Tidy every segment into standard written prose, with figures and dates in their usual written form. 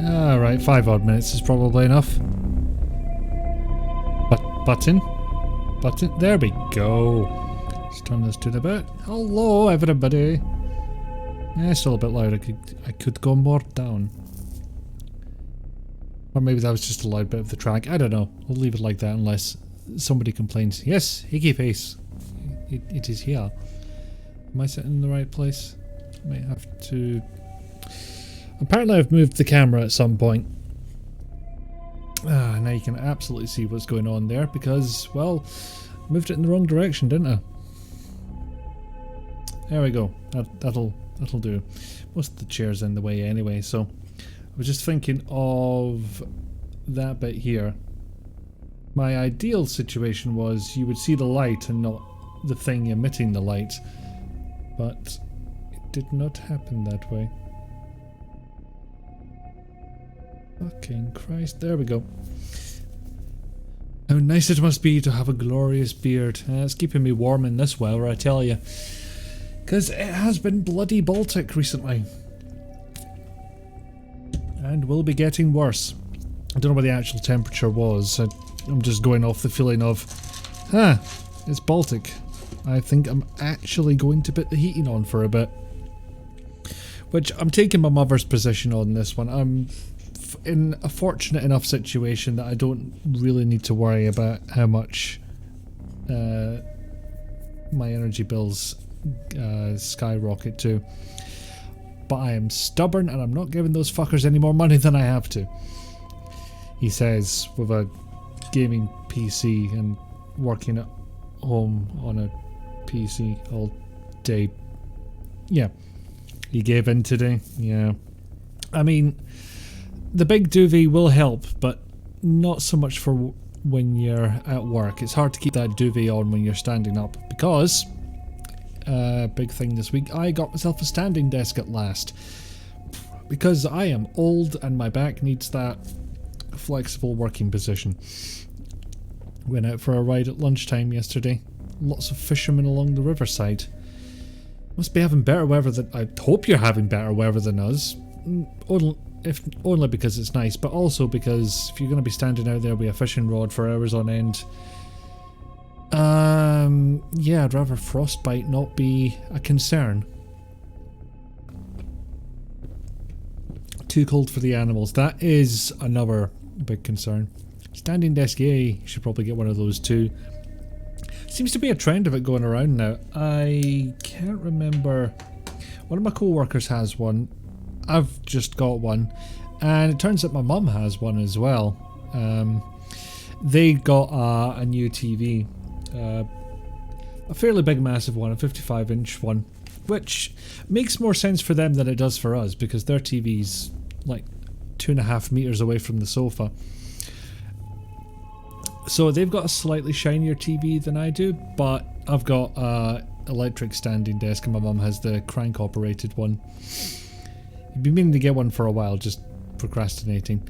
Alright, 5 odd minutes is probably enough. Button. There we go. Let's turn this to the bit. Hello, everybody. Still a bit loud. I could go more down. Or maybe that was just a loud bit of the track. I don't know. We'll leave it like that unless somebody complains. Yes, Hickey Face. It is here. Am I sitting in the right place? I might have to... Apparently I've moved the camera at some point. Now you can absolutely see what's going on there because, well, I moved it in the wrong direction, didn't I? There we go. That'll do. Most of the chair's in the way anyway, so I was just thinking of that bit here. My ideal situation was you would see the light and not the thing emitting the light, but it did not happen that way. Fucking Christ, there we go. How nice it must be to have a glorious beard. It's keeping me warm in this weather, I tell you. Because it has been bloody Baltic recently. And will be getting worse. I don't know what the actual temperature was. I'm just going off the feeling of, it's Baltic. I think I'm actually going to put the heating on for a bit. Which, I'm taking my mother's position on this one. I'm in a fortunate enough situation that I don't really need to worry about how much my energy bills skyrocket to. But I am stubborn and I'm not giving those fuckers any more money than I have to. He says with a gaming PC and working at home on a PC all day. Yeah. He gave in today. Yeah. I mean, the big duvet will help, but not so much for when you're at work. It's hard to keep that duvet on when you're standing up because, big thing this week, I got myself a standing desk at last. Because I am old and my back needs that flexible working position. Went out for a ride at lunchtime yesterday. Lots of fishermen along the riverside. Must be having better weather than... I hope you're having better weather than us. Only because it's nice, but also because if you're going to be standing out there with a fishing rod for hours on end, yeah, I'd rather frostbite not be a concern. Too cold for the animals. That is another big concern. Standing desk, yay. You should probably get one of those too. Seems to be a trend of it going around now. I can't remember. One of my co-workers has one. I've just got one, and it turns out my mum has one as well. They got a new TV, a fairly big massive one, a 55-inch one, which makes more sense for them than it does for us because their TV's like 2.5 meters away from the sofa. So they've got a slightly shinier TV than I do, but I've got a electric standing desk and my mum has the crank operated one. I've been meaning to get one for a while, just procrastinating.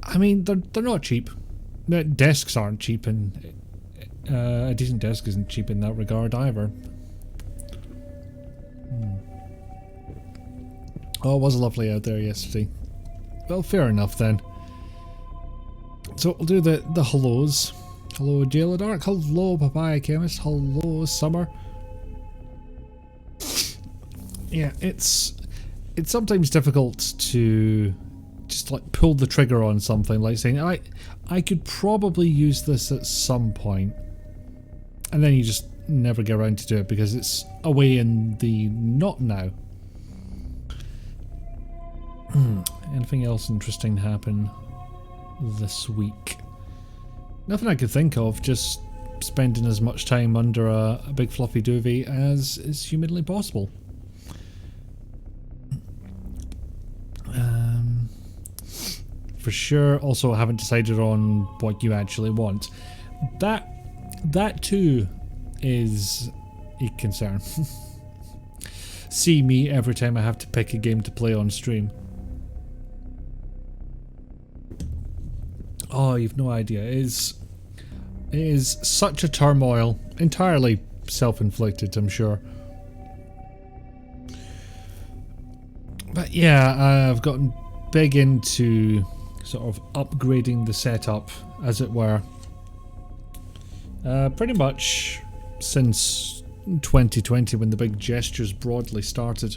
I mean, they're not cheap. Desks aren't cheap, and a decent desk isn't cheap in that regard either. Oh, it was lovely out there yesterday. Well, fair enough then. So we'll do the hellos. Hello, Jailadark. Hello, Papaya Chemist. Hello, Summer. Yeah, it's sometimes difficult to just like pull the trigger on something, like saying I could probably use this at some point, and then you just never get around to do it because it's away in the not now. Anything else interesting happen this week? Nothing I could think of, just spending as much time under a big fluffy duvet as is humanly possible. For sure. Also, I haven't decided on what you actually want. That too is a concern. See me every time I have to pick a game to play on stream. Oh, you've no idea. It is such a turmoil. Entirely self-inflicted, I'm sure. But yeah, I've gotten big into sort of upgrading the setup, as it were. Pretty much since 2020, when the big gestures broadly started.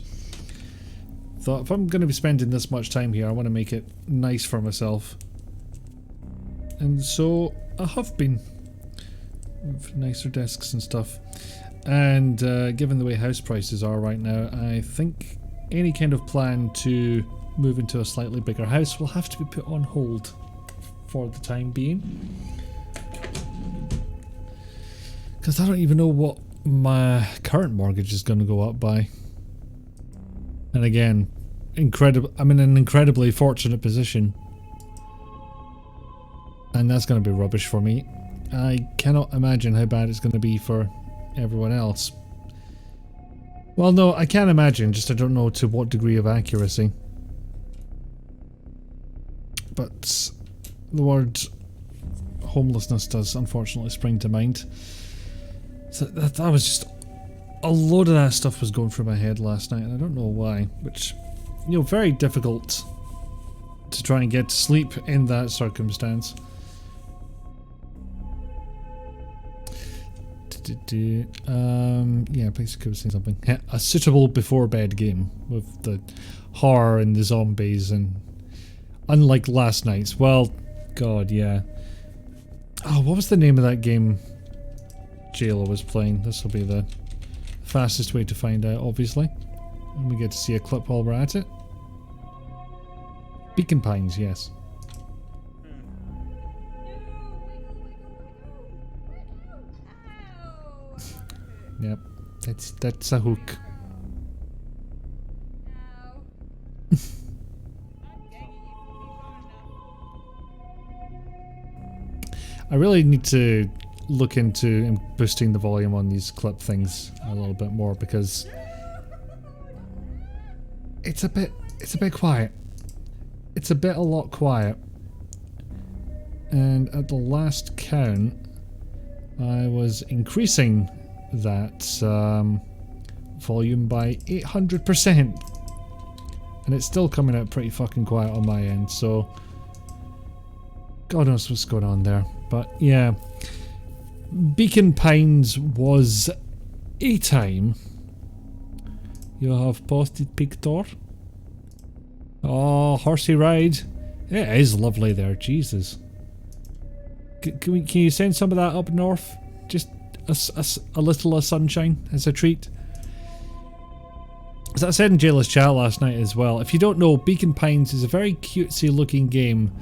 Thought, if I'm going to be spending this much time here, I want to make it nice for myself. And so I have been. With nicer desks and stuff. And given the way house prices are right now, I think any kind of plan to move into a slightly bigger house will have to be put on hold for the time being. Because I don't even know what my current mortgage is going to go up by. And again, I'm in an incredibly fortunate position. And that's going to be rubbish for me. I cannot imagine how bad it's going to be for everyone else. Well, no, I can imagine, just I don't know to what degree of accuracy. But the word homelessness does unfortunately spring to mind. So that was just... a load of that stuff was going through my head last night, and I don't know why. Which, you know, very difficult to try and get to sleep in that circumstance. Yeah, basically I was saying something. A suitable before bed game with the horror and the zombies, and unlike last night's, well, god, yeah. Oh, what was the name of that game Jayla was playing? This will be the fastest way to find out, obviously. And we get to see a clip while we're at it. Beacon Pines, yes. Yep, that's a hook. I really need to look into boosting the volume on these clip things a little bit more, because it's a bit quiet. It's a lot quiet. And at the last count, I was increasing that volume by 800%, and it's still coming out pretty fucking quiet on my end, so God knows what's going on there. But yeah, Beacon Pines was a time. You have posted picture. Oh, horsey ride. It is lovely there, Jesus. Can you send some of that up north? Just a little sunshine as a treat. As I said in Jayla's chat last night as well, if you don't know, Beacon Pines is a very cutesy looking game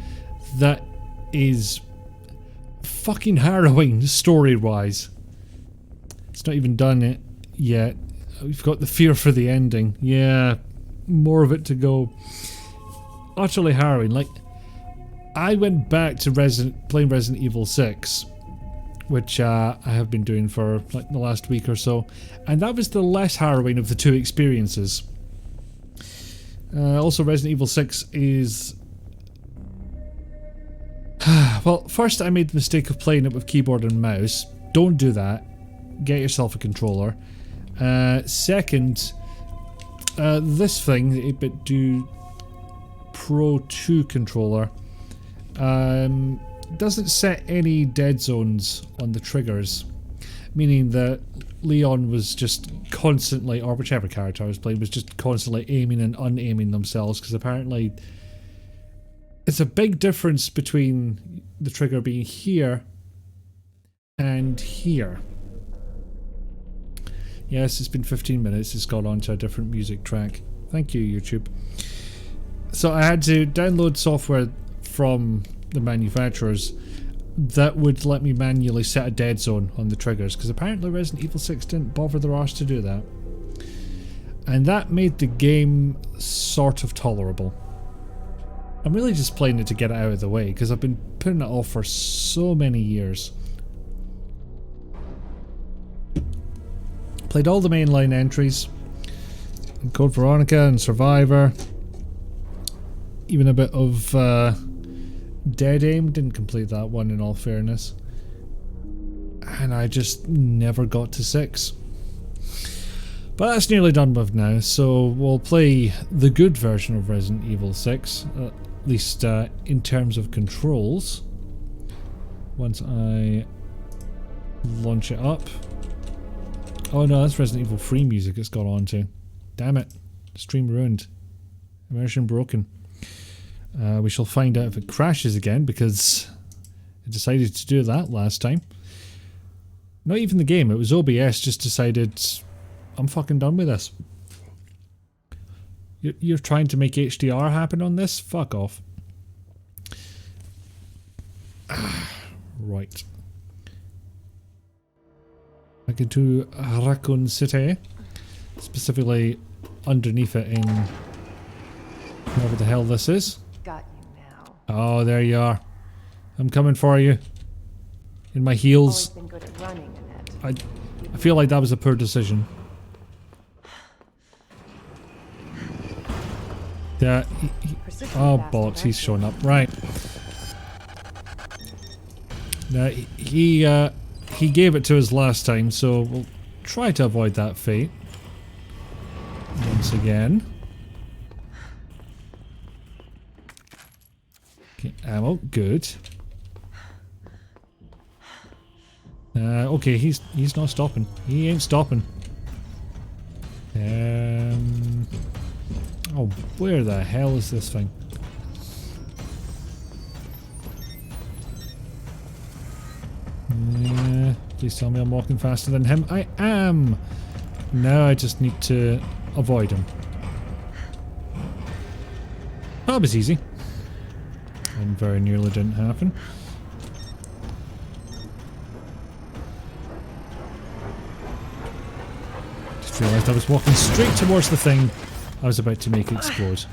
that is fucking harrowing story wise. It's not even done it yet. We've got the fear for the ending. Yeah, more of it to go. Utterly harrowing. Like, I went back to playing Resident Evil 6, which I have been doing for like the last week or so, and that was the less harrowing of the two experiences. Also, Resident Evil 6 is... well, first I made the mistake of playing it with keyboard and mouse. Don't do that. Get yourself a controller. Second, this thing, the 8BitDo Pro 2 controller, doesn't set any dead zones on the triggers, meaning that Leon was just constantly, or whichever character I was playing, was just constantly aiming and unaiming themselves, because apparently it's a big difference between the trigger being here and here. Yes, it's been 15 minutes, it's gone on to a different music track. Thank you, YouTube. So I had to download software from the manufacturers that would let me manually set a dead zone on the triggers, because apparently Resident Evil 6 didn't bother their arse to do that. And that made the game sort of tolerable. I'm really just playing it to get it out of the way, because I've been putting it off for so many years. Played all the mainline entries, Code Veronica and Survivor, even a bit of Dead Aim. Didn't complete that one in all fairness, and I just never got to 6. But that's nearly done with now, so we'll play the good version of Resident Evil 6, at least in terms of controls. Once I launch it up. Oh no, that's Resident Evil 3 music it's got on to. Damn it. Stream ruined. Immersion broken. We shall find out if it crashes again, because it decided to do that last time. Not even the game, it was OBS just decided, I'm fucking done with this. You're trying to make HDR happen on this? Fuck off. Right. I get to Raccoon City. Specifically underneath it in whatever the hell this is. Got you now. Oh, there you are. I'm coming for you. In my heels. Always been good at running, Annette. I feel like that was a poor decision. Yeah. Oh bollocks, he's showing up. Right. Now he gave it to us last time, so we'll try to avoid that fate. Once again. Okay, ammo, good. Okay, he's not stopping. He ain't stopping. Oh, where the hell is this thing? Please tell me I'm walking faster than him. I am! Now I just need to avoid him. That was easy. And very nearly didn't happen. Just realised I was walking straight towards the thing I was about to make explode.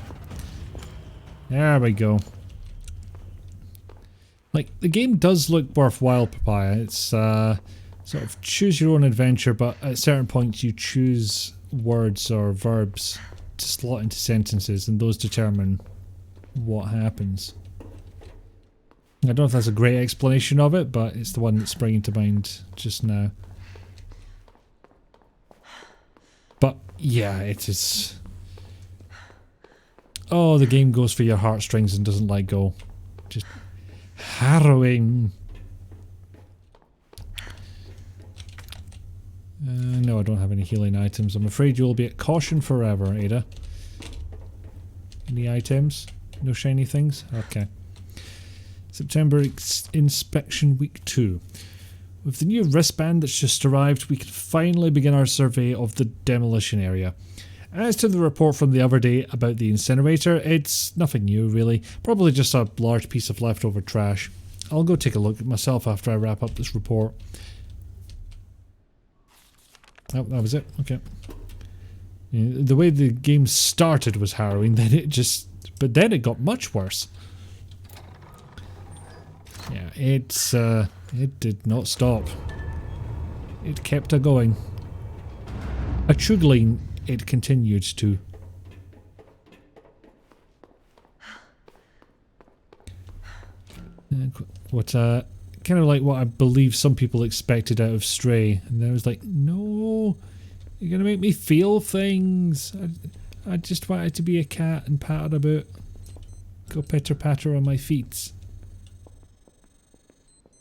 There we go. Like, the game does look worthwhile, Papaya. It's sort of choose your own adventure, but at certain points you choose words or verbs to slot into sentences, and those determine what happens. I don't know if that's a great explanation of it, but it's the one that's springing to mind just now. But yeah, it is... Oh, the game goes for your heartstrings and doesn't let go. Just harrowing. No, I don't have any healing items. I'm afraid you'll be at caution forever, Ada. Any items? No shiny things? Okay. September Inspection Week 2. With the new wristband that's just arrived, we can finally begin our survey of the demolition area. As to the report from the other day about the incinerator, it's nothing new really, probably just a large piece of leftover trash. I'll go take a look at myself after I wrap up this report. Oh, that was it? Okay. Yeah, the way the game started was harrowing, then it just... but then it got much worse. Yeah, it did not stop. It kept a going. A chuggling it continued to. What, kind of like what I believe some people expected out of Stray. And then I was like, no, you're gonna make me feel things. I just wanted to be a cat and patter about. Go pitter patter on my feet.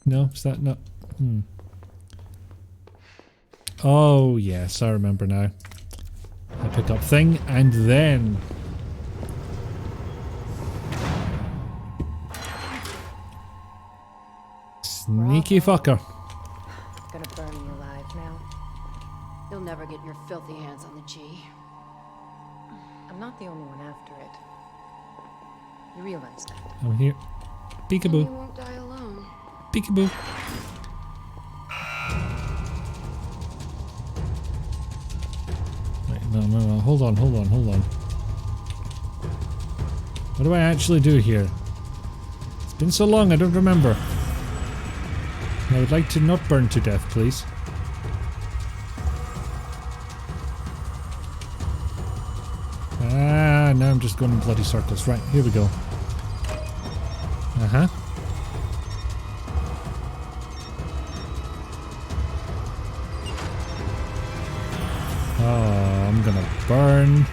No, is that not? Oh yes, I remember now. I pick up thing and then sneaky fucker. Gonna burn you alive now. You'll never get your filthy hands on the G. I'm not the only one after it. You realize that? I'm here. Peekaboo. You won't die alone. Peekaboo. Wait, no. Hold on. What do I actually do here? It's been so long, I don't remember. I would like to not burn to death, please. Ah, now I'm just going in bloody circles. Right, here we go. Uh-huh. Oh. gonna burn.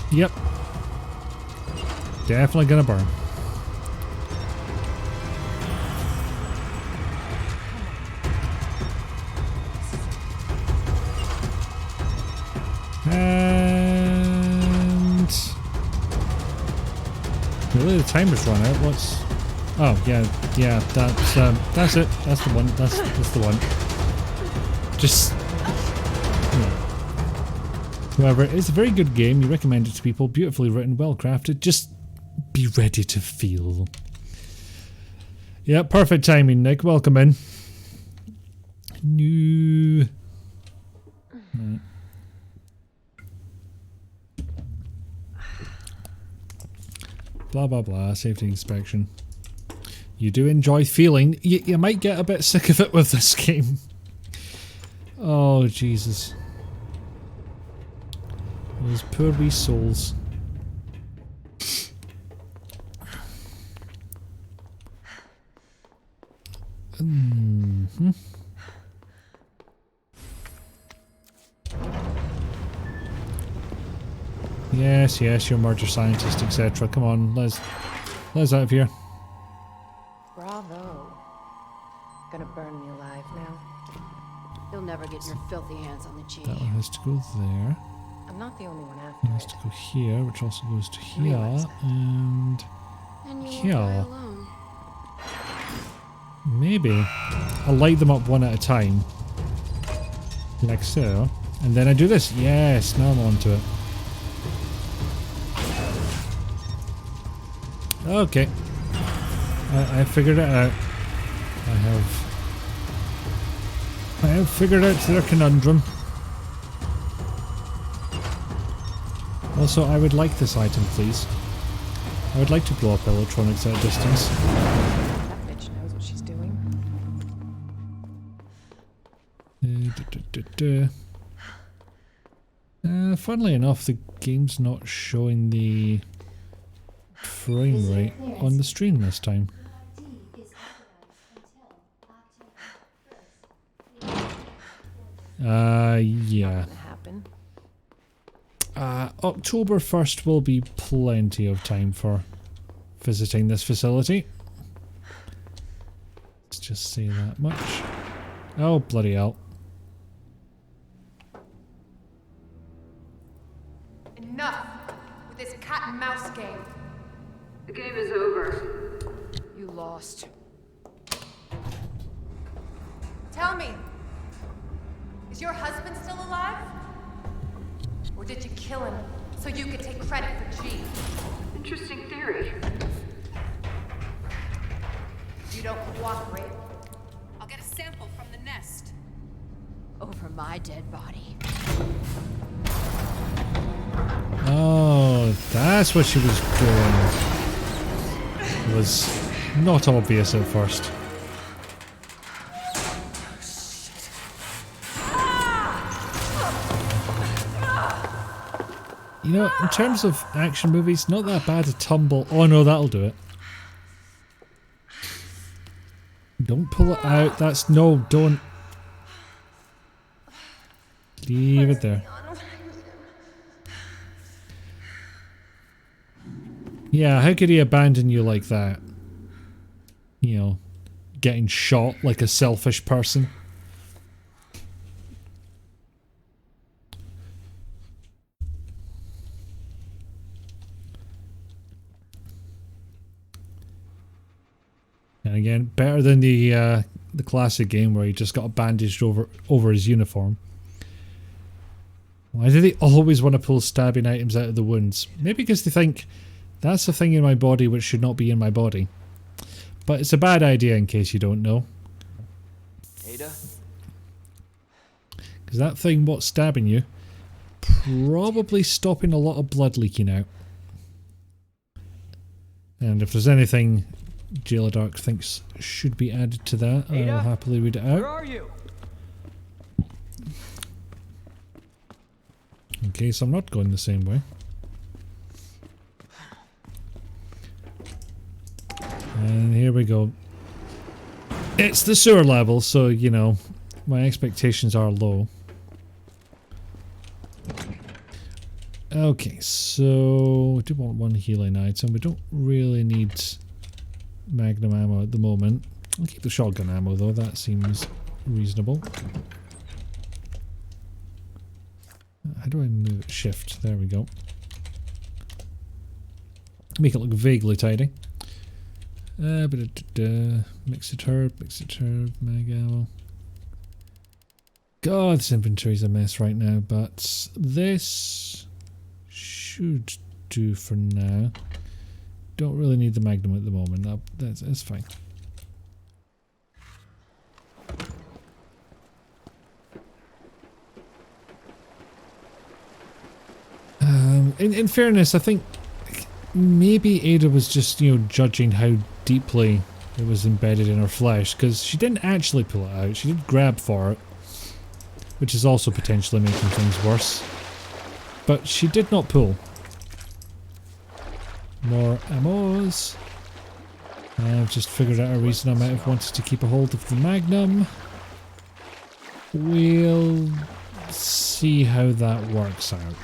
Yep. Definitely gonna burn. And really, the timer's run out. What's? Oh yeah, that's it. That's the one. That's the one. Just. However, it's a very good game. You recommend it to people. Beautifully written, well crafted. Just be ready to feel. Yeah, perfect timing, Nick. Welcome in. New. Right. Blah blah blah. Safety inspection. You do enjoy feeling. You might get a bit sick of it with this game. Oh Jesus. Those poor wee souls. Yes, yes, you're a murder scientist, etc. Come on, Liz. Liz, out of here. Bravo. Gonna burn me alive now. You'll never get your filthy hands on the G. That one has to go there. I'm not the only one after It has it. to go here, which also goes to here, Realize that. and And you here. won't die alone. Maybe I'll light them up one at a time, like so, and then I do this. Yes, now I'm onto it. Okay, I figured it out. I have figured out their conundrum. Also, I would like this item, please. I would like to blow up electronics at a distance. That bitch knows what she's doing. Funnily enough, the game's not showing the frame rate on the stream this time. Yeah. October 1st will be plenty of time for visiting this facility. Let's just say that much. Oh, bloody hell. Enough with this cat and mouse game. The game is over. You lost. Tell me, is your husband still alive? Or did you kill him so you could take credit for G? Interesting theory. If you don't cooperate, I'll get a sample from the nest. Over my dead body. Oh, that's what she was doing. It was not obvious at first. You know, in terms of action movies, not that bad a tumble. Oh no, that'll do it. Don't pull it out. That's no, don't. Leave it there. Yeah, how could he abandon you like that? You know, getting shot like a selfish person. And again, better than the classic game where he just got bandaged over his uniform. Why do they always want to pull stabbing items out of the wounds? Maybe because they think that's the thing in my body which should not be in my body. But it's a bad idea in case you don't know. Ada? Because that thing what's stabbing you, probably stopping a lot of blood leaking out. And if there's anything Jailer Dark thinks should be added to that, Ada? I'll happily read it Where out. are you? In case I'm not going the same way. go. It's the sewer level, so, you know, my expectations are low. Okay, so we do want one healing item. We don't really need magnum ammo at the moment. I'll keep the shotgun ammo though, that seems reasonable. How do I move it? Shift, there we go. Make it look vaguely tidy. Mix it herb, mag ammo. God, this inventory's a mess right now, but this should do for now. Don't really need the magnum at the moment. That's fine. In fairness, I think maybe Ada was just, you know, judging how deeply it was embedded in her flesh, because she didn't actually pull it out. She did grab for it, which is also potentially making things worse. But she did not pull. More ammos. I've just figured out a reason I might have wanted to keep a hold of the magnum. We'll see how that works out.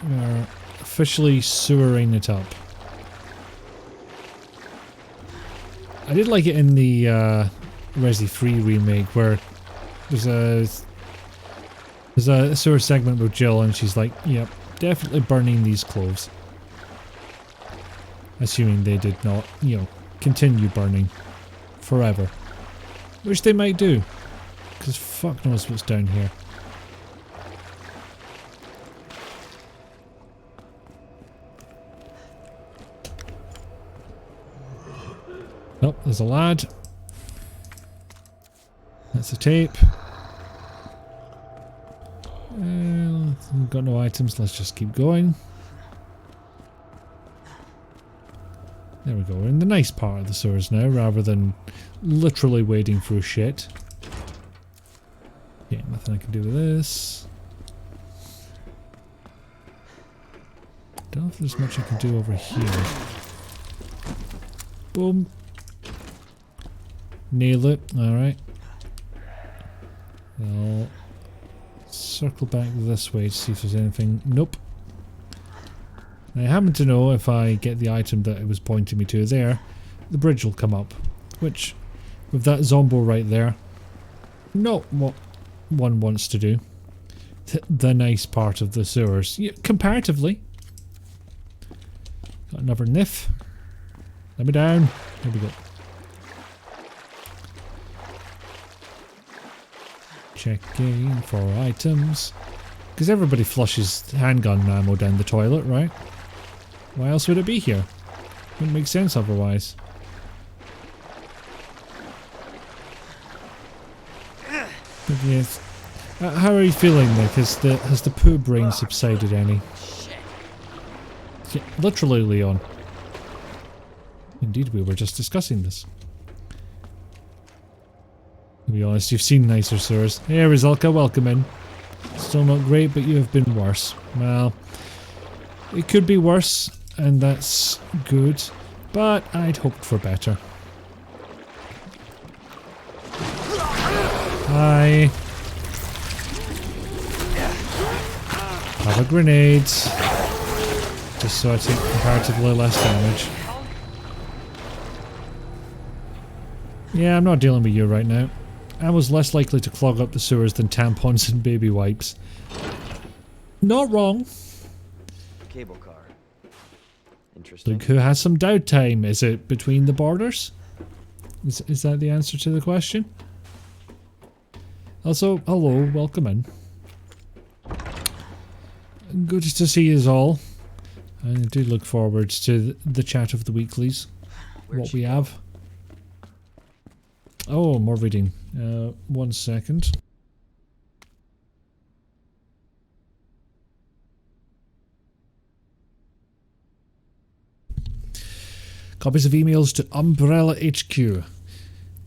We're officially sewering it up. I did like it in the Resi 3 remake where there's a sewer segment with Jill and she's like, yep, definitely burning these clothes. Assuming they did not, you know, continue burning forever. Which they might do. Because fuck knows what's down here. Oh, there's a lad. That's a tape. We've got no items, let's just keep going. There we go, we're in the nice part of the sewers now, rather than literally wading through shit. Yeah, nothing I can do with this. Don't know if there's much I can do over here. Boom. Nail it, alright. I'll circle back this way to see if there's anything. Nope. I happen to know if I get the item that it was pointing me to there, the bridge will come up. Which, with that zombo right there, not what one wants to do. The nice part of the sewers. Yeah, comparatively. Got another niff. Let me down. There we go. Checking for items. Because everybody flushes handgun ammo down the toilet, right? Why else would it be here? Wouldn't make sense otherwise. But yes. How are you feeling, Nick? Has the poo brain subsided any? Yeah, literally, Leon. Indeed, we were just discussing this. To be honest, you've seen nicer sewers. Hey, Rizalka, welcome in. Still not great, but you have been worse. Well, it could be worse, and that's good, but I'd hoped for better. Hi. Have a grenade. Just so I take comparatively less damage. Yeah, I'm not dealing with you right now. I was less likely to clog up the sewers than tampons and baby wipes. Not wrong. Cable car. Interesting. Look who has some downtime. Is it between the borders? Is that the answer to the question? Also, hello, welcome in. Good to see you all. I do look forward to the chat of the weeklies. What we have. Oh, more reading. 1 second. Copies of emails to Umbrella HQ.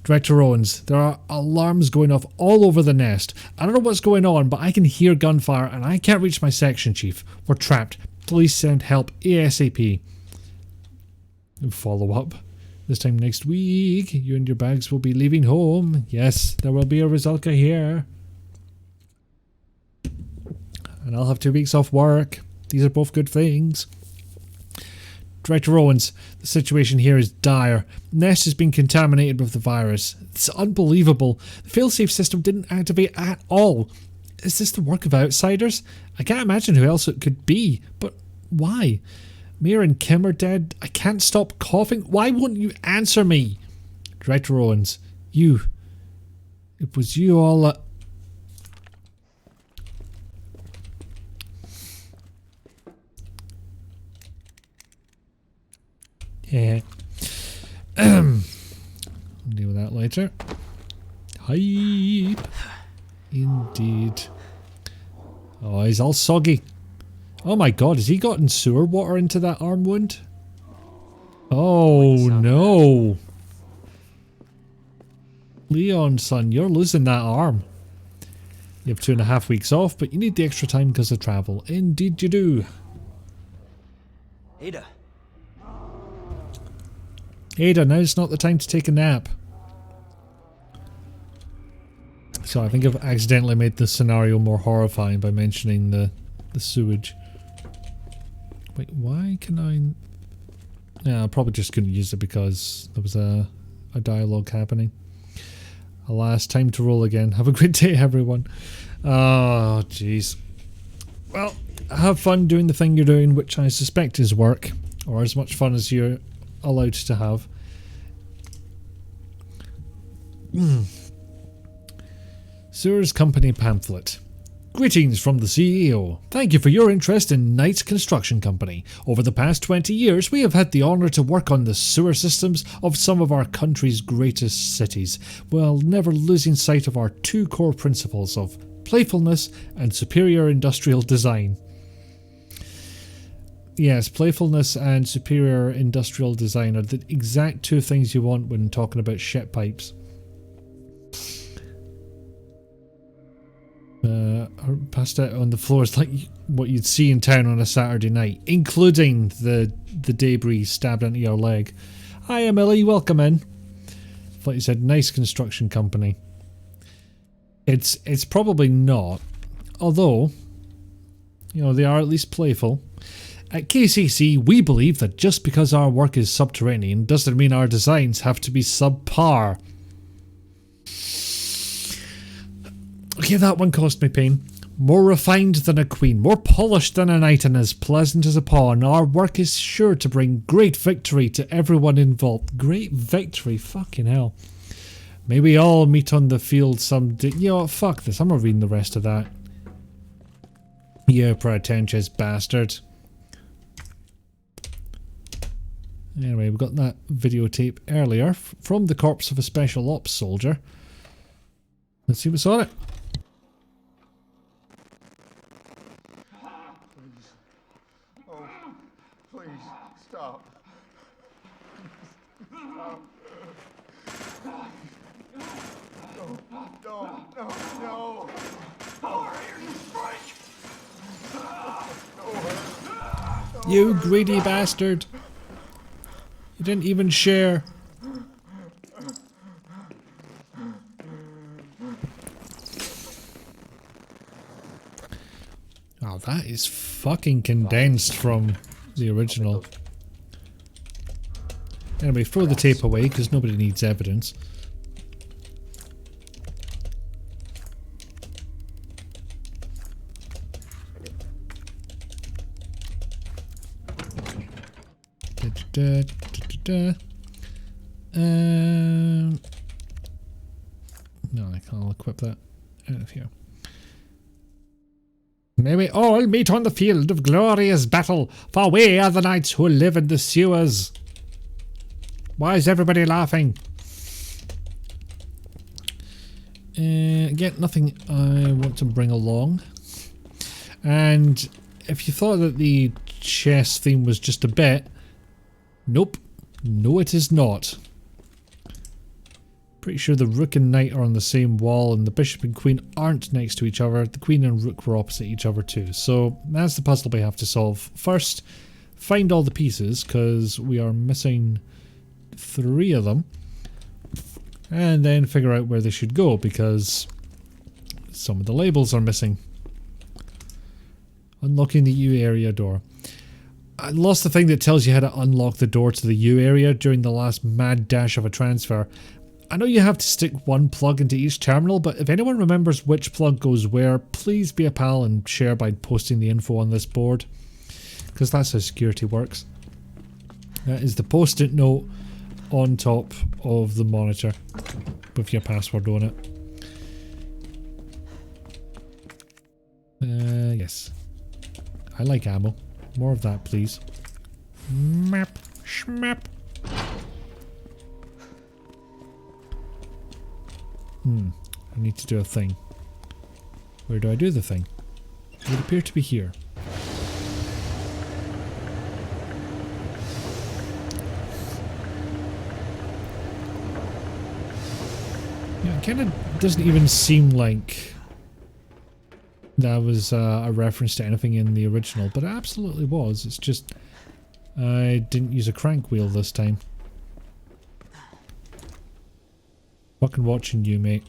Director Owens, there are alarms going off all over the nest. I don't know what's going on, but I can hear gunfire and I can't reach my section chief. We're trapped. Please send help ASAP. Follow up. This time next week, you and your bags will be leaving home. Yes, there will be a Rizalka here. And I'll have 2 weeks off work. These are both good things. Director Owens, the situation here is dire. Nest has been contaminated with the virus. It's unbelievable. The failsafe system didn't activate at all. Is this the work of outsiders? I can't imagine who else it could be. But why? Mia and Kim are dead. I can't stop coughing. Why won't you answer me? Director Owens, you. It was you all. Yeah. I'll deal with that later. Hype. Indeed. Oh, he's all soggy. Oh my god, has he gotten sewer water into that arm wound? Oh no. Leon, son, you're losing that arm. You have 2.5 weeks off, but you need the extra time because of travel. Indeed you do. Ada. Ada, now's not the time to take a nap. So I think I've accidentally made the scenario more horrifying by mentioning the sewage. Wait, why can I... Yeah, I probably just couldn't use it because there was a dialogue happening. Alas, time to roll again. Have a great day, everyone. Oh, jeez. Well, have fun doing the thing you're doing, which I suspect is work. Or as much fun as you're allowed to have. Sewer's Company pamphlet. Greetings from the CEO. Thank you for your interest in Knight's Construction Company. Over the past 20 years, we have had the honour to work on the sewer systems of some of our country's greatest cities, while never losing sight of our 2 core principles of playfulness and superior industrial design. Yes, playfulness and superior industrial design are the exact 2 things you want when talking about shit pipes. Passed out on the floors like what you'd see in town on a Saturday night, including the debris stabbed into your leg. Hi Emily, welcome in. Like you said, nice construction company. It's probably not, although, you know, they are at least playful. At KCC, we believe that just because our work is subterranean doesn't mean our designs have to be subpar. Okay, that one caused me pain. More refined than a queen, more polished than a knight, and as pleasant as a pawn, our work is sure to bring great victory to everyone involved. Great victory, fucking hell. May we all meet on the field someday. You know what, fuck this, I'm not reading the rest of that. You pretentious bastard. Anyway, we got that videotape earlier from the corpse of a special ops soldier. Let's see what's on it. Stop. Stop. No. You greedy bastard. You didn't even share. Oh, that is fucking condensed from the original. Anyway, throw the tape away because nobody needs evidence. No, I can't equip that out of here. May we all meet on the field of glorious battle, for we are the knights who live in the sewers. Why is everybody laughing? Again, nothing I want to bring along. And if you thought that the chess theme was just a bit, nope. No, it is not. Pretty sure the rook and knight are on the same wall and the bishop and queen aren't next to each other. The queen and rook were opposite each other too. So that's the puzzle we have to solve. First, find all the pieces because we are missing 3 of them. And then figure out where they should go because some of the labels are missing. Unlocking the U area door. I lost the thing that tells you how to unlock the door to the U area during the last mad dash of a transfer. I know you have to stick one plug into each terminal, but if anyone remembers which plug goes where, please be a pal and share by posting the info on this board. Because that's how security works. That is the post-it note on top of the monitor with your password on it. Yes. I like ammo. More of that, please. Map. Schmap. I need to do a thing. Where do I do the thing? It would appear to be here. Yeah, it kind of doesn't even seem like that was a reference to anything in the original, but it absolutely was. It's just I didn't use a crank wheel this time. Fucking watching you, mate.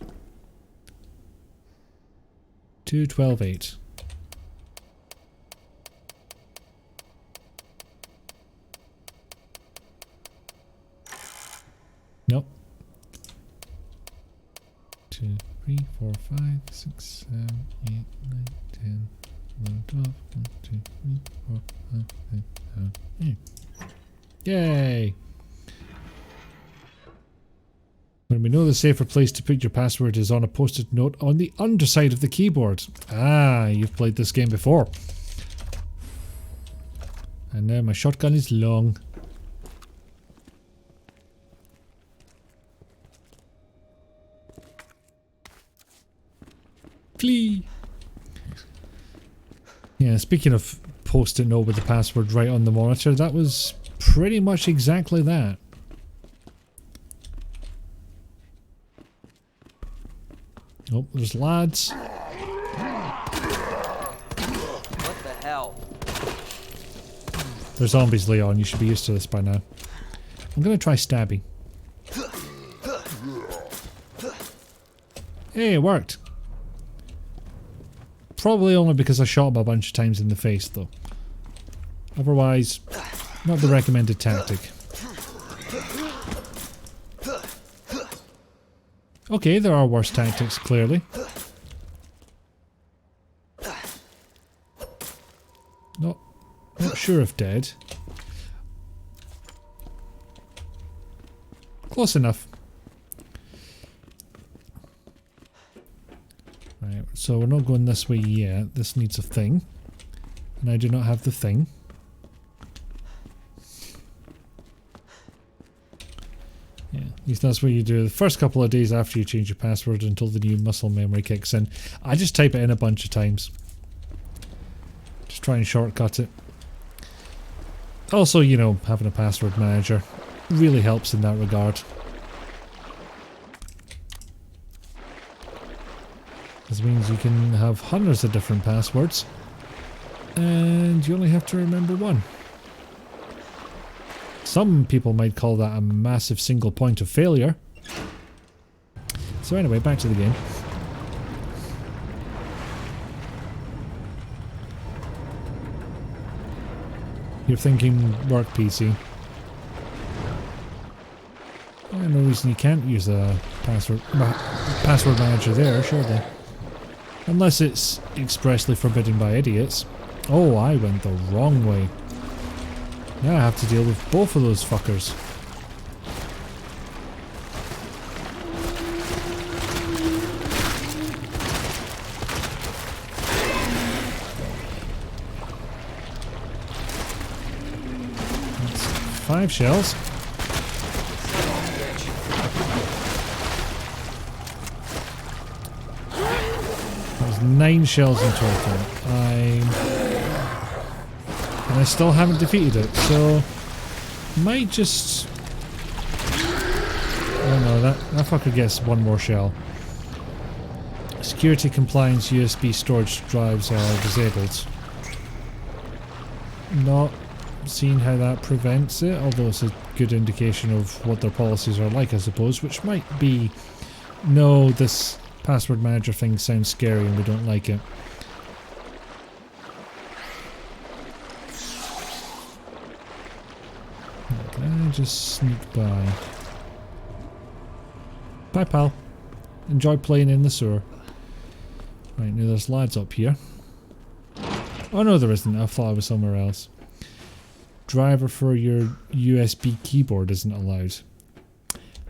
212.8. Nope. 2, 3, 4, 5, 6, 7, 8, 9, 10, 11, 12, 1, 2, 3, 4, 5, 6, 7, 8. Yay! When we know the safer place to put your password is on a post-it note on the underside of the keyboard. Ah, you've played this game before. And now my shotgun is long. Flee! Yeah, speaking of post-it note with the password right on the monitor, that was pretty much exactly that. Oh, there's lads. What the hell? They're zombies, Leon. You should be used to this by now. I'm gonna try stabbing. Hey, it worked. Probably only because I shot him a bunch of times in the face, though. Otherwise, not the recommended tactic. Okay, there are worse tactics, clearly. Not sure if dead. Close enough. Right, so we're not going this way yet. This needs a thing. And I do not have the thing. Yeah, at least that's what you do the first couple of days after you change your password until the new muscle memory kicks in. I just type it in a bunch of times. Just try and shortcut it. Also, you know, having a password manager really helps in that regard. This means you can have hundreds of different passwords and you only have to remember one. Some people might call that a massive single point of failure. So anyway, back to the game. You're thinking work PC. No reason you can't use a password manager there, surely. Unless it's expressly forbidden by idiots. Oh, I went the wrong way. Now I have to deal with both of those fuckers. That's 5 shells. There's 9 shells in total. And I still haven't defeated it, so might just Oh no, that fucker gets one more shell. Security compliance USB storage drives are disabled. Not seeing how that prevents it, although it's a good indication of what their policies are like, I suppose, which might be, no, this password manager thing sounds scary and we don't like it. Can I just sneak by? Bye, pal. Enjoy playing in the sewer. Right, now there's lads up here. Oh no, there isn't. I thought I was somewhere else. Driver for your USB keyboard isn't allowed.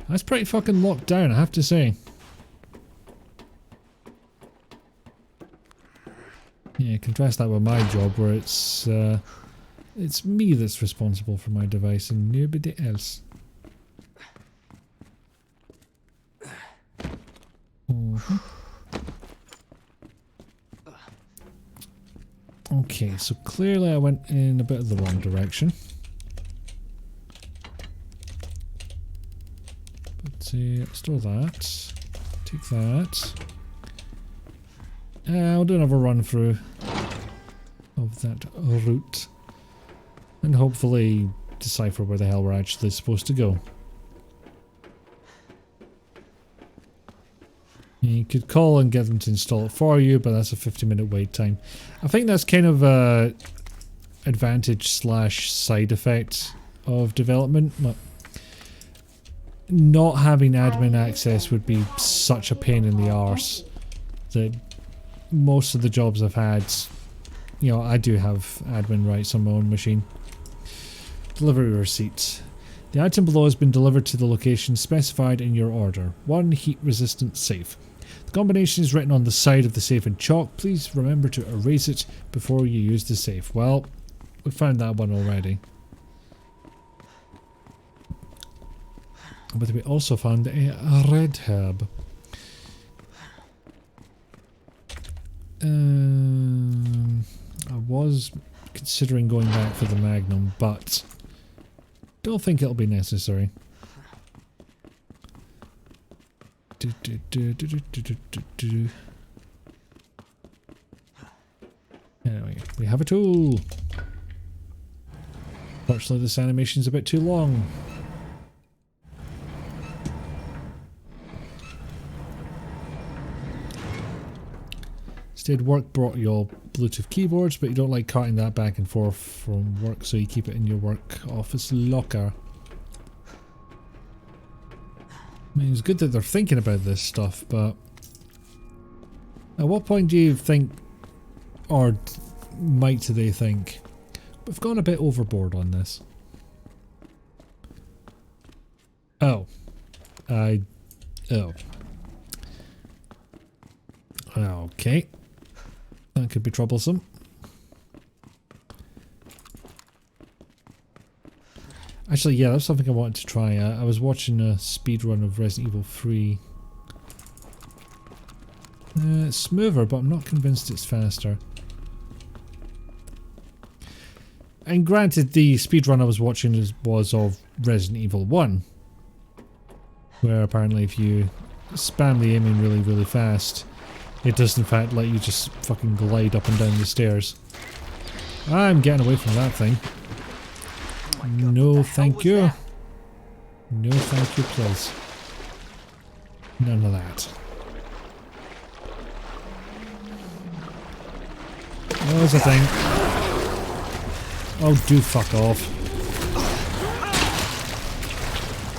That's pretty fucking locked down, I have to say. Yeah, contrast that with my job where it's me that's responsible for my device and nobody else. Okay, so clearly I went in a bit of the wrong direction. But store that. Take that. I'll do another run through of that route. And hopefully decipher where the hell we're actually supposed to go. You could call and get them to install it for you, but that's a 50-minute wait time. I think that's kind of a advantage slash side effect of development. Not having admin access would be such a pain in the arse that most of the jobs I've had, you know, I do have admin rights on my own machine. Delivery receipt. The item below has been delivered to the location specified in your order. 1 heat-resistant safe. The combination is written on the side of the safe in chalk. Please remember to erase it before you use the safe. Well, we found that one already. But we also found a red herb. I was considering going back for the Magnum, but don't think it'll be necessary. Anyway, we have a tool. Fortunately, this animation's a bit too long. Instead, work brought you all Bluetooth keyboards, but you don't like carting that back and forth from work, so you keep it in your work office locker. I mean, it's good that they're thinking about this stuff, but at what point do you think, or might they think, we've gone a bit overboard on this? Oh. Oh. Okay. That could be troublesome. Actually, yeah, that's something I wanted to try. I was watching a speedrun of Resident Evil 3. It's smoother, but I'm not convinced it's faster. And granted, the speedrun I was watching was of Resident Evil 1. Where apparently if you spam the aiming really, really fast, it does in fact let you just fucking glide up and down the stairs. I'm getting away from that thing. No thank you. No thank you please. None of that. Oh, there's a thing. Oh, do fuck off.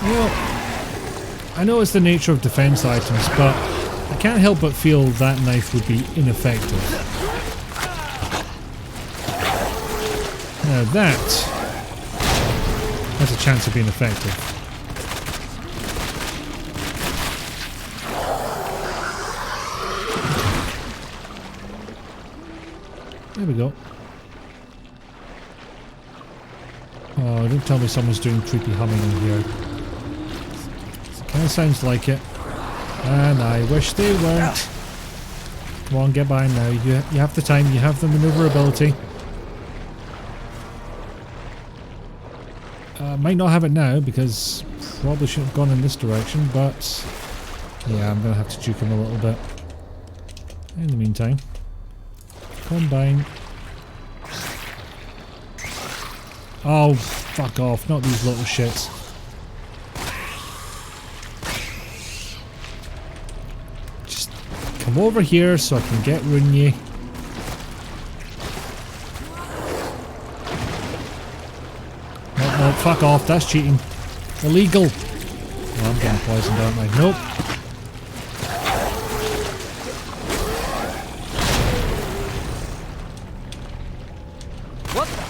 Well, I know it's the nature of defense items, but I can't help but feel that knife would be ineffective. Now that has a chance of being effective. There we go. Oh, don't tell me someone's doing creepy humming in here. It kind of sounds like it. And I wish they weren't. Come on, get by now. You have the time, you have the maneuverability. Might not have it now because Probably shouldn't have gone in this direction, but yeah, I'm going to have to juke him a little bit. In the meantime, combine. Oh, fuck off, not these little shits. Just come over here so I can get run ye. No, fuck off, that's cheating. Illegal. Oh, I'm getting poisoned, aren't I? Nope. What the?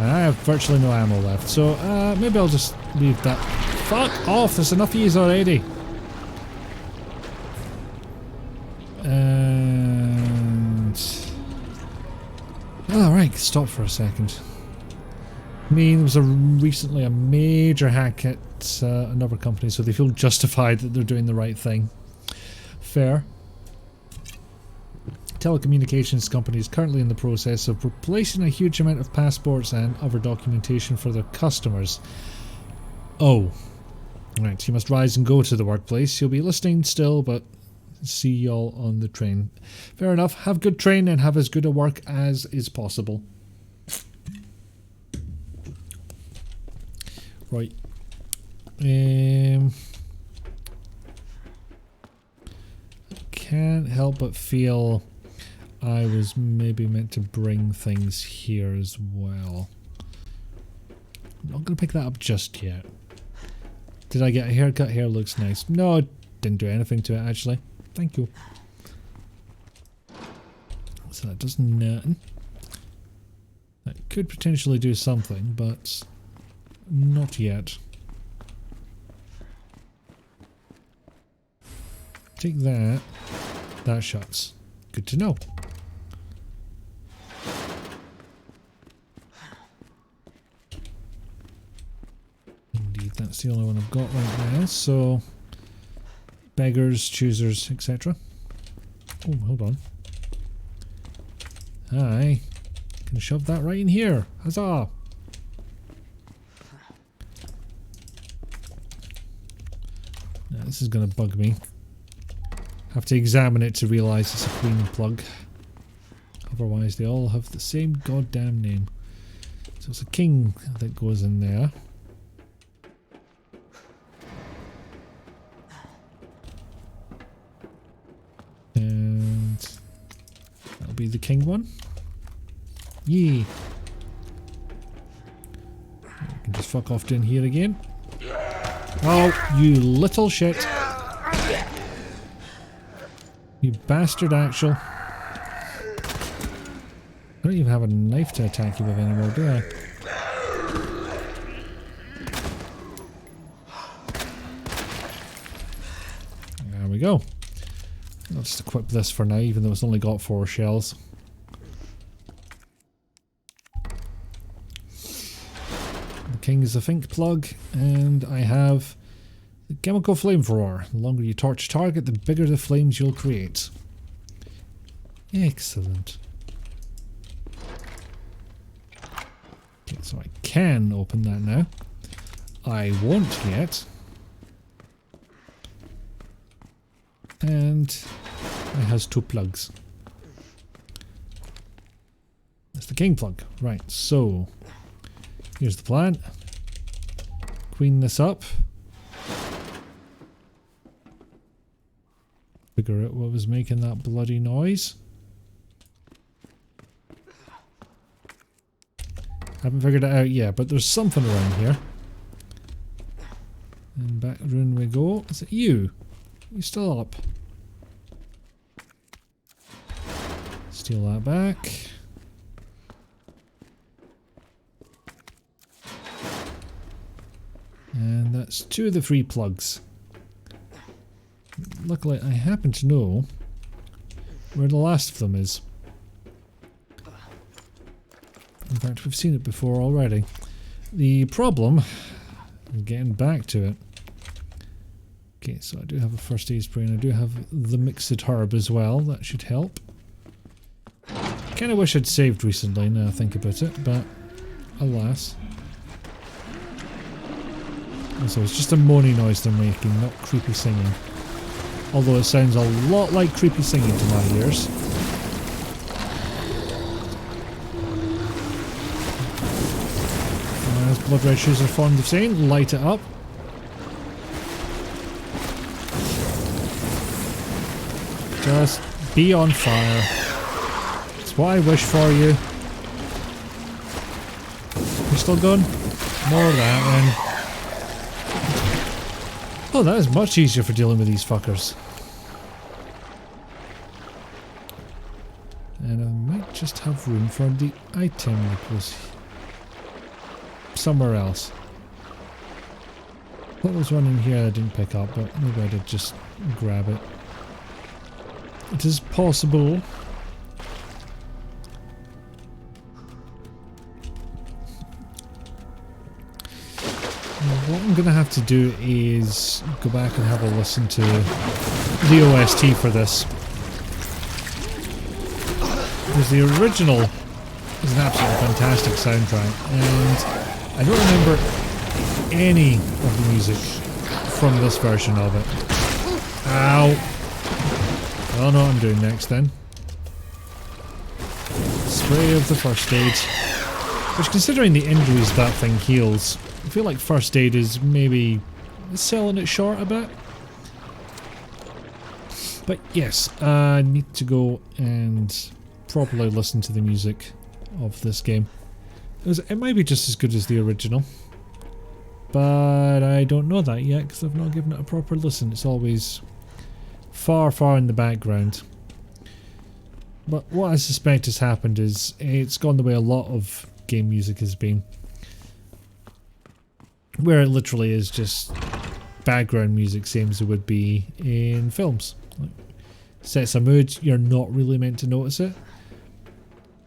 I have virtually no ammo left, so maybe I'll just leave that. Fuck off, there's enough of yous already. And... Alright, stop for a second. I mean, there was recently a major hack at another company, so they feel justified that they're doing the right thing. Fair. Telecommunications company is currently in the process of replacing a huge amount of passports and other documentation for their customers. Oh. Right, you must rise and go to the workplace. You'll be listening still, but see y'all on the train. Fair enough. Have good train and have as good a work as is possible. Right. Can't help but feel I was maybe meant to bring things here as well. I'm not going to pick that up just yet. Did I get a haircut? Hair looks nice. No, I didn't do anything to it actually. Thank you. So that does nothing. That could potentially do something, but not yet. Take that. That shuts. Good to know. Indeed, that's the only one I've got right now, so beggars, choosers, etc. Oh, hold on. Hi. Can shove that right in here. Huzzah! Now, this is going to bug me. Have to examine it to realise it's a queen plug. Otherwise, they all have the same goddamn name. So it's a king that goes in there. And that'll be the king one. Yee. You can just fuck off down here again. Oh, you little shit. You bastard actual. I don't even have a knife to attack you with anymore, do I? There we go. I'll just equip this for now, even though it's only got 4 shells. The king is a think plug, and I have the chemical flamethrower. The longer you torch a target, the bigger the flames you'll create. Excellent. Okay, so I can open that now. I won't yet. And it has 2 plugs. That's the king plug. Right, so here's the plan. Queen this up. Figure out what was making that bloody noise. Haven't figured it out yet, but there's something around here. And back room we go. Is it you? You still up? Steal that back. And that's 2 of the 3 plugs. Luckily, I happen to know where the last of them is. In fact, we've seen it before already. The problem, getting back to it. Okay, so I do have a first aid spray and I do have the mixed herb as well. That should help. Kind of wish I'd saved recently now I think about it, but alas. So it's just a moaning noise they're making, not creepy singing. Although it sounds a lot like creepy singing to my ears. As Blood Red Shoes are fond of saying, light it up. Just be on fire. That's what I wish for you. You're still going? More of that then. Oh, that is much easier for dealing with these fuckers. And I might just have room for the item that was somewhere else. What was one in here I didn't pick up, but maybe I did just grab it. It is possible. What I'm going to have to do is go back and have a listen to the OST for this. Because the original is an absolutely fantastic soundtrack, and I don't remember any of the music from this version of it. Ow! I don't know what I'm doing next then. Spray of the first aid. Which, considering the injuries that thing heals, I feel like first aid is maybe selling it short a bit. But yes, I need to go and properly listen to the music of this game. It might be just as good as the original, but I don't know that yet because I've not given it a proper listen. It's always far, far in the background. But what I suspect has happened is it's gone the way a lot of game music has been, where it literally is just background music, same as it would be in films. Like, sets a mood, you're not really meant to notice it.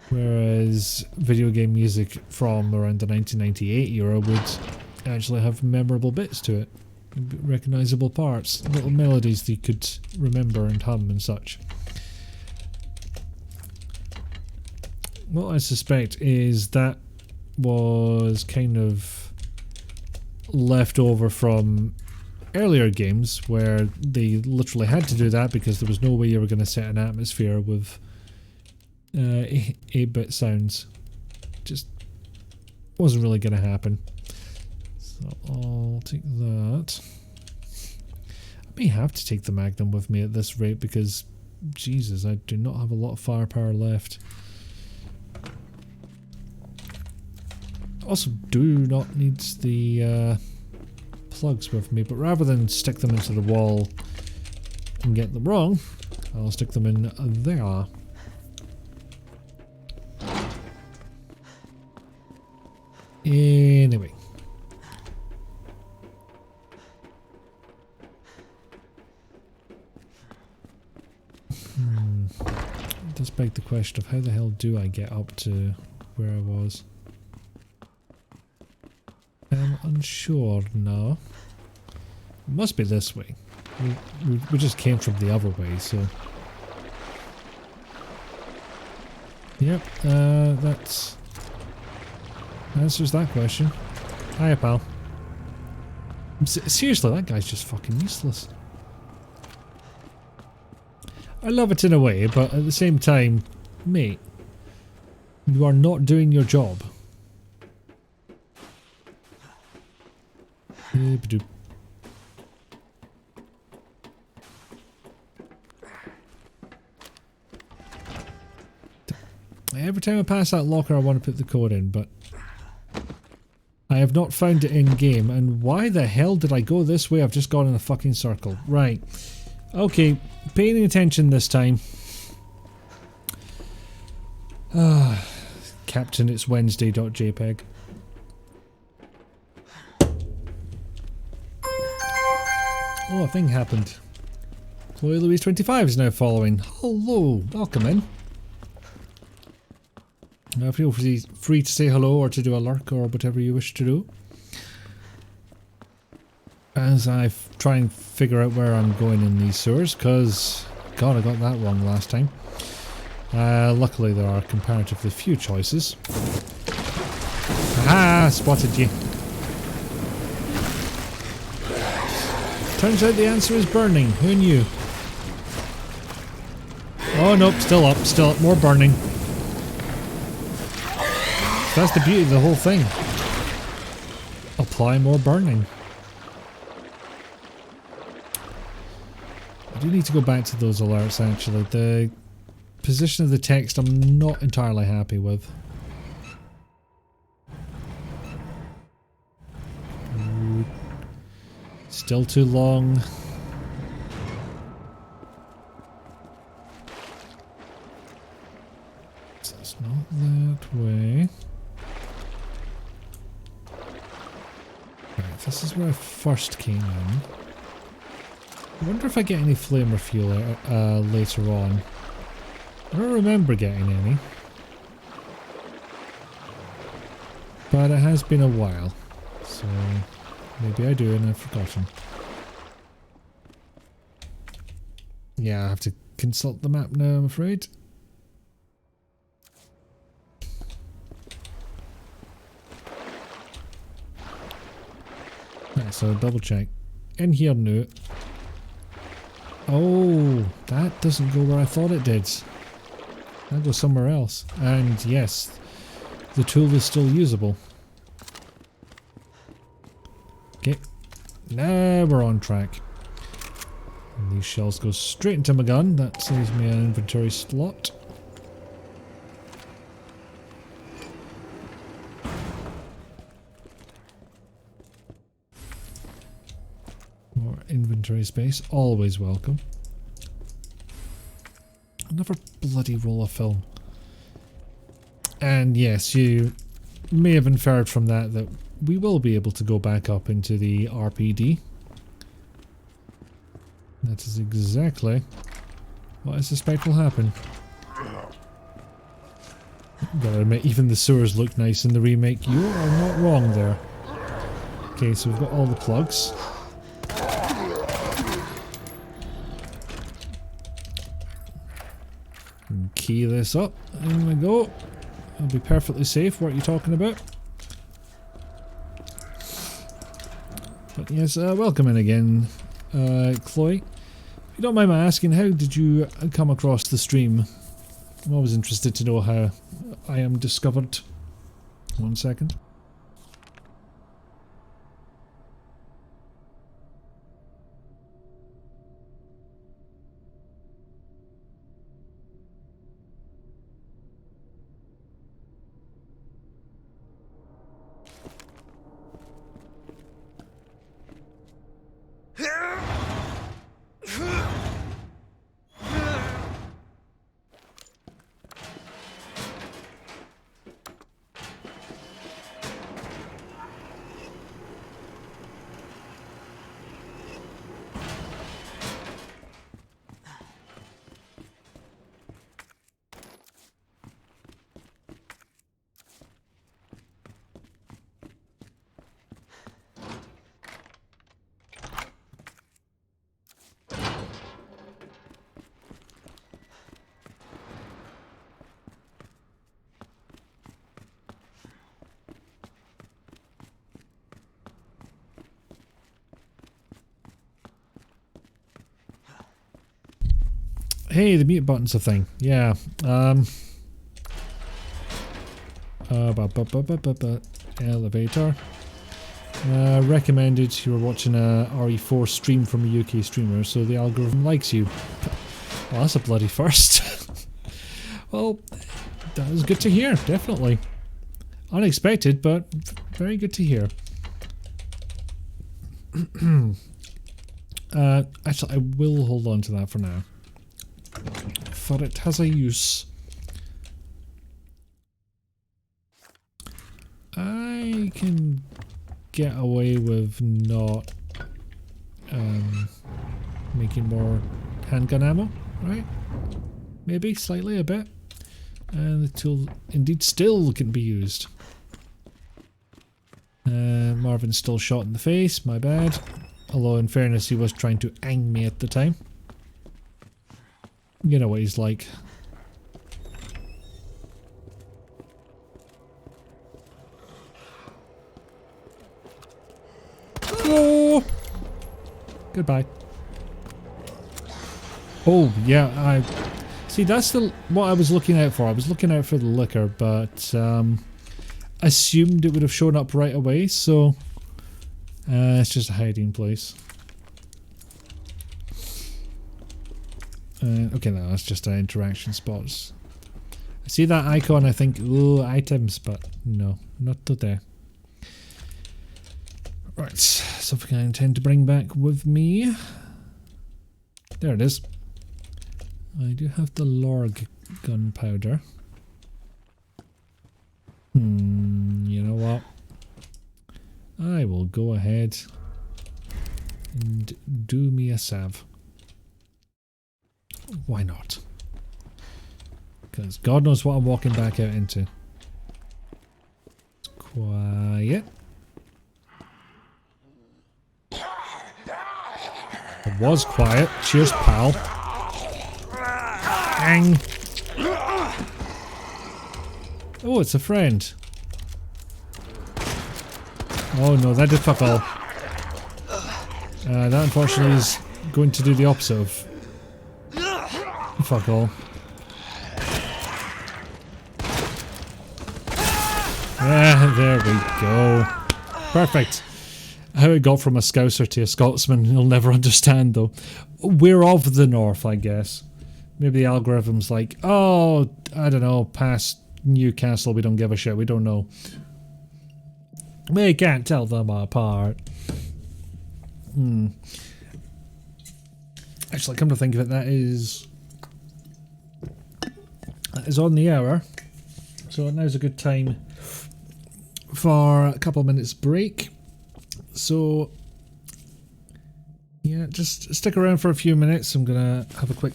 Whereas video game music from around the 1998 era would actually have memorable bits to it. Recognisable parts, little melodies that you could remember and hum and such. What I suspect is that was kind of left over from earlier games where they literally had to do that because there was no way you were going to set an atmosphere with 8-bit sounds. Just wasn't really going to happen. So I'll take that. I may have to take the Magnum with me at this rate because, Jesus, I do not have a lot of firepower left. Also do not need the plugs with me, but rather than stick them into the wall and get them wrong, I'll stick them in there. Anyway. It does beg the question of how the hell do I get up to where I was? I'm unsure now. It must be this way. We just came from the other way, so... Yep, that's... answers that question. Hiya, pal. Seriously, that guy's just fucking useless. I love it in a way, but at the same time, mate, you are not doing your job. Every time I pass that locker I want to put the code in, but I have not found it in game, and why the hell did I go this way? I've just gone in a fucking circle. Right. Okay, paying attention this time. Captain, it's Wednesday.jpg. Oh, a thing happened. Chloe Louise 25 is now following. Hello, welcome in. Now feel free to say hello or to do a lurk or whatever you wish to do. As I try and figure out where I'm going in these sewers, because, God, I got that wrong last time. Luckily there are comparatively few choices. Ah, spotted you. Turns out the answer is burning. Who knew? Oh nope, still up, more burning. That's the beauty of the whole thing. Apply more burning. I do need to go back to those alerts actually. The position of the text I'm not entirely happy with. Still too long. So it's not that way. Right, this is where I first came in. I wonder if I get any flame refuel later on. I don't remember getting any. But it has been a while. So maybe I do and I've forgotten. Yeah, I have to consult the map now, I'm afraid. Right, so double check. In here now. Oh, that doesn't go where I thought it did. That goes somewhere else. And yes, the tool is still usable. Okay, now we're on track. And these shells go straight into my gun. That saves me an inventory slot. More inventory space, always welcome. Another bloody roll of film. And yes, you may have inferred from that that we will be able to go back up into the RPD. That is exactly what I suspect will happen. Gotta admit, even the sewers look nice in the remake. You are not wrong there. Okay, so we've got all the plugs. Key this up. In we go. I'll be perfectly safe. What are you talking about? But yes, welcome in again, Chloe. If you don't mind my asking, how did you come across the stream? I'm always interested to know how I am discovered. 1 second. Hey, the mute button's a thing. Yeah. Elevator. Recommended you were watching a RE4 stream from a UK streamer, so the algorithm likes you. Well, that's a bloody first. Well, that was good to hear, definitely. Unexpected, but very good to hear. Actually, I will hold on to that for now. For it has a use. I can get away with not making more handgun ammo, right? Maybe slightly a bit. And the tool indeed still can be used. Marvin's still shot in the face, my bad. Although in fairness he was trying to ang me at the time. You know what he's like. Oh! Goodbye. Oh, yeah, I... See, that's what I was looking out for. I was looking out for the liquor, but assumed it would have shown up right away, so it's just a hiding place. Okay, no, that's just interaction spots. I see that icon, I think, ooh, items, but no, not today. Right, something I intend to bring back with me. There it is. I do have the Lorg gunpowder. You know what? I will go ahead and do me a salve. Why not? Because God knows what I'm walking back out into. Quiet. It was quiet. Cheers, pal. Bang. Oh, it's a friend. Oh no, that did fuck all. That unfortunately is going to do the opposite of fuck all. Yeah, there we go. Perfect. How it got from a Scouser to a Scotsman, you'll never understand though. We're of the north, I guess. Maybe the algorithm's like, oh, I don't know, past Newcastle, we don't give a shit, we don't know. We can't tell them apart. Actually, come to think of it, that is on the hour. So now's a good time for a couple of minutes break. So yeah, just stick around for a few minutes. I'm gonna have a quick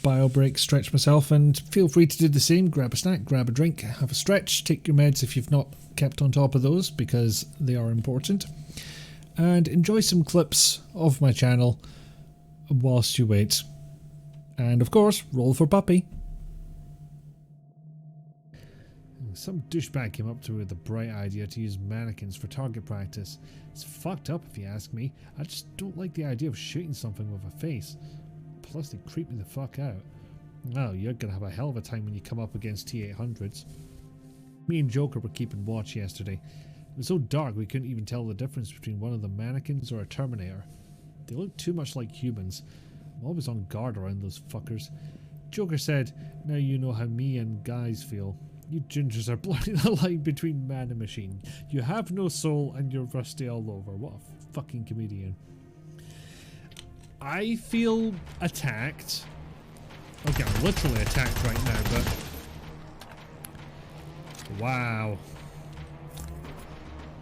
bio break, stretch myself, and feel free to do the same. Grab a snack, grab a drink, have a stretch, take your meds if you've not kept on top of those, because they are important, and enjoy some clips of my channel whilst you wait. And of course, roll for puppy. Some douchebag came up to me with the bright idea to use mannequins for target practice. It's fucked up if you ask me. I just don't like the idea of shooting something with a face. Plus they creep me the fuck out. Well, you're gonna have a hell of a time when you come up against T-800s. Me and Joker were keeping watch yesterday. It was so dark we couldn't even tell the difference between one of the mannequins or a Terminator. They look too much like humans. I'm always on guard around those fuckers. Joker said, now you know how me and guys feel. You gingers are blurring the line between man and machine. You have no soul and you're rusty all over. What a fucking comedian. I feel attacked. Okay, I'm literally attacked right now, but... Wow.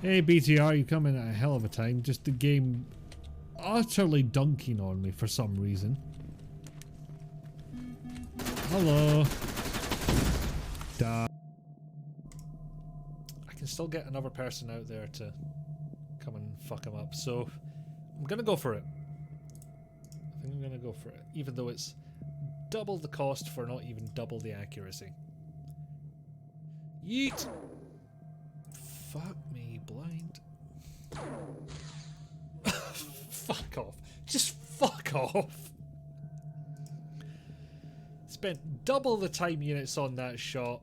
Hey BTR, you come in at a hell of a time. Just the game utterly dunking on me for some reason. Hello. Duh. I can still get another person out there to come and fuck him up, so I'm gonna go for it. I think I'm gonna go for it, even though it's double the cost for not even double the accuracy. Yeet! Fuck me, blind. Fuck off. Just fuck off. Spent double the time units on that shot.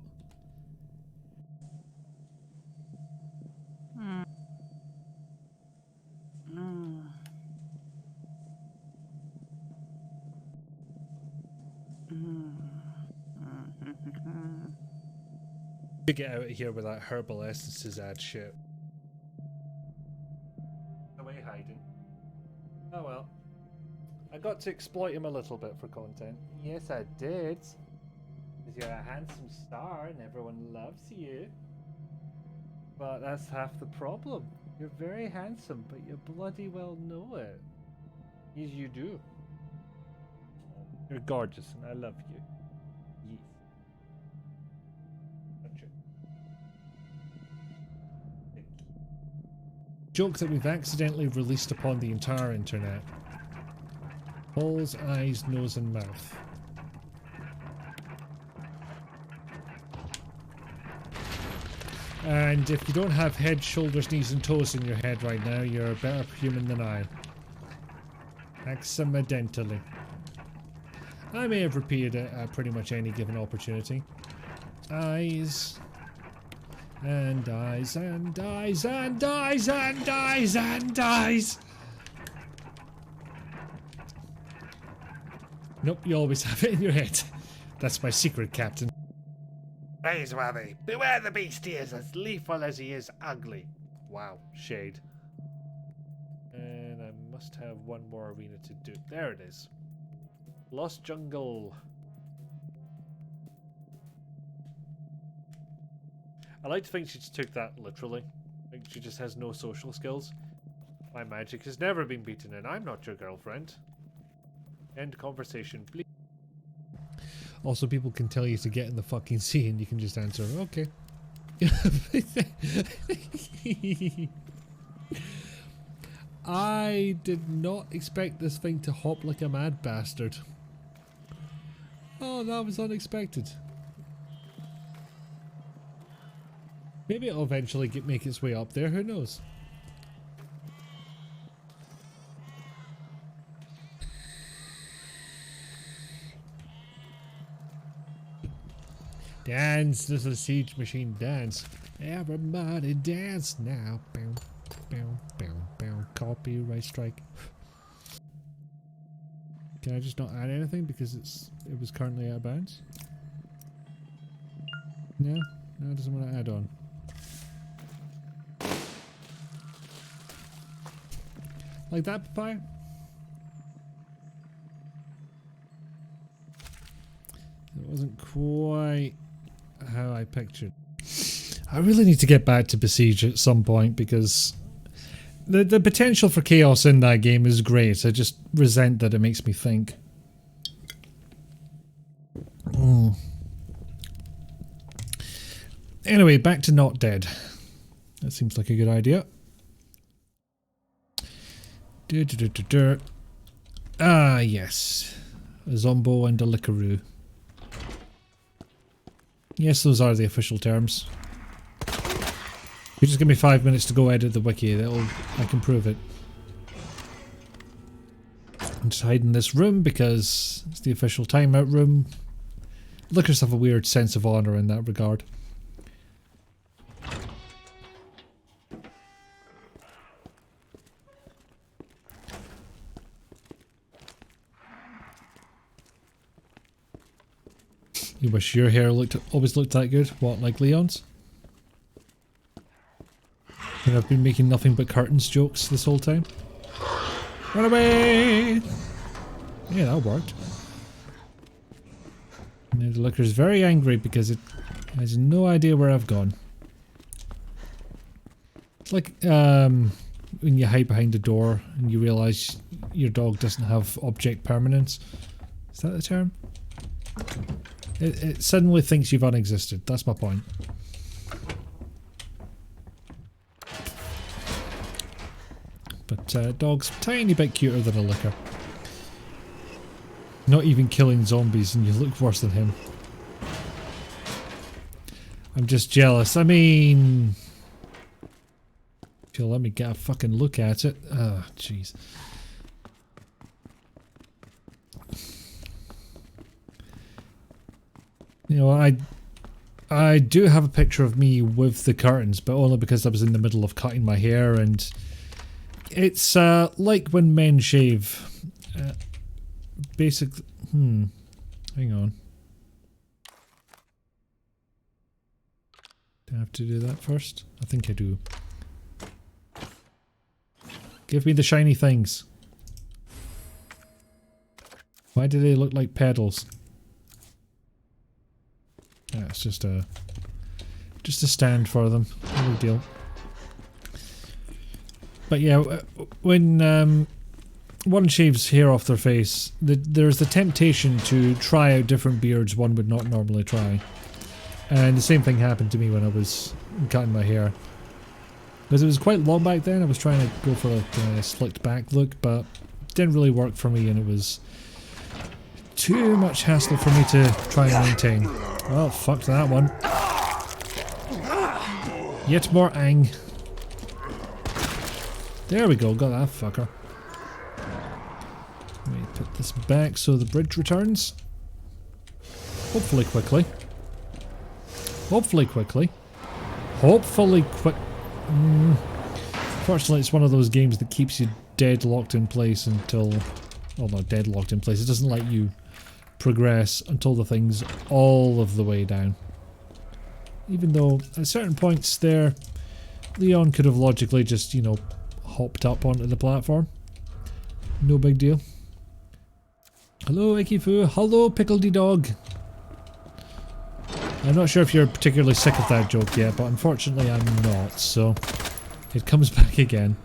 To get out of here with that herbal essences ad shit. Away hiding. Oh well. I got to exploit him a little bit for content. Yes, I did. Because you're a handsome star and everyone loves you. But that's half the problem. You're very handsome, but you bloody well know it. Yes, you do. You're gorgeous and I love you. Yes. Joke that we've accidentally released upon the entire internet. Paul's eyes, nose and mouth. And if you don't have head, shoulders, knees and toes in your head right now, you're a better human than I. Accidentally. I may have repeated it at pretty much any given opportunity. Eyes. And eyes and eyes and eyes and eyes and eyes. Nope, you always have it in your head. That's my secret, Captain. Praiseworthy. Beware the beast, he is as lethal as he is ugly. Wow, shade. And I must have one more arena to do. There it is. Lost Jungle. I like to think she just took that literally. Like she just has no social skills. My magic has never been beaten and I'm not your girlfriend. End conversation, please. Also, people can tell you to get in the fucking sea and you can just answer, okay. I did not expect this thing to hop like a mad bastard. Oh, that was unexpected. Maybe it'll eventually make its way up there, who knows? Dance, little siege machine, dance. Everybody dance now. Bow, bow, bow, bow. Copyright strike. Can I just not add anything because it was currently out of bounds? No? No, it doesn't want to add on. Like that, Papaya? It wasn't quite how I pictured. I really need to get back to Besiege at some point because the potential for chaos in that game is great. I just resent that it makes me think. Anyway, back to Not Dead. That seems like a good idea. Ah, yes. A Zombo and a Lickaroo. Yes, those are the official terms. You just give me 5 minutes to go edit the wiki, I can prove it. I'm just hiding in this room because it's the official timeout room. Lickers have a weird sense of honour in that regard. You wish your hair always looked that good? What, like Leon's? And I've been making nothing but curtains jokes this whole time. Run away! Yeah, that worked. And the Looker's very angry because it has no idea where I've gone. It's like when you hide behind a door and you realise your dog doesn't have object permanence. Is that the term? It suddenly thinks you've unexisted. That's my point. But dog's a tiny bit cuter than a Licker. Not even killing zombies and you look worse than him. I'm just jealous. I mean... If you'll let me get a fucking look at it. Oh, jeez. You know, I do have a picture of me with the curtains, but only because I was in the middle of cutting my hair, and it's like when men shave. Basically, hang on. Do I have to do that first? I think I do. Give me the shiny things. Why do they look like pedals? Yeah, it's just a stand for them. No big deal. But yeah, when one shaves hair off their face, there's the temptation to try out different beards one would not normally try. And the same thing happened to me when I was cutting my hair. Because it was quite long back then, I was trying to go for a slicked back look, but it didn't really work for me and it was too much hassle for me to try and maintain. Well, fuck that one. Yet more ang. There we go, got that fucker. Put this back so the bridge returns. Hopefully quickly. Hopefully quickly. Hopefully quick. Fortunately, it's one of those games that keeps you deadlocked in place until... Well, not deadlocked in place. It doesn't let you progress until the thing's all of the way down. Even though, at certain points there, Leon could have logically just, you know, hopped up onto the platform. No big deal. Hello, Ikifu. Hello, Pickledy Dog. I'm not sure if you're particularly sick of that joke yet, but unfortunately I'm not, so it comes back again.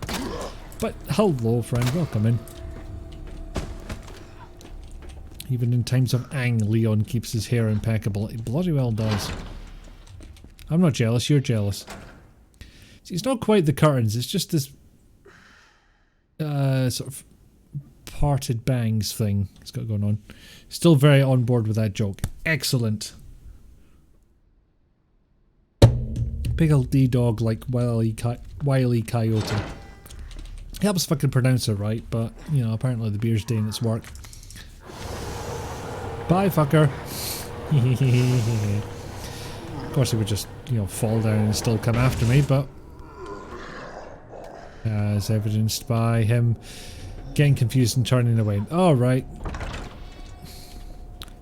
But hello, friend. Welcome in. Even in times of ang, Leon keeps his hair impeccable. He bloody well does. I'm not jealous, you're jealous. See, it's not quite the curtains, it's just this sort of parted bangs thing he's got going on. Still very on board with that joke. Excellent. Pickledy Dog like Wile E. Coyote. Helps if I can pronounce it right, but, you know, apparently the beer's doing its work. Bye, fucker. Of course he would just, you know, fall down and still come after me, but as evidenced by him getting confused and turning away. Alright.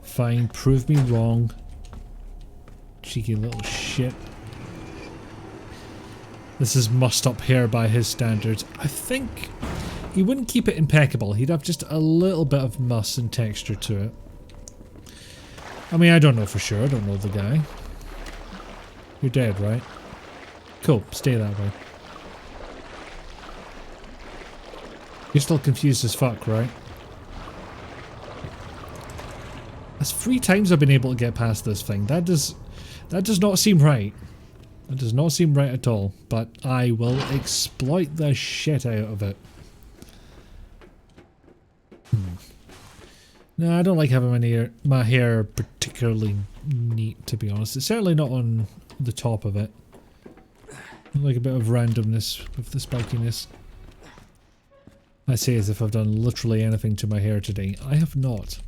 Fine, prove me wrong. Cheeky little shit. This is mussed up hair by his standards. I think he wouldn't keep it impeccable. He'd have just a little bit of muss and texture to it. I mean, I don't know for sure. I don't know the guy. You're dead, right? Cool. Stay that way. You're still confused as fuck, right? That's 3 times I've been able to get past this thing. That does not seem right. That does not seem right at all. But I will exploit the shit out of it. No, I don't like having my hair particularly neat, to be honest. It's certainly not on the top of it. I like a bit of randomness with the spikiness. I say as if I've done literally anything to my hair today. I have not.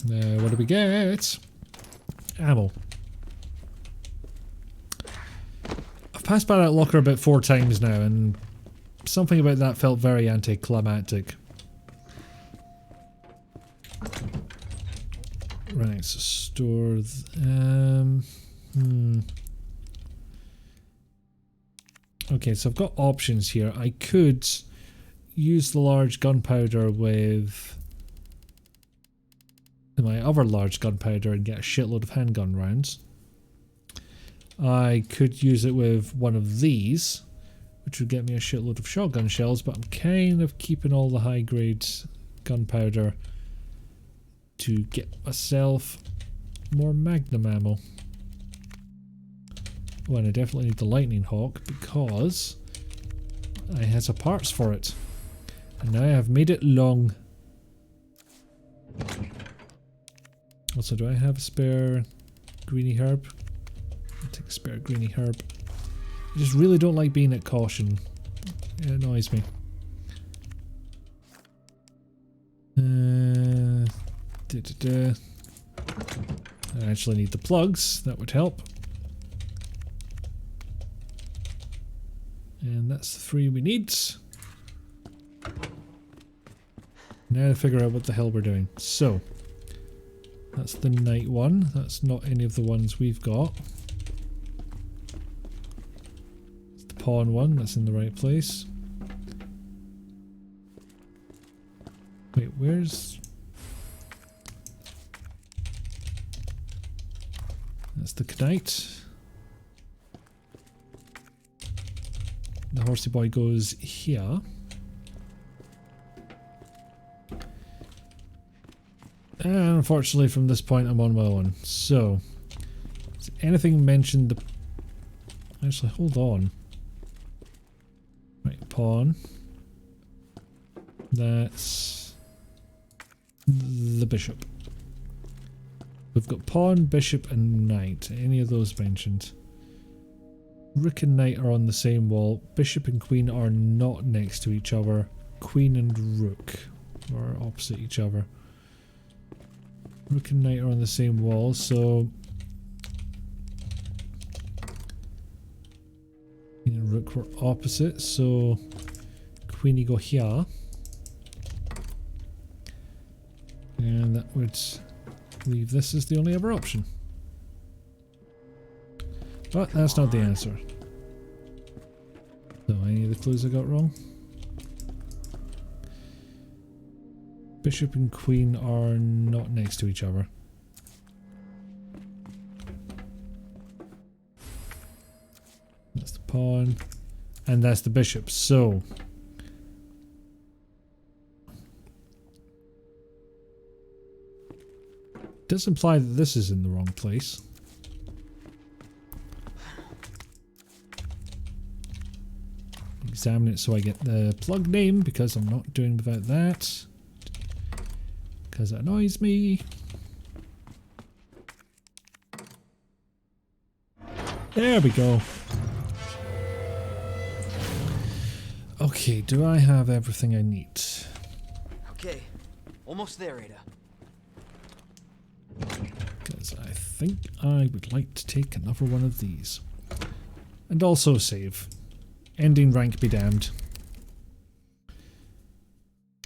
Now, what do we get? Ammo. I've passed by that locker about 4 times now, and something about that felt very anticlimactic. Right, so store... Okay, so I've got options here. I could use the large gunpowder with my other large gunpowder and get a shitload of handgun rounds. I could use it with one of these, which would get me a shitload of shotgun shells, but I'm kind of keeping all the high grade gunpowder to get myself more magnum ammo. Oh, and I definitely need the lightning hawk because I has a parts for it. And now I have made it long. Also, do I have a spare greeny herb? I'll take a spare greeny herb. I just really don't like being at caution. It annoys me. I actually need the plugs. That would help. And that's the 3 we need. Now to figure out what the hell we're doing. So, that's the night one. That's not any of the ones we've got. It's the pawn one. That's in the right place. Wait, where's... That's the knight. The horsey boy goes here. And unfortunately from this point I'm on my own. So, has anything mentioned the... Actually, hold on. Right, pawn. That's the bishop. We've got pawn, bishop and knight. Any of those mentioned? Rook and knight are on the same wall. Bishop and queen are not next to each other. Queen and rook are opposite each other. Rook and knight are on the same wall, so queen and rook were opposite, so queenie go here. And that would leave this as the only other option. But that's not the answer. So any of the clues I got wrong? Bishop and queen are not next to each other. That's the pawn. And that's the bishop. So does imply that this is in the wrong place. Examine it so I get the plug name, because I'm not doing without that. Because it annoys me. There we go. Okay, do I have everything I need? Okay, almost there, Ada. Because I think I would like to take another one of these. And also save. Ending rank be damned.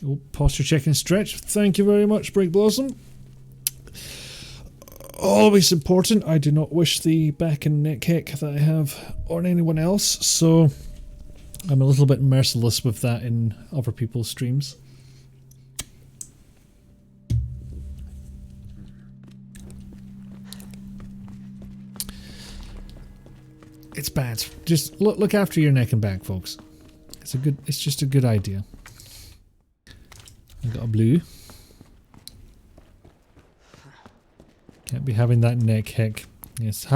Oh, posture check and stretch. Thank you very much, Break Blossom. Always important. I do not wish the back and neck heck that I have on anyone else, so I'm a little bit merciless with that in other people's streams. It's bad. Just look after your neck and back, folks. It's just a good idea. I got a blue. Can't be having that neck heck. Yes.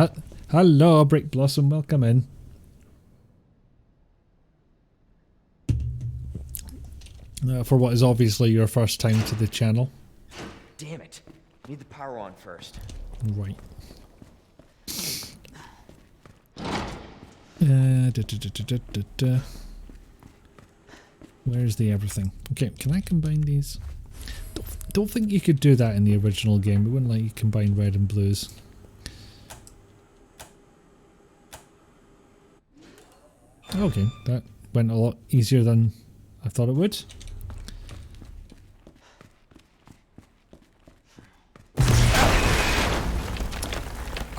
Hello, Brick Blossom. Welcome in. For what is obviously your first time to the channel. Damn it. Need the power on first. Right. Where's the everything? Okay, can I combine these? Don't think you could do that in the original game. It wouldn't let you combine red and blues. Okay, that went a lot easier than I thought it would.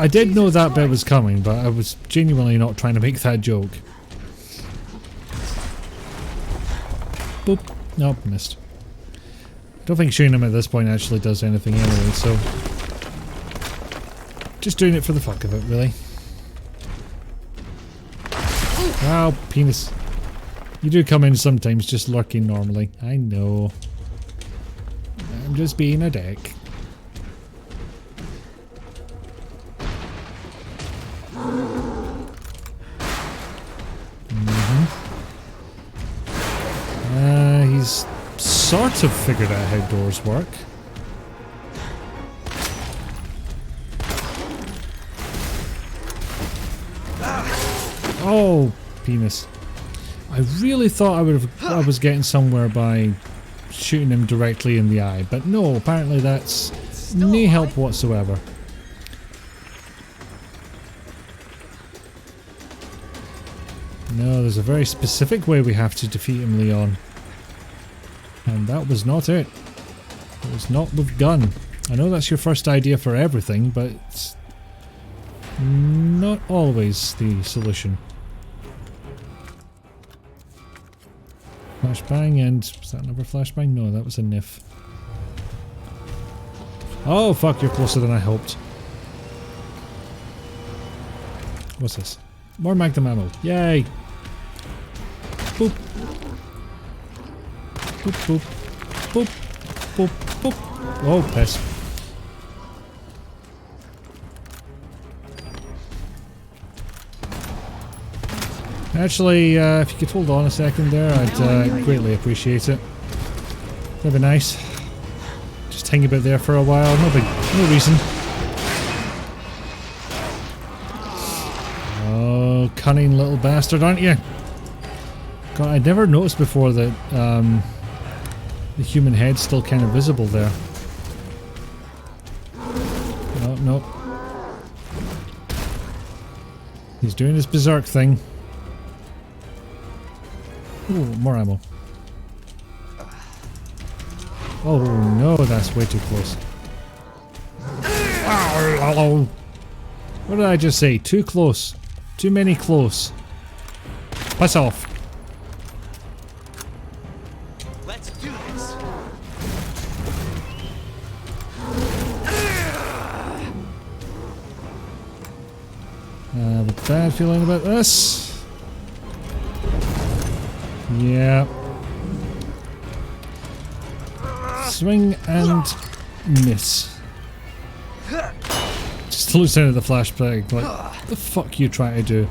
I did know that bit was coming, but I was genuinely not trying to make that joke. Boop. Nope, missed. Don't think shooting him at this point actually does anything anyway, so... just doing it for the fuck of it, really. Wow, penis. You do come in sometimes just lurking normally. I know. I'm just being a dick. He's sort of figured out how doors work. Oh, penis. I really thought I was getting somewhere by shooting him directly in the eye, but no, apparently that's no help whatsoever. No, there's a very specific way we have to defeat him, Leon. And that was not it. It was not with gun. I know that's your first idea for everything, but it's not always the solution. Flashbang and... was that another flashbang? No, that was a Nif. Oh fuck, you're closer than I hoped. What's this? More Magnum ammo. Yay! Boop. Boop, boop. Boop. Boop, boop. Oh, piss. Actually, if you could hold on a second there, I'd greatly appreciate it. That'd be nice. Just hang about there for a while. No reason. cunning little bastard, aren't you? God, I never noticed before that the human head's still kind of visible there. No, no. He's doing his berserk thing. Ooh, more ammo. Oh no, that's way too close. What did I just say? Too close. Too many close. Piss off. Let's do this. I have a bad feeling about this. Yeah. Swing and miss. Just looks down at the flashback like, what the fuck you trying to do?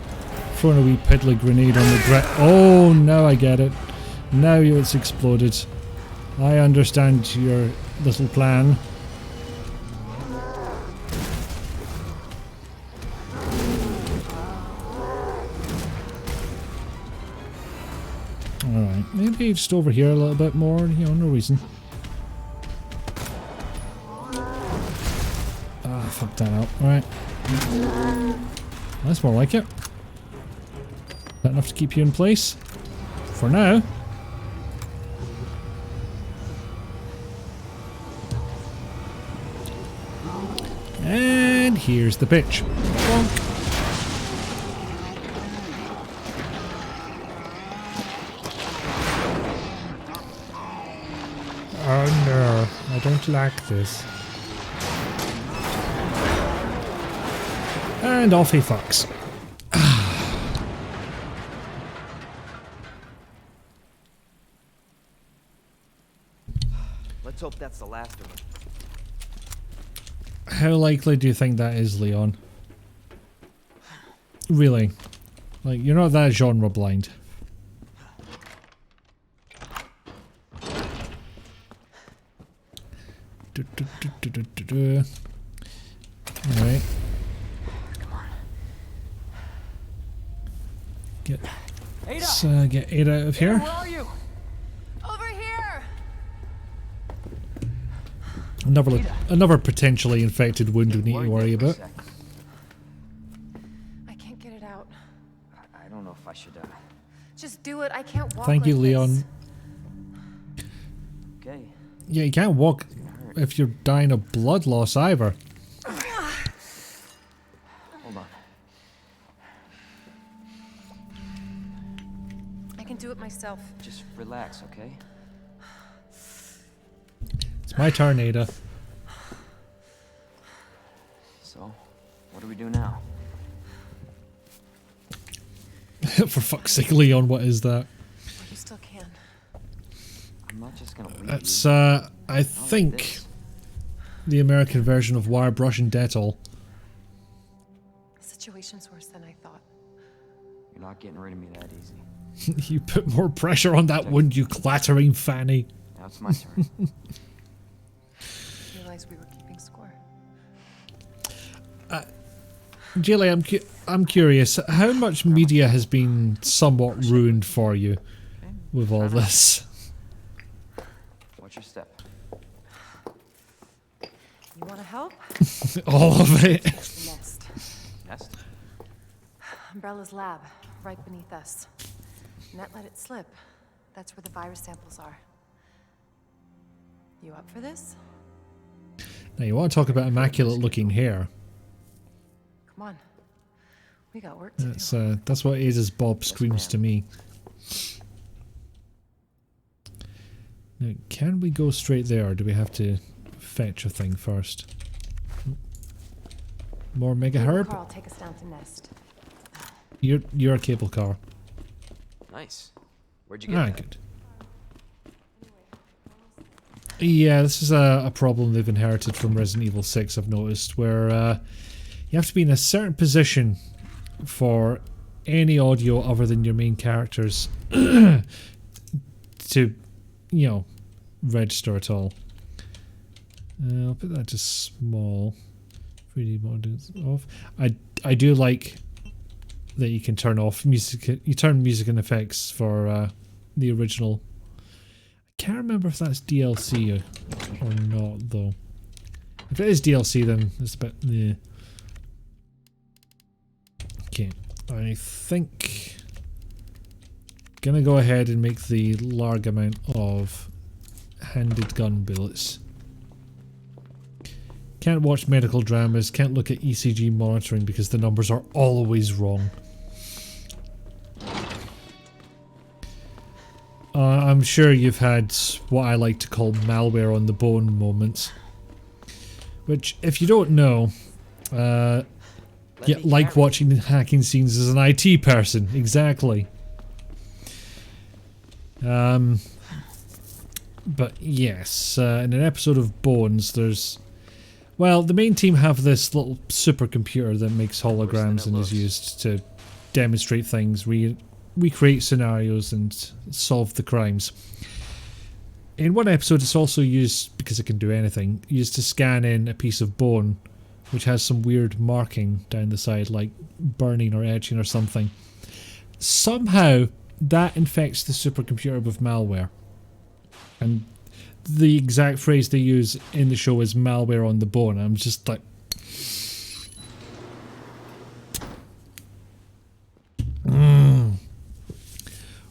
Throwing a wee piddly grenade on the ground. Oh, now I get it. Now it's exploded. I understand your little plan. Alright, maybe just over here a little bit more, you know, no reason. Ah, fuck that up. Alright. That's more like it. Is that enough to keep you in place? For now. And here's the bitch. Bonk. Oh no, I don't like this. And off he fucks. Let's hope that's the last of them. How likely do you think that is, Leon? Really? Like, you're not that genre blind. Alright. Let's get Ada out of here. Where are you? Over here! Another potentially infected wound we need to worry about. I can't get it out. I don't know if I should, Just do it. I can't walk. Thank you, like Leon. this. Okay. Yeah, you can't walk if you're dying of blood loss either. Hold on. I can do it myself. Just relax, okay? It's my turn, Ada. So, what do we do now? For fuck's sake, Leon, what is that? You still can. I'm not just gonna leave That's, you. I think the American version of wire brush and Dettol. The situation's worse than I thought. You're not getting rid of me that easy. You put more pressure on that wound, you clattering fanny. Now it's my turn. Realized we were keeping score. Jilly, I'm curious, how much media has been somewhat ruined for you with all this? What's your step? You want to help? All of it. The nest. Nest? Umbrella's lab, right beneath us. Net let it slip. That's where the virus samples are. You up for this? Now you want to talk about immaculate looking hair. Come on. We got work to do. That's what Ada's Bob screams to me. Now, can we go straight there, or do we have to fetch a thing first? More mega herb? Carl, take us down to Nest. You're a cable car. Nice. Where'd you get Ah, that? good. Yeah, this is a problem they've inherited from Resident Evil 6, I've noticed, where you have to be in a certain position for any audio other than your main characters to, you know, register at all. I'll put that to small. 3D models off. I do like that you can turn off music. You turn music and effects for the original. I can't remember if that's DLC or not though. If it is DLC, then it's a bit. Yeah. Okay, I think gonna go ahead and make the large amount of handed gun bullets. Can't watch medical dramas, can't look at ECG monitoring because the numbers are always wrong. I'm sure you've had what I like to call malware on the bone moments. Which, if you don't know, yeah, like watching hacking scenes as an IT person, exactly. But yes, in an episode of Bones, there's... Well, the main team have this little supercomputer that makes holograms and is used to demonstrate things, recreate scenarios and solve the crimes. In one episode it's also used, because it can do anything, used to scan in a piece of bone which has some weird marking down the side, like burning or etching or something. Somehow that infects the supercomputer with malware. And the exact phrase they use in the show is malware on the bone. I'm just like...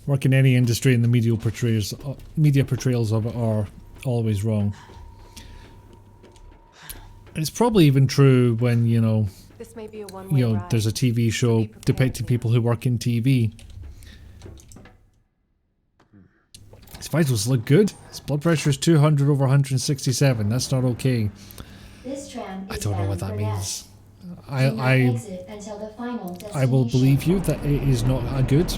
Work in any industry and the media portrayals of it are always wrong. It's probably even true when, you know, This may be a one-way ride. there's a TV show depicting people who work in TV. His vitals look good. His blood pressure is 200 over 167. That's not okay. This tram I is don't know bound what that for means. Nest. Do not I exit until the final will believe destination. you that it is not a good.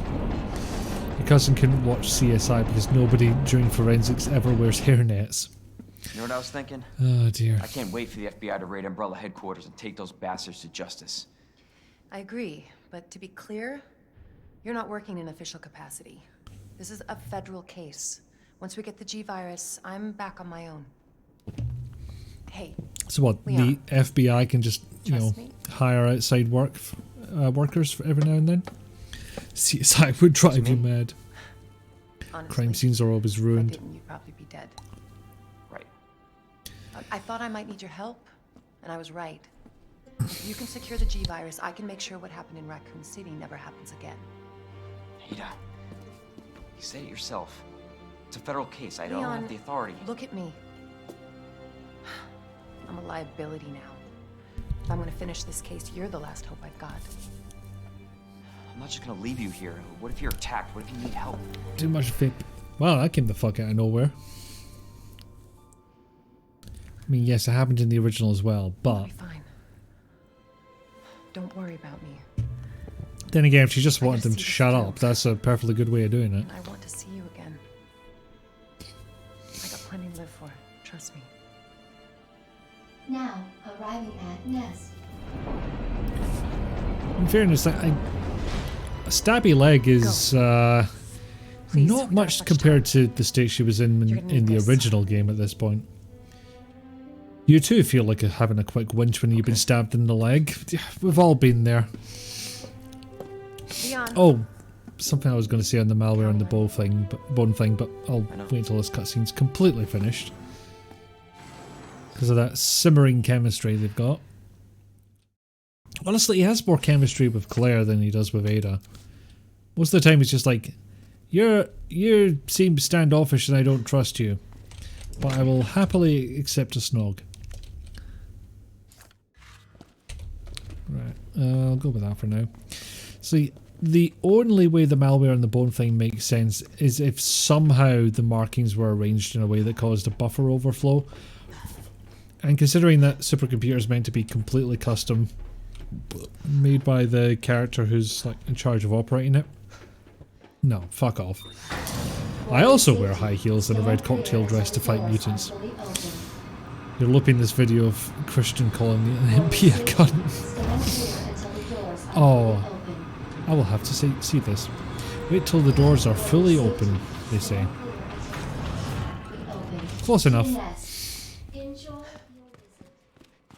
Your cousin couldn't watch CSI because nobody during forensics ever wears hairnets. You know what I was thinking? Oh dear. I can't wait for the FBI to raid Umbrella headquarters and take those bastards to justice. I agree, but to be clear, you're not working in official capacity. This is a federal case. Once we get the G-Virus, I'm back on my own. Hey, So what, Leon, the FBI can just, trust me? hire outside workers for every now and then? CSI would drive you mad. honestly, Crime scenes are always if I ruined. didn't, you'd probably be dead. Right. I thought I might need your help, and I was right. If you can secure the G-Virus, I can make sure what happened in Raccoon City never happens again. Ada, you said it yourself. It's a federal case. I don't Leon, have the authority. Look at me. I'm a liability now. If I'm gonna finish this case, you're the last hope I've got. I'm not just gonna leave you here. What if you're attacked? What if you need help? Too much vape. Wow, that came the fuck out of nowhere. I mean, yes, it happened in the original as well, I'll but be fine. Don't worry about me. then again, if she just I wanted gotta them see to this shut through. up, that's a perfectly good way of doing it. I want to see you again. I got plenty to live for. Trust me. Now, arriving at Nest. In fairness, a stabby leg is Please, not we much don't have much compared to the state she was You're gonna in need the this. original game at this point. You too feel like having a quick winch when you've been stabbed in the leg. We've all been there. Leon. Oh, something I was going to say on the malware and the bone thing, but I'll I know. wait until this cutscene's completely finished. Because of that simmering chemistry they've got. Honestly, he has more chemistry with Claire than he does with Ada. Most of the time he's just like, you seem standoffish and I don't trust you. But I will happily accept a snog. Right, I'll go with that for now. See, the only way the malware and the bone thing makes sense is if somehow the markings were arranged in a way that caused a buffer overflow. And considering that supercomputer is meant to be completely custom, made by the character who's like in charge of operating it, no, fuck off. I also wear high heels and a red cocktail dress to fight mutants. You're looping this video of Christian calling the MP a cunt. Oh, I will have to see this. Wait till the doors are fully open, they say. Close enough.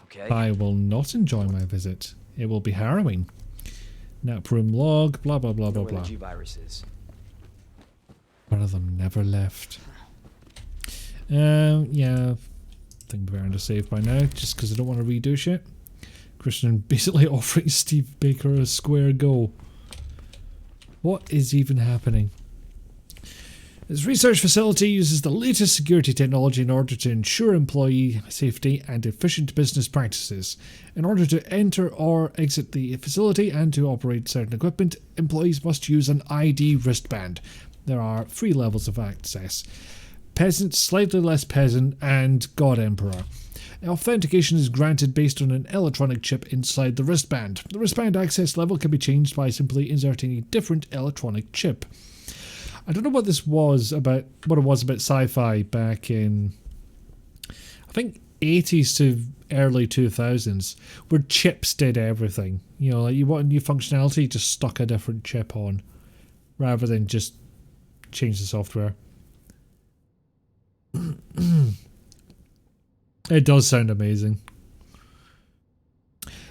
Okay. I will not enjoy my visit. It will be harrowing. Nap room log, blah blah blah Know blah where blah. the G-virus is. One of them never left. Yeah. I think we've earned a save by now, just because I don't want to redo shit. Christian basically offering Steve Baker a square go. What is even happening? This research facility uses the latest security technology in order to ensure employee safety and efficient business practices. In order to enter or exit the facility and to operate certain equipment, employees must use an ID wristband. There are 3 levels of access: Peasant, Slightly Less Peasant, and God Emperor. Authentication is granted based on an electronic chip inside the wristband. The wristband access level can be changed by simply inserting a different electronic chip. I don't know what this was about, what it was about sci-fi back in, I think, 80s to early 2000s, where chips did everything. You know, like you want a new functionality, just stuck a different chip on, rather than just change the software. It does sound amazing.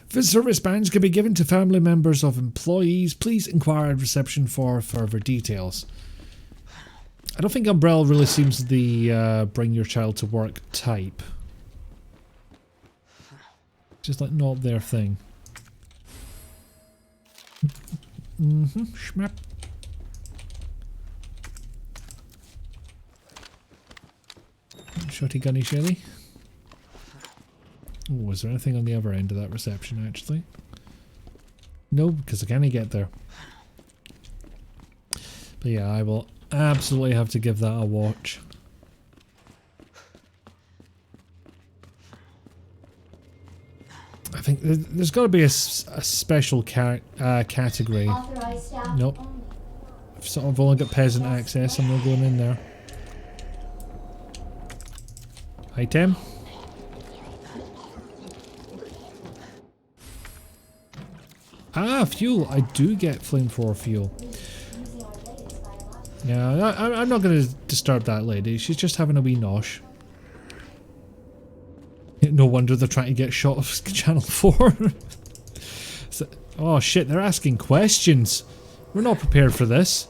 Visitor wristbands can be given to family members of employees. Please inquire at reception for further details. I don't think Umbrella really seems the bring your child to work type. Just like not their thing. Schmap. Shotty gunny shelly. Oh, is there anything on the other end of that reception actually? No, because I can't get there. But yeah, I will absolutely have to give that a watch. I think there's got to be a special category. Authorized staff Nope. only. I've only got peasant access. I'm not going in there. Item. Ah, fuel. I do get flamethrower fuel. Using our latest biological. Yeah, I'm not going to disturb that lady. She's just having a wee nosh. No wonder they're trying to get shot of Channel 4. So, oh shit, they're asking questions. We're not prepared for this.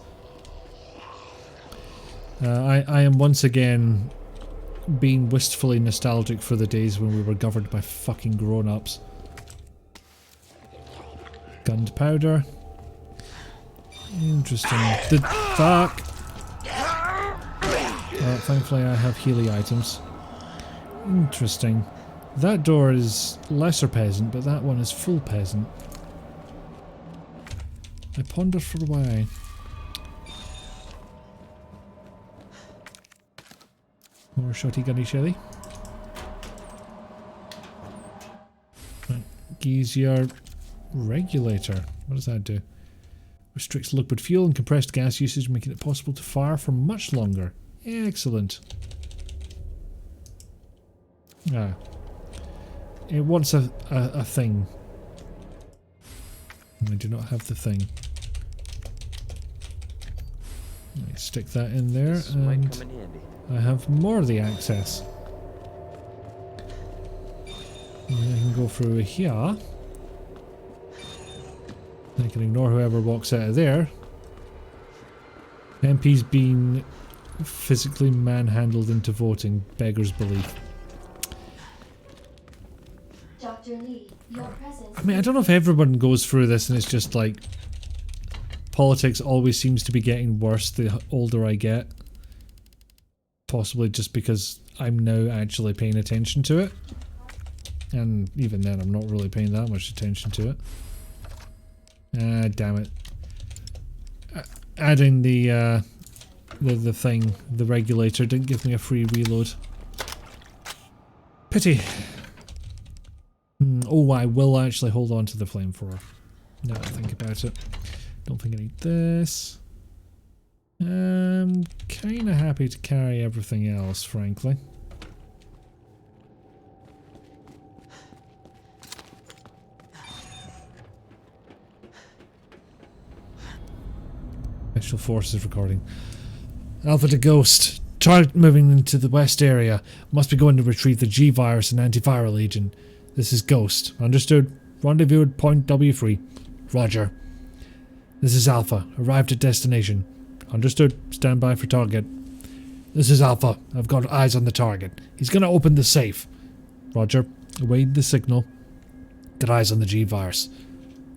I am once again being wistfully nostalgic for the days when we were governed by fucking grown-ups. Gunpowder. Interesting. The fuck. Thankfully I have Healy items. Interesting. That door is lesser peasant, but that one is full peasant. I ponder for why. More shotty gunny shelly. Right. Geese your regulator. What does that do? Restricts liquid fuel and compressed gas usage, making it possible to fire for much longer. Excellent. Ah. It wants a thing. I do not have the thing. Let me stick that in there, This might and come in handy. I have more of the access. And I can go through here. I can ignore whoever walks out of there. MP's been physically manhandled into voting, beggars belief. Dr. Lee, your presence. I mean, I don't know if everyone goes through this and it's just like politics always seems to be getting worse the older I get. Possibly just because I'm now actually paying attention to it. And even then I'm not really paying that much attention to it. Ah, damn it. Adding the thing, the regulator, didn't give me a free reload. Pity. Oh, I will actually hold on to the flamethrower. Now that I think about it. Don't think I need this. Kinda happy to carry everything else, frankly. Special Forces recording. Alpha to Ghost. Target moving into the west area. Must be going to retrieve the G-virus and antiviral agent. This is Ghost. Understood? Rendezvous at point W3. Roger. This is Alpha. Arrived at destination. Understood. Stand by for target. This is Alpha. I've got eyes on the target. He's gonna open the safe. Roger. Await the signal. Got eyes on the G-Virus.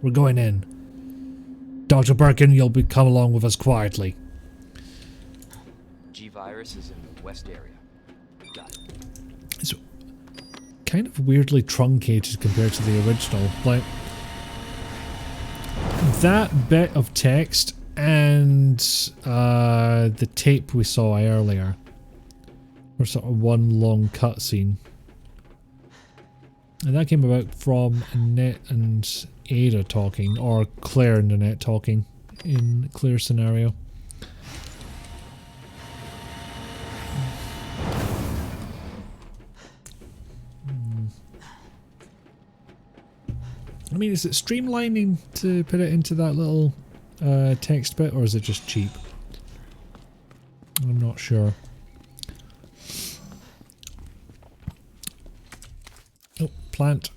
We're going in. Dr. Birkin, you'll come along with us quietly. G-Virus is in the west area. Got it. It's kind of weirdly truncated compared to the original. Like, that bit of text and the tape we saw earlier were sort of one long cutscene. And that came about from Annette and Ada talking, or Claire and Annette talking in Claire's scenario. I mean, is it streamlining to put it into that little text bit, or is it just cheap? I'm not sure. Oh, plant.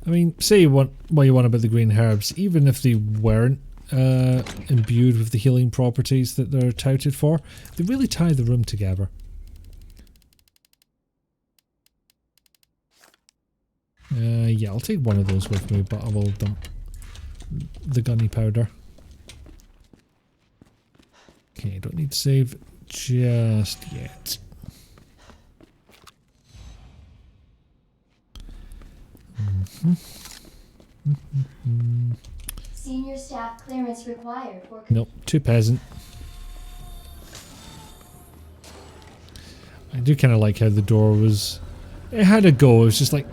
I mean, say what you want about the green herbs, even if they weren't imbued with the healing properties that they're touted for, they really tie the room together. Yeah, I'll take one of those with me, but I will dump the gunny powder. Okay, don't need to save just yet. Senior staff clearance required for... Nope, too peasant. I do kind of like how the door was... It had a go, it was just like,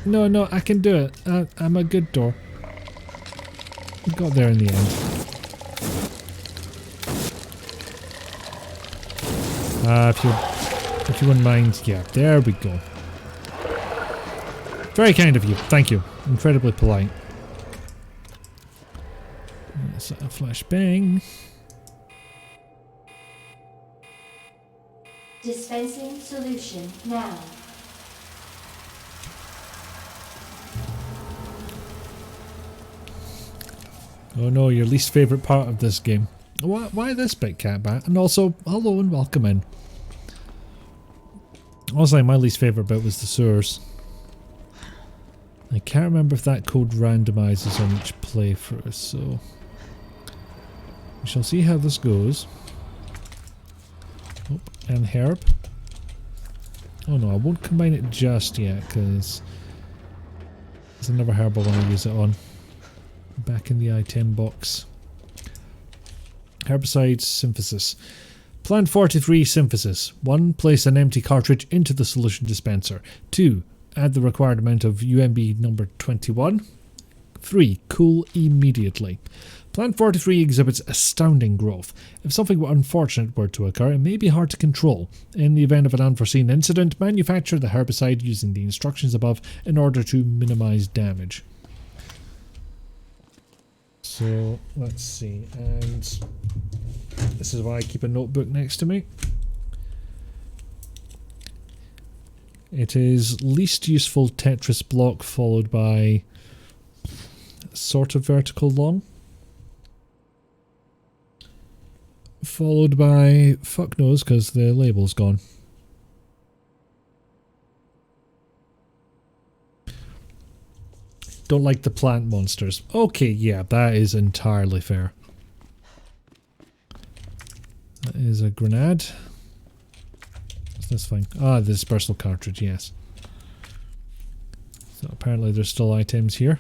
no, I can do it. I'm a good door. We got there in the end. If you wouldn't mind, yeah, there we go. Very kind of you, thank you. Incredibly polite. That's a flashbang. Dispensing solution now. Oh no, your least favourite part of this game. Why this bit, Catbat? And also, hello and welcome in. Honestly, my least favourite bit was the sewers. I can't remember if that code randomizes on each playthrough, so... We shall see how this goes. Oh, and herb. Oh no, I won't combine it just yet, because... there's another herb I want to use it on. Back in the item box. Herbicide synthesis. Plant 43 synthesis. 1. Place an empty cartridge into the solution dispenser. 2. Add the required amount of UMB number 21. 3. Cool immediately. Plant 43 exhibits astounding growth. If something unfortunate were to occur, it may be hard to control. In the event of an unforeseen incident, manufacture the herbicide using the instructions above in order to minimize damage. So, let's see, and this is why I keep a notebook next to me. It is least useful Tetris block followed by sort of vertical long. Followed by fuck knows because the label's gone. Don't like the plant monsters. Okay, yeah, that is entirely fair. That is a grenade. What's this thing? Ah, the dispersal cartridge, yes. So apparently there's still items here.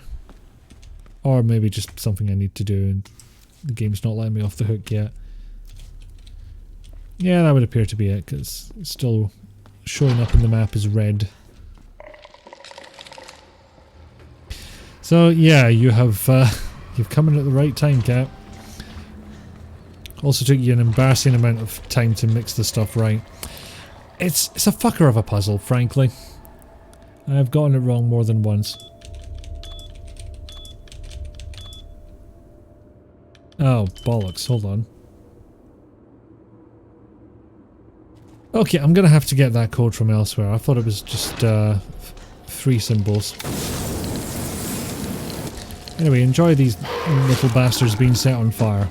Or maybe just something I need to do and the game's not letting me off the hook yet. Yeah, that would appear to be it, because it's still showing up in the map as red. So yeah, you have you've come in at the right time, Cap. Also took you an embarrassing amount of time to mix the stuff right. It's a fucker of a puzzle, frankly. I've gotten it wrong more than once. Oh, bollocks, hold on. Okay, I'm gonna have to get that code from elsewhere. I thought it was just 3 symbols. Anyway, enjoy these little bastards being set on fire.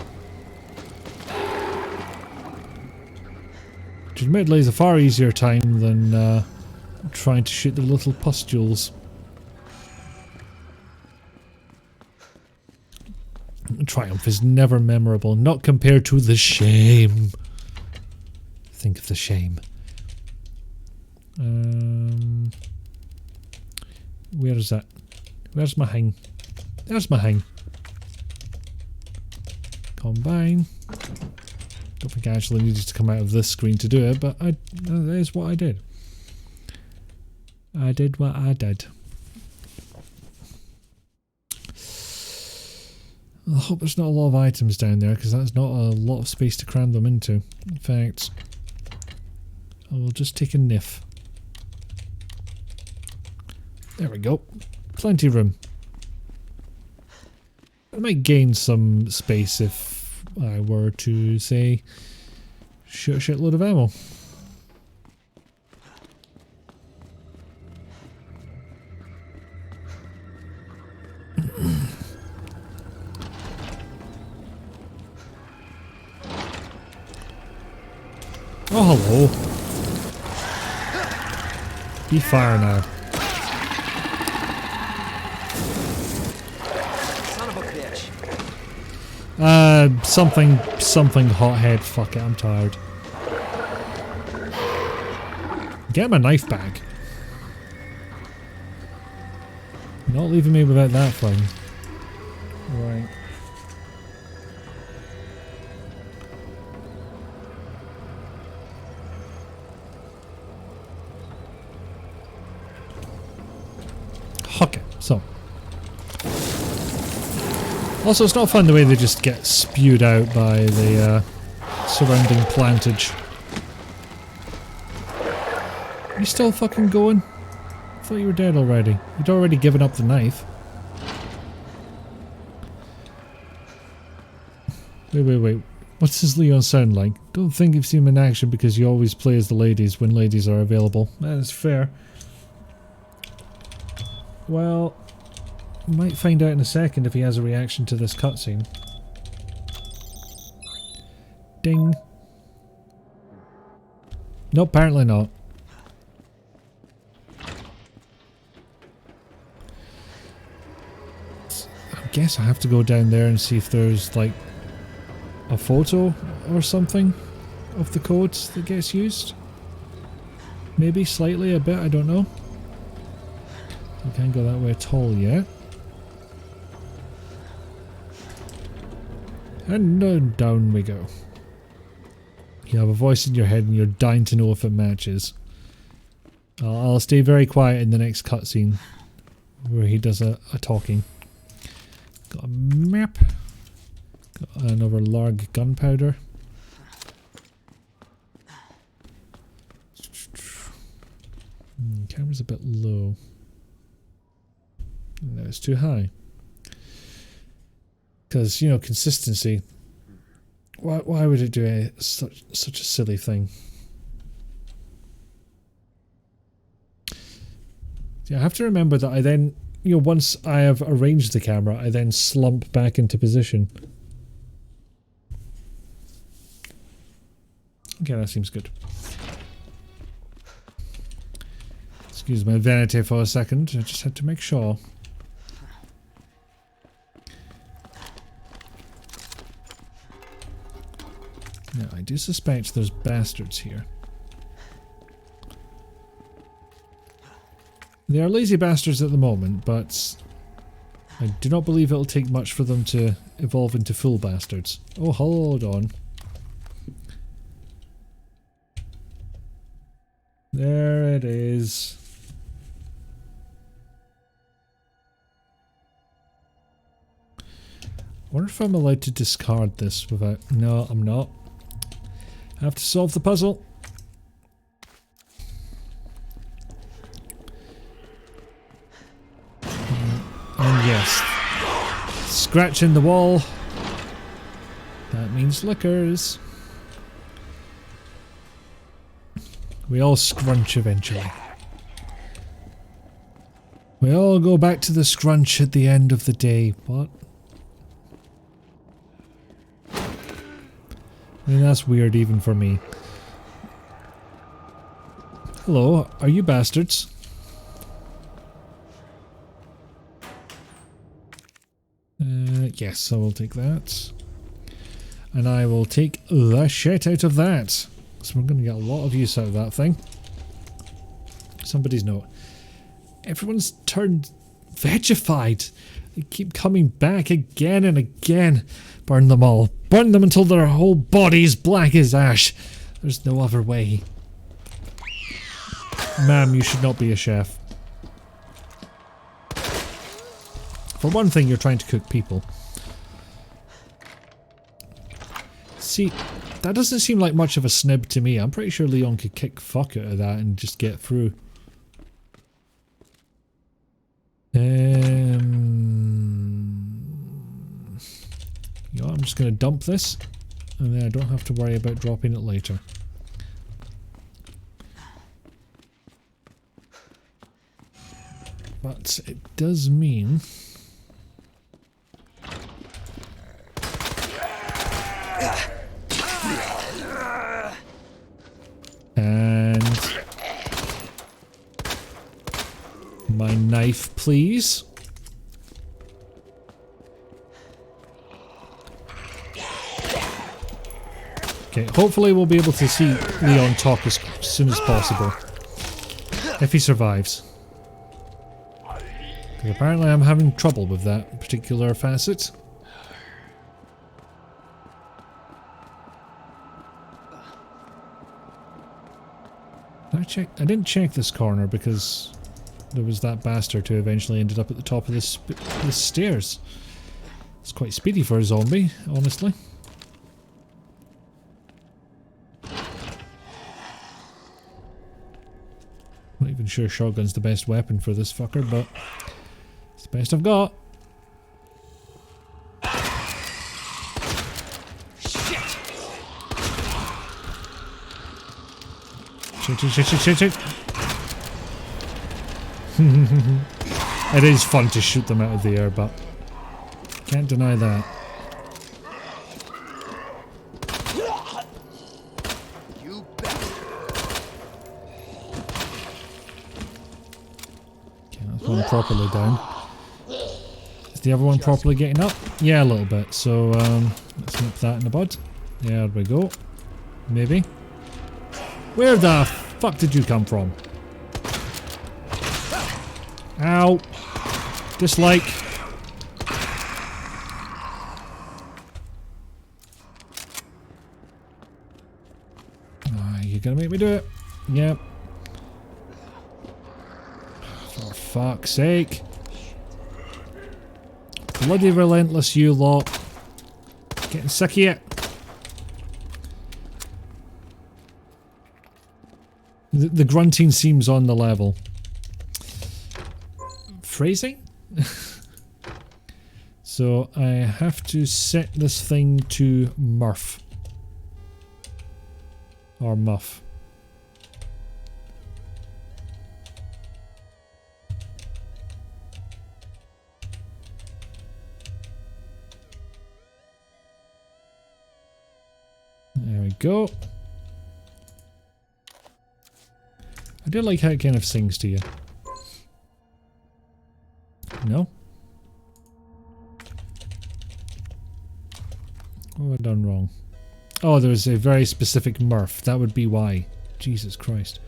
Which admittedly is a far easier time than trying to shoot the little pustules. Triumph is never memorable, not compared to the shame. Think of the shame. Where is that? Where's my hang? There's my hang. Combine. Don't think I actually needed to come out of this screen to do it, but that is what I did. I did what I did. I hope there's not a lot of items down there, because that's not a lot of space to cram them into. In fact, I will just take a niff. There we go. Plenty of room. I might gain some space if I were to, say, shoot a shitload of ammo. Oh, hello. Be fire now. Son of a bitch. Something hothead. Fuck it, I'm tired. Get my knife back. Not leaving me without that thing. Right. Okay, so. Also, it's not fun the way they just get spewed out by the surrounding plantage. You still fucking going? I thought you were dead already. You'd already given up the knife. Wait. What's his Leon sound like? Don't think you've seen him in action because you always play as the ladies when ladies are available. That is fair. Well, we might find out in a second if he has a reaction to this cutscene. Ding. No, apparently not. I guess I have to go down there and see if there's like a photo or something of the codes that gets used. Maybe slightly a bit, I don't know. We can't go that way at all yet. And down we go. You have a voice in your head and you're dying to know if it matches. I'll stay very quiet in the next cutscene where he does a talking. Got a map. Got another larg gunpowder. Camera's a bit low. No, it's too high. Because, you know, consistency. Why would it do such a silly thing? Yeah, I have to remember that I then, you know, once I have arranged the camera, I then slump back into position. Okay, that seems good. Excuse my vanity for a second, I just had to make sure. Now, I do suspect there's bastards here. They are lazy bastards at the moment, but I do not believe it'll take much for them to evolve into full bastards. Oh, hold on. There it is. I wonder if I'm allowed to discard this without... No, I'm not. I have to solve the puzzle. And yes, scratching the wall. That means liquors. We all scrunch eventually. We all go back to the scrunch at the end of the day. What? I mean, that's weird even for me. Hello, are you bastards? Yes, I will take that. And I will take the shit out of that. So we're going to get a lot of use out of that thing. Somebody's note. Everyone's turned vegified. They keep coming back again and again. Burn them all. Burn them until their whole body's black as ash. There's no other way. Ma'am, you should not be a chef. For one thing, you're trying to cook people. See, that doesn't seem like much of a snib to me. I'm pretty sure Leon could kick fuck out of that and just get through. You know, I'm just going to dump this, and then I don't have to worry about dropping it later. But it does mean... And... my knife, please. Okay, hopefully we'll be able to see Leon talk as soon as possible. If he survives. Because apparently I'm having trouble with that particular facet. I didn't check this corner because there was that bastard who eventually ended up at the top of this stairs. It's quite speedy for a zombie, honestly. Not even sure shotgun's the best weapon for this fucker, but it's the best I've got. Shit. It is fun to shoot them out of the air, but can't deny that. Okay, that's one properly down. Is the other one properly getting up? Yeah, a little bit. So let's nip that in the bud. There we go. Maybe. Where the fuck did you come from? Ow. Dislike. You're gonna make me do it? Yep. For fuck's sake. Bloody relentless, you lot. Getting sick of it. The grunting seems on the level. Phrasing? So I have to set this thing to Murph. Or Muff. There we go. I do like how it kind of sings to you. No? What have I done wrong? Oh, there's a very specific Murph. That would be why. Jesus Christ.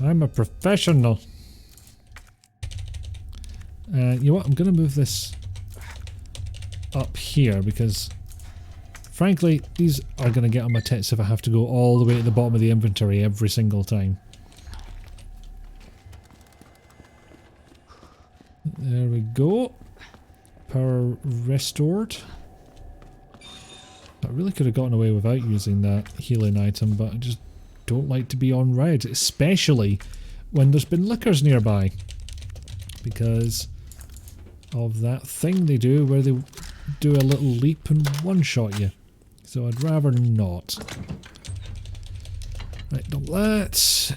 I'm a professional. You know what? I'm going to move this up here because frankly, these are going to get on my tits if I have to go all the way to the bottom of the inventory every single time. There we go. Power restored. I really could have gotten away without using that healing item, but I just don't like to be on red, especially when there's been lickers nearby. Because of that thing they do where they do a little leap and one-shot you. So I'd rather not. Right, dump that.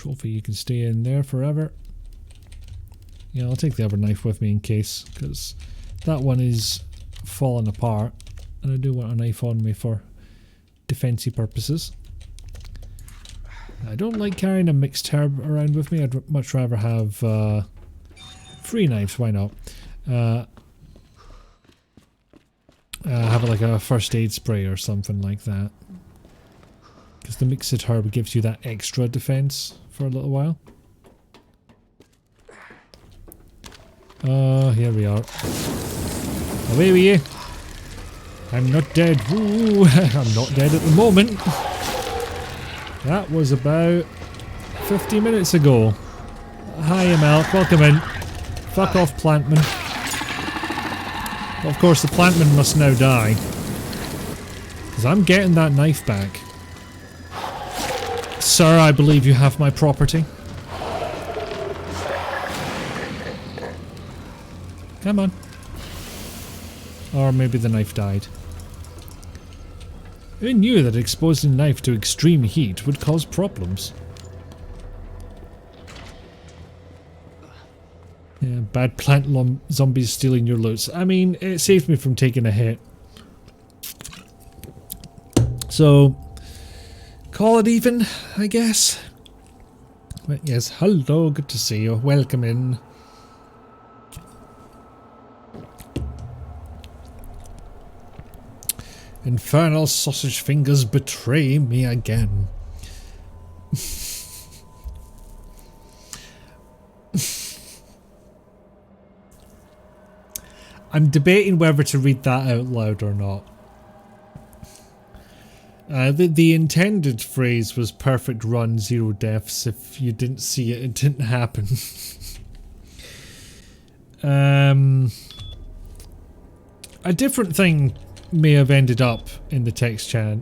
Trophy, you can stay in there forever. Yeah, I'll take the other knife with me in case, because that one is falling apart, and I do want a knife on me for defensy purposes. I don't like carrying a mixed herb around with me. I'd much rather have 3 knives. Why not? Have like a first aid spray or something like that. Because the mixed herb gives you that extra defense for a little while. Here we are. Away with you. I'm not dead. Ooh, I'm not dead at the moment. That was about 50 minutes ago. Hi, Amal. Welcome in. Fuck off, Plantman. Well, of course, the Plantman must now die. Because I'm getting that knife back. Sir, I believe you have my property. Come on. Or maybe the knife died. Who knew that exposing a knife to extreme heat would cause problems? Yeah, bad plant zombies stealing your loot. I mean, it saved me from taking a hit. So, call it even, I guess. But yes, hello, good to see you. Welcome in. Infernal sausage fingers betray me again. I'm debating whether to read that out loud or not. The intended phrase was perfect run, 0 deaths. If you didn't see it, it didn't happen. A different thing may have ended up in the text chat.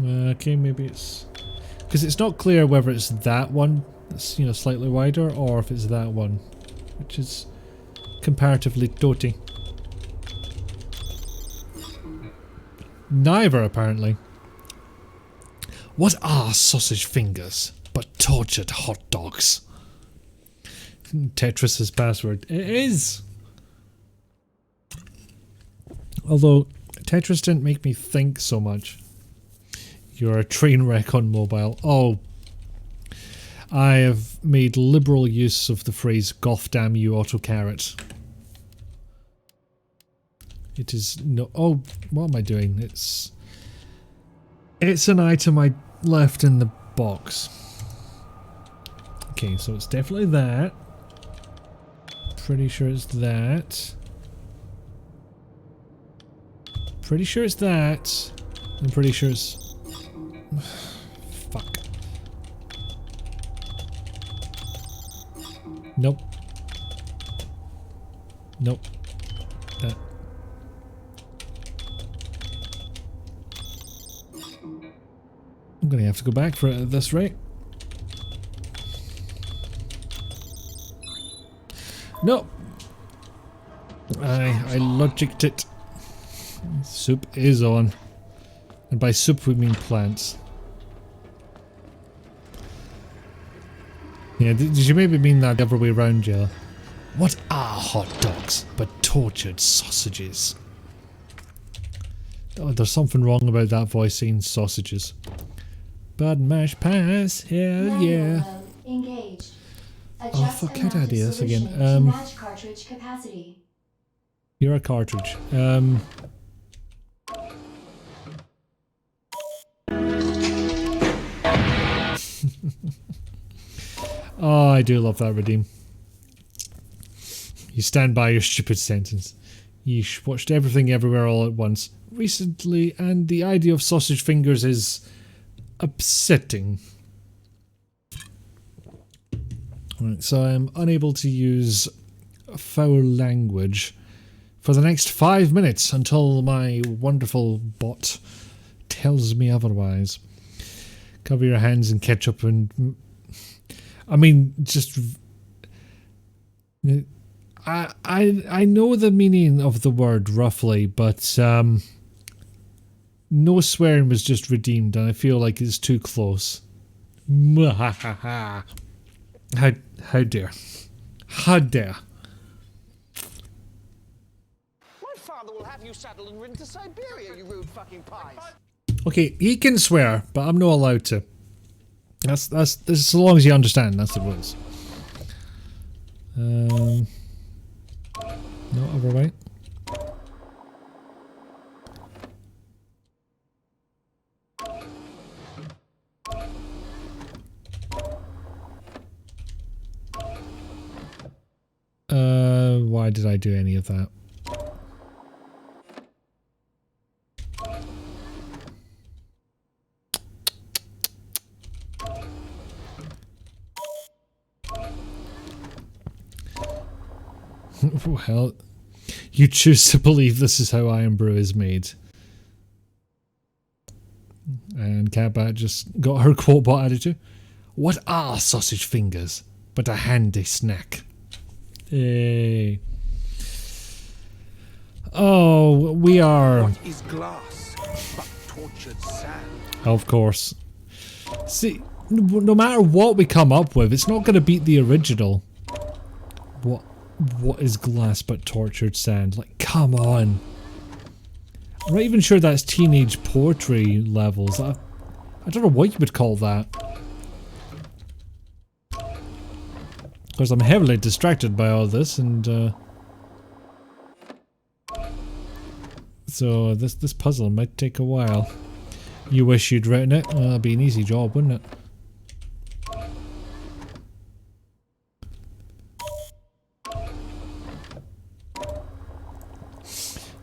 Okay, maybe it's... because it's not clear whether it's that one that's, you know, slightly wider, or if it's that one, which is comparatively doty. Neither, apparently. What are sausage fingers but tortured hot dogs? Tetris's password. It is! Although, Tetris didn't make me think so much. You're a train wreck on mobile. Oh. I have made liberal use of the phrase "goth damn you autocarrot." It is no... oh, what am I doing? It's an item I left in the box. Okay, so it's definitely that. Pretty sure it's that. Pretty sure it's that. I'm pretty sure it's... fuck. Nope. Nope. That. I'm gonna have to go back for it at this rate. No! I logicked it. Soup is on. And by soup we mean plants. Yeah, did you maybe mean that the other way around, Jella? What are hot dogs but tortured sausages? Oh, there's something wrong about that voice saying sausages. Button mash pass, hell yeah. Mode engaged. Oh fuck, how did I do this again? To match cartridge capacity. You're a cartridge. Oh, I do love that redeem. You stand by your stupid sentence. Yeesh, watched everything everywhere all at once recently, and the idea of sausage fingers is upsetting. Right, so I'm unable to use foul language for the next 5 minutes until my wonderful bot tells me otherwise. Cover your hands in ketchup and... I mean, just... I know the meaning of the word roughly, but no swearing was just redeemed, and I feel like it's too close. How dare. How dare. My father will have you saddled and ridden to Siberia, you rude fucking pies. Okay, he can swear, but I'm not allowed to. That's as long as you understand, that's the rules. No, other way. Why did I do any of that? Well, you choose to believe this is how Iron Brew is made. And Catbat just got her quote bot added to. What are sausage fingers but a handy snack? Hey. Oh, we are... What is glass but tortured sand? Of course. See, no matter what we come up with, it's not going to beat the original. What is glass but tortured sand? Like, come on. I'm not even sure that's teenage poetry levels. I don't know what you would call that. Because I'm heavily distracted by all this, and so this puzzle might take a while. You wish you'd written it? Well, that'd be an easy job, wouldn't it?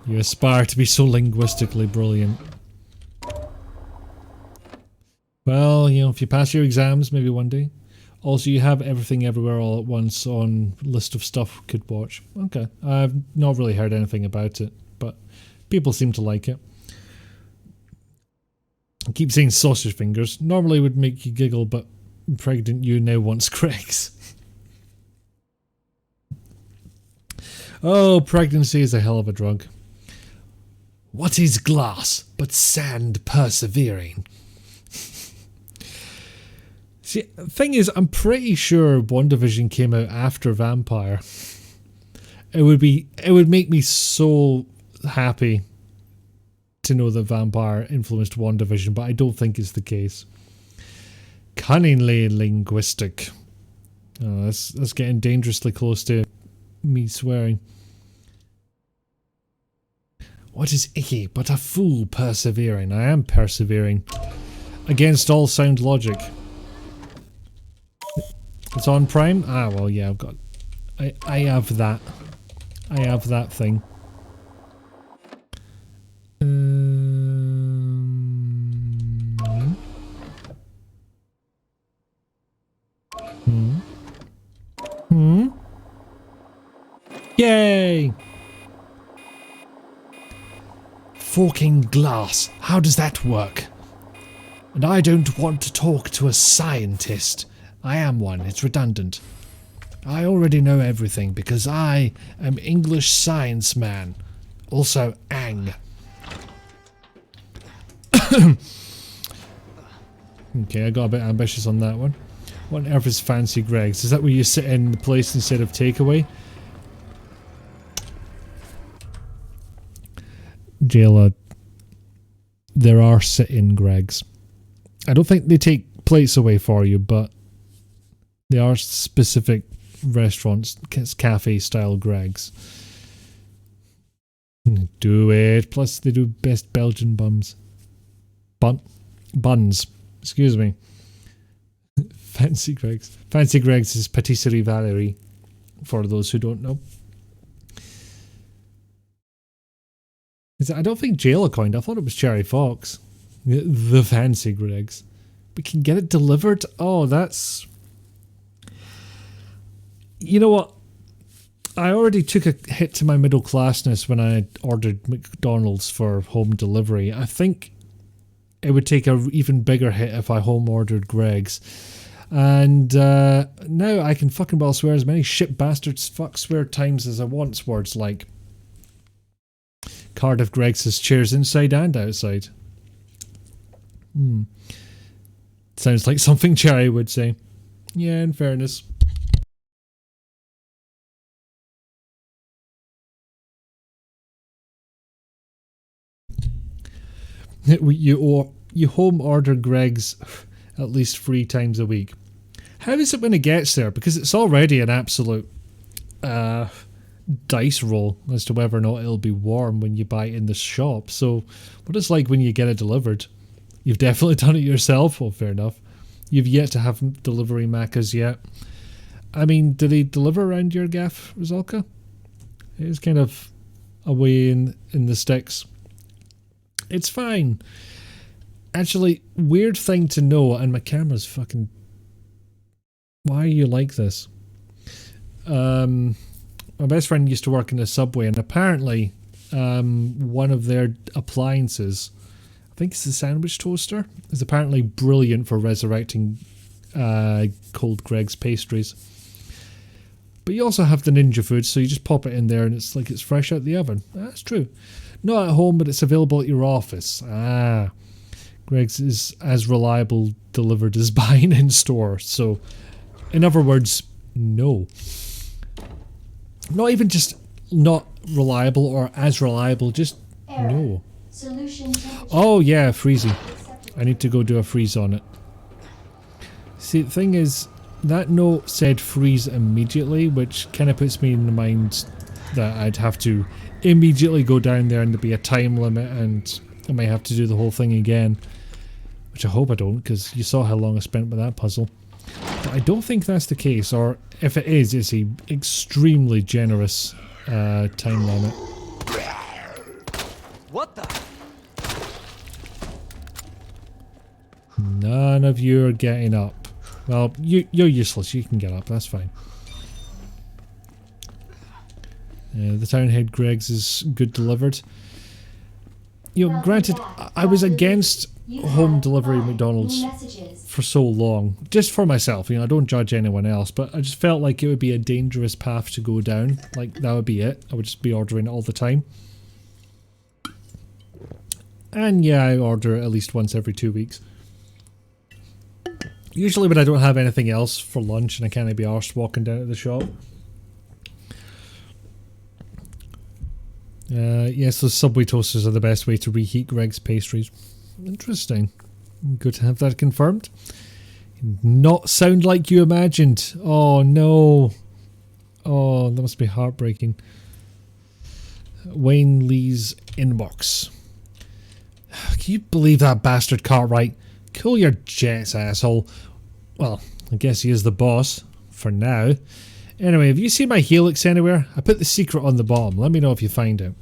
You aspire to be so linguistically brilliant. Well, you know, if you pass your exams, maybe one day. Also, you have Everything Everywhere All at Once on list of stuff we could watch. Okay, I've not really heard anything about it, but people seem to like it. I keep saying sausage fingers. Normally would make you giggle, but pregnant you now wants Greg's. Oh, pregnancy is a hell of a drug. What is glass but sand persevering? See, thing is, I'm pretty sure WandaVision came out after Vampire. It would make me so happy to know that Vampire influenced WandaVision, but I don't think it's the case. Cunningly linguistic. Oh, that's getting dangerously close to me swearing. What is icky but a fool persevering? I am persevering. Against all sound logic. It's on Prime? Ah, well, yeah, I've got... I have that. I have that thing. Yay! Forking glass. How does that work? And I don't want to talk to a scientist. I am one. It's redundant. I already know everything because I am English science man. Also, Ang. Okay, I got a bit ambitious on that one. What on earth is Fancy Greg's? Is that where you sit in the place instead of takeaway? Jayla, there are sit-in Greg's. I don't think they take plates away for you, but there are specific restaurants, cafe style Greg's. Do it. Plus they do best Belgian buns. Buns. Excuse me. Fancy Greg's. Fancy Greg's is Patisserie Valerie, for those who don't know. I don't think Jayla coined. I thought it was Cherry Fox. The Fancy Greg's. We can get it delivered? Oh, that's... You know what? I already took a hit to my middle classness when I ordered McDonald's for home delivery. I think it would take an even bigger hit if I home ordered Greg's. And now I can fucking well swear as many shit bastards fuck swear times as I want. Words like Cardiff Gregg says chairs inside and outside. Sounds like something Cherry would say. Yeah, in fairness. You home order Greg's at least 3 times a week. How is it when it gets there? Because it's already an absolute dice roll as to whether or not it'll be warm when you buy it in the shop. So what it's like when you get it delivered. You've definitely done it yourself. Well, fair enough. You've yet to have delivery macas yet. I mean, do they deliver around your gaff, Rizalka? It is kind of away in the sticks. It's fine. Actually, weird thing to know, and my camera's fucking... Why are you like this? My best friend used to work in a Subway, and apparently one of their appliances, I think it's the sandwich toaster, is apparently brilliant for resurrecting cold Greg's pastries. But you also have the Ninja Food, so you just pop it in there and it's like it's fresh out the oven. That's true. Not at home, but it's available at your office. Ah, Greg's is as reliable delivered as buying in store. So, in other words, no. Not even just not reliable or as reliable, just no. Solution temperature. Oh yeah, freezy. I need to go do a freeze on it. See, the thing is, that note said freeze immediately, which kind of puts me in the mind that I'd have to immediately go down there and there'd be a time limit and I might have to do the whole thing again. Which I hope I don't, because you saw how long I spent with that puzzle. But I don't think that's the case, or if it is, it's a extremely generous time limit. What the? None of you are getting up. Well, you're useless. You can get up. That's fine. The town head Greg's is good delivered. You know, granted, I was against home delivery McDonald's for so long. Just for myself, you know, I don't judge anyone else, but I just felt like it would be a dangerous path to go down. Like, that would be it. I would just be ordering it all the time. And yeah, I order it at least once every 2 weeks. Usually when I don't have anything else for lunch and I can't be arsed walking down to the shop. Yes, those Subway toasters are the best way to reheat Greg's pastries. Interesting. Good to have that confirmed. Not sound like you imagined. Oh no. Oh, that must be heartbreaking. Wayne Lee's inbox. Can you believe that bastard Cartwright? Cool your jets, asshole. Well, I guess he is the boss. For now. Anyway, have you seen my helix anywhere? I put the secret on the bottom. Let me know if you find it.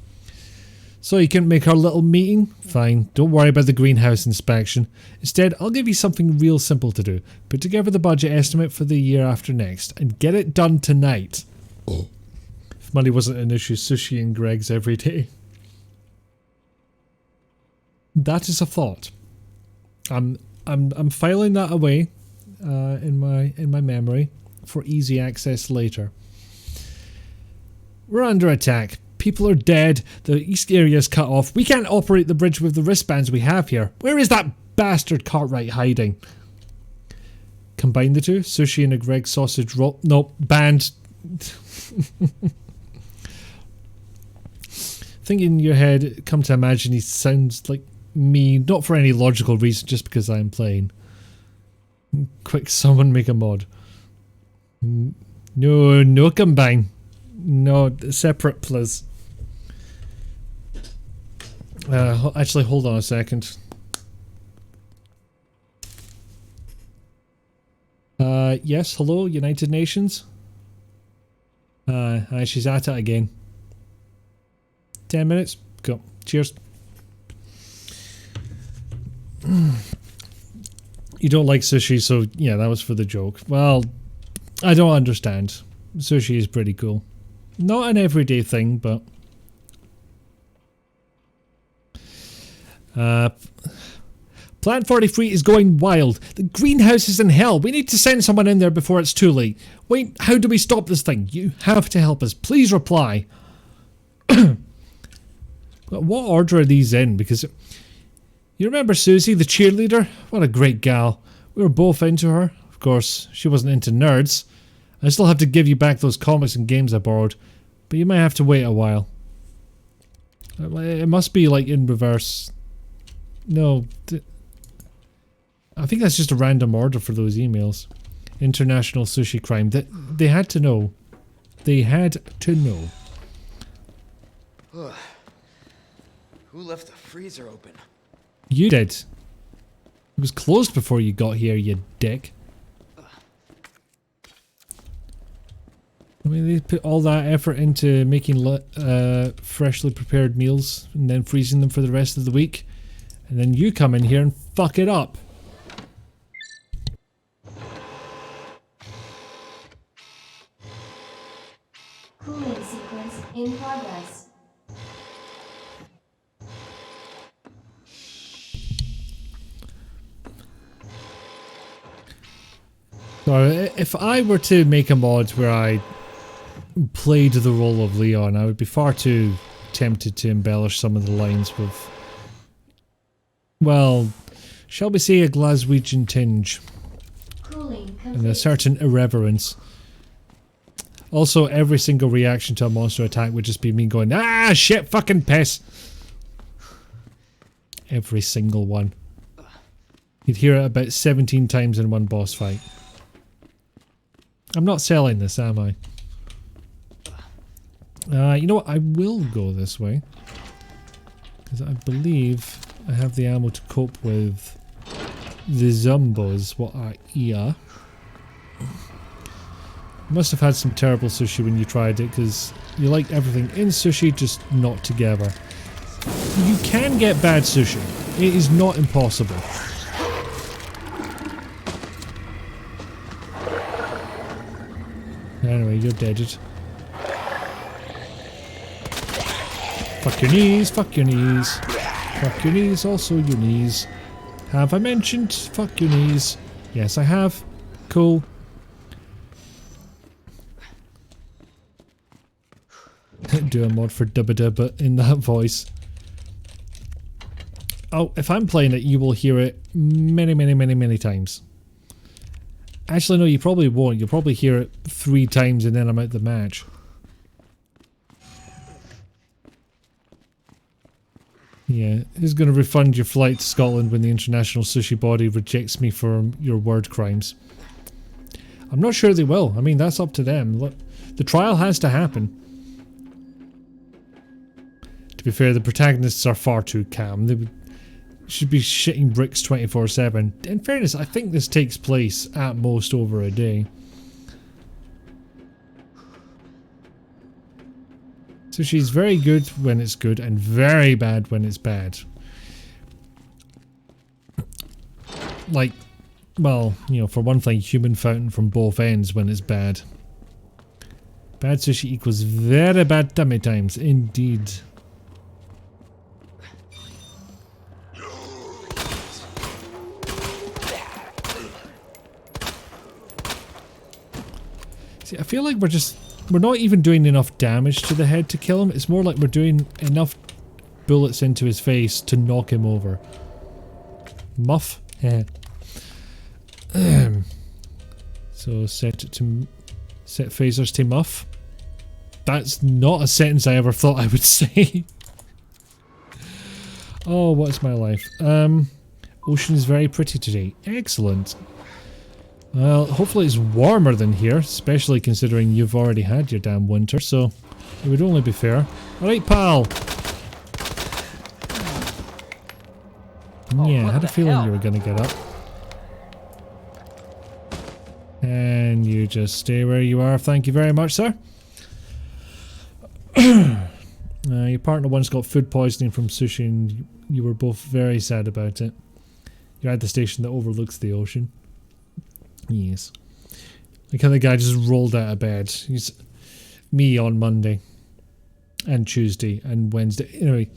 So you couldn't make our little meeting? Fine. Don't worry about the greenhouse inspection. Instead, I'll give you something real simple to do. Put together the budget estimate for the year after next. And get it done tonight. Oh. If money wasn't an issue, sushi and Greg's every day. That is a thought. I'm filing that away in my memory for easy access later. We're under attack. People are dead. The east area is cut off. We can't operate the bridge with the wristbands we have here. Where is that bastard Cartwright hiding? Combine the two. Sushi and a Greg sausage roll. Nope. Banned. Think in your head, come to imagine he sounds like me. Not for any logical reason, just because I'm playing. Quick, someone make a mod. No combine. No, separate please. Actually, hold on a second. Yes, hello, United Nations? She's at it again. 10 minutes? Go. Cheers. You don't like sushi, so yeah, that was for the joke. Well, I don't understand. Sushi is pretty cool. Not an everyday thing, but... Plant 43 is going wild. The greenhouse is in hell. We need to send someone in there before it's too late. Wait, how do we stop this thing? You have to help us. Please reply. What order are these in? Because you remember Susie, the cheerleader? What a great gal. We were both into her. Of course, she wasn't into nerds. I still have to give you back those comics and games I borrowed, but you might have to wait a while. It must be like in reverse. No, I think that's just a random order for those emails. International sushi crime. They had to know. They had to know. Who left the freezer open? You did. It was closed before you got here, you dick. I mean, they put all that effort into making freshly prepared meals and then freezing them for the rest of the week. And then you come in here and fuck it up. Cooling sequence in progress. So if I were to make a mod where I played the role of Leon, I would be far too tempted to embellish some of the lines with, well, shall we say a Glaswegian tinge and a certain irreverence. Also, every single reaction to a monster attack would just be me going, ah, shit, fucking piss. Every single one. You'd hear it about 17 times in one boss fight. I'm not selling this, am I? You know what? I will go this way. Because I believe I have the ammo to cope with the zombos. What are here? You must have had some terrible sushi when you tried it, because you liked everything in sushi, just not together. You can get bad sushi. It is not impossible. Anyway, you're deaded. Fuck your knees, fuck your knees. Fuck your knees, also your knees. Have I mentioned fuck your knees? Yes, I have. Cool. Do a mod for Dubba Dubba in that voice. Oh, if I'm playing it, you will hear it many times. Actually, no, you probably won't. You'll probably hear it 3 times and then I'm out the match. Yeah, who's going to refund your flight to Scotland when the international sushi body rejects me for your word crimes? I'm not sure they will. I mean, that's up to them. Look, the trial has to happen. To be fair, the protagonists are far too calm. They should be shitting bricks 24/7. In fairness, I think this takes place at most over a day. So she's very good when it's good and very bad when it's bad. Like, well, you know, for one thing, human fountain from both ends when it's bad. Bad sushi equals very bad tummy times, indeed. See, I feel like we're not even doing enough damage to the head to kill him. It's more like we're doing enough bullets into his face to knock him over. Muff? So set phasers to muff. That's not a sentence I ever thought I would say. Oh, what's my life? Ocean is very pretty today. Excellent. Well, hopefully it's warmer than here, especially considering you've already had your damn winter, so it would only be fair. Alright, pal! Yeah, I had a feeling you were gonna get up. And you just stay where you are, thank you very much, sir. Your partner once got food poisoning from sushi and you were both very sad about it. You're at the station that overlooks the ocean. Yes. Like how the guy just rolled out of bed. He's me on Monday. And Tuesday and Wednesday. Anyway.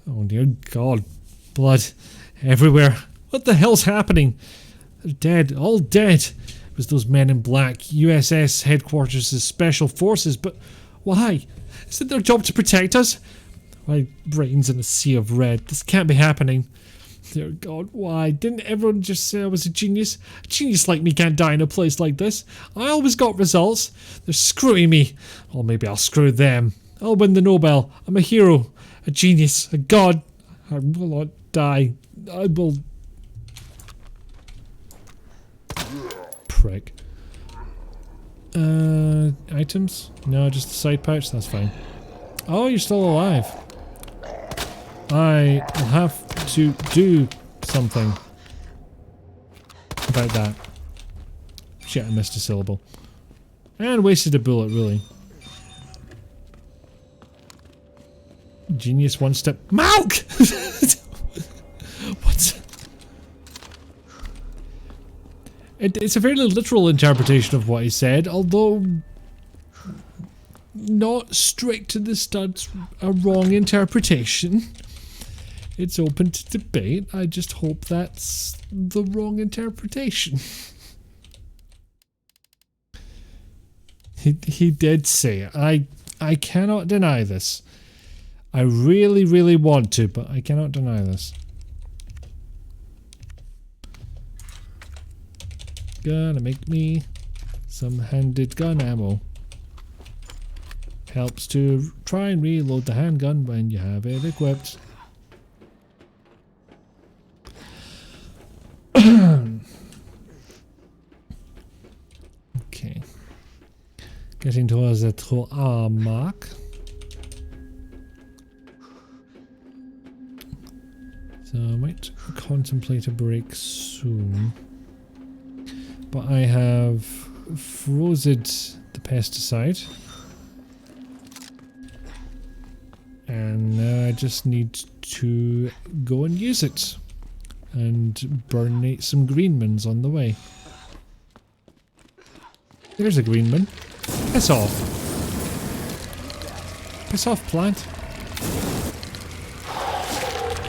Oh dear God. Blood everywhere. What the hell's happening? They're dead. All dead. It was those men in black. USS headquarters' special forces, but why? Is it their job to protect us? My brain's in a sea of red. This can't be happening. Dear God, why? Didn't everyone just say I was a genius? A genius like me can't die in a place like this. I always got results. They're screwing me. Or maybe I'll screw them. I'll win the Nobel. I'm a hero. A genius. A god. I will not die. I will... Prick. Items? No, just the side pouch? That's fine. Oh, you're still alive. I will have to do something about that. Shit, I missed a syllable. And wasted a bullet, really. Genius one step. Milk! What? It's a fairly literal interpretation of what he said, although not straight to the studs, a wrong interpretation. It's open to debate. I just hope that's the wrong interpretation. He did say it. I cannot deny this. I really, really want to, but I cannot deny this. Gonna make me some handed gun ammo. Helps to try and reload the handgun when you have it equipped. Okay. Getting towards the 3 mark. So I might contemplate a break soon. But I have frozen the pesticide. And now I just need to go and use it. And burnate some greenmans on the way. There's a greenman. Piss off. Piss off, plant.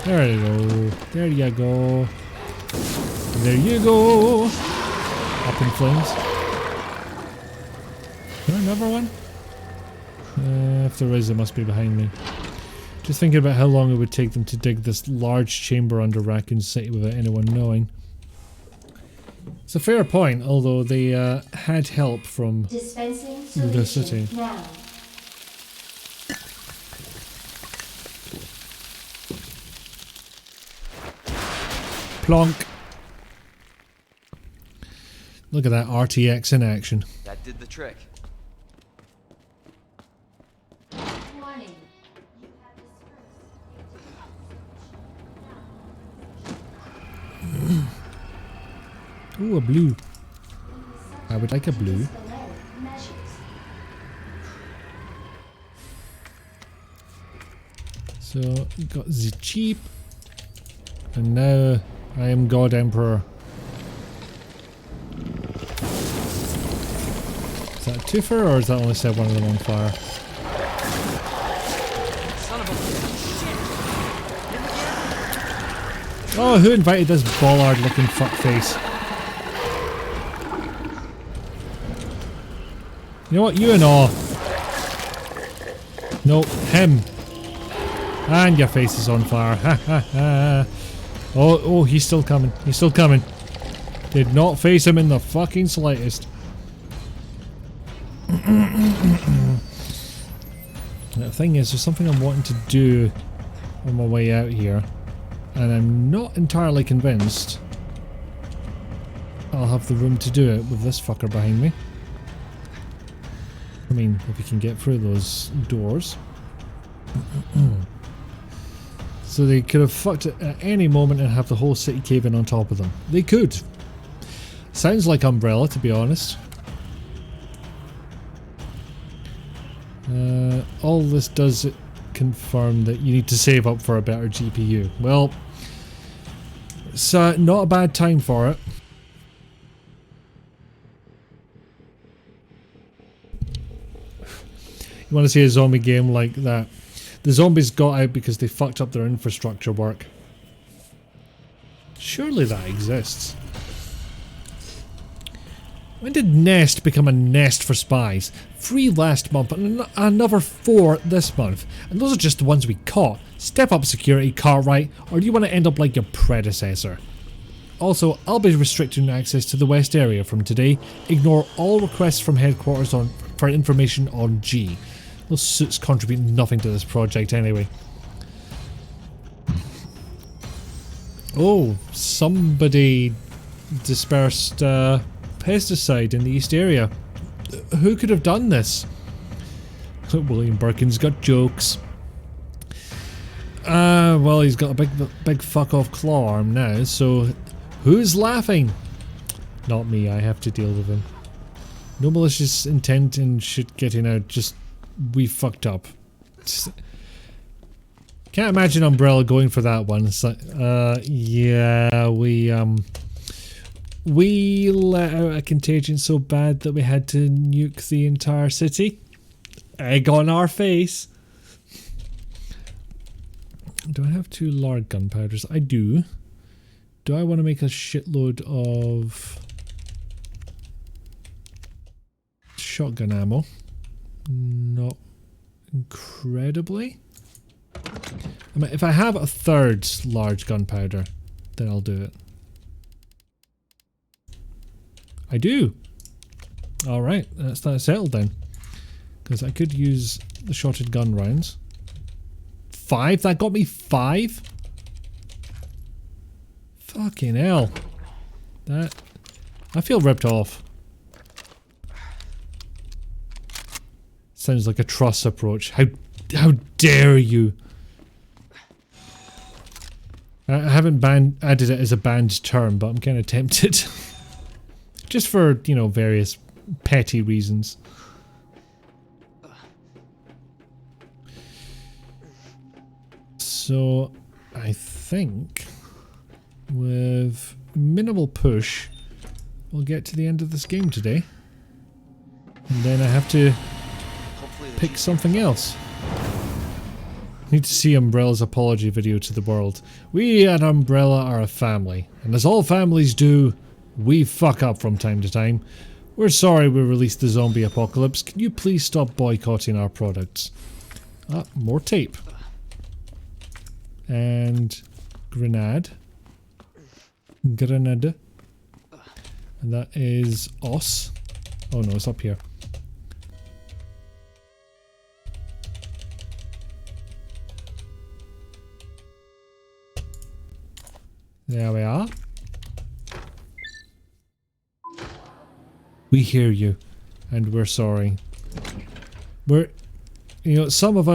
There you go. There you go. There you go. Up in flames. Is there another one? If there is, it must be behind me. Just thinking about how long it would take them to dig this large chamber under Raccoon City without anyone knowing. It's a fair point, although they had help from the city. Now. Plonk. Look at that RTX in action. That did the trick. Warning. Ooh, a blue. I would like a blue. So, got the cheap. And now I am God Emperor. Is that a twofer, or is that only set one of them on fire? Son of a... Oh, who invited this bollard looking fuckface? You know what? You and all. No, him. And your face is on fire. Ha ha ha. Oh, he's still coming. He's still coming. Did not face him in the fucking slightest. The thing is, there's something I'm wanting to do on my way out here. And I'm not entirely convinced I'll have the room to do it with this fucker behind me. I mean, if we can get through those doors. So they could have fucked it at any moment and have the whole city cave in on top of them. They could. Sounds like Umbrella, to be honest. All this does confirm that you need to save up for a better GPU. Well, it's not a bad time for it. You want to see a zombie game like that? The zombies got out because they fucked up their infrastructure work. Surely that exists. When did Nest become a nest for spies? 3 last month and another 4 this month. And those are just the ones we caught. Step up security, Cartwright, or do you want to end up like your predecessor? Also, I'll be restricting access to the West area from today. Ignore all requests from headquarters for information on G. Those suits contribute nothing to this project anyway. Oh, somebody dispersed pesticide in the East area. Who could have done this? William Birkin's got jokes. Well, he's got a big fuck off claw arm now, so who's laughing? Not me, I have to deal with him. No malicious intent and shit getting out, just we fucked up. Can't imagine Umbrella going for that one. It's like, yeah, we let out a contagion so bad that we had to nuke the entire city. Egg on our face. Do I have 2 large gunpowders? I do. Do I want to make a shitload of shotgun ammo? Not incredibly. I mean, if I have a 3rd large gunpowder, then I'll do it. I do. Alright, that's that settled then. Because I could use the shotted gun rounds. 5? That got me 5? Fucking hell. That... I feel ripped off. Sounds like a truss approach. How dare you? I haven't added it as a banned term, but I'm kind of tempted. Just for, you know, various petty reasons. So, I think with minimal push, we'll get to the end of this game today. And then I have to pick something else. Need to see Umbrella's apology video to the world. We at Umbrella are a family, and as all families do, we fuck up from time to time. We're sorry we released the zombie apocalypse. Can you please stop boycotting our products? Ah, more tape. And grenade. Grenade. And that is os. Oh no, it's up here. There we are. We hear you, and we're sorry. You know, some of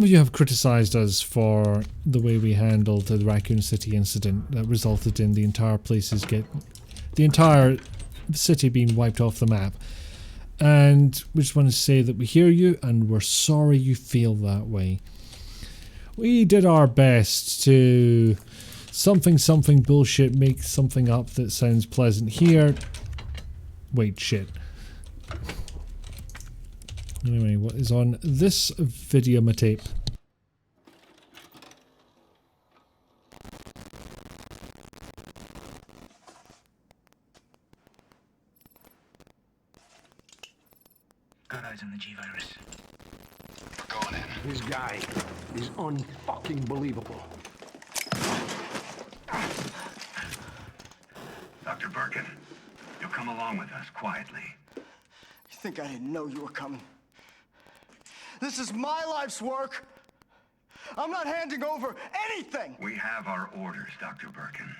you have criticised us for the way we handled the Raccoon City incident that resulted in the entire city being wiped off the map. And we just want to say that we hear you, and we're sorry you feel that way. We did our best to something bullshit, make something up that sounds pleasant here. Wait, shit. Anyway, what is on this video tape? Got eyes on the G-Virus. We're going in. This guy is unfucking believable. Dr. Birkin, you'll come along with us quietly. You think I didn't know you were coming? This is my life's work. I'm not handing over anything. We have our orders, Dr. Birkin.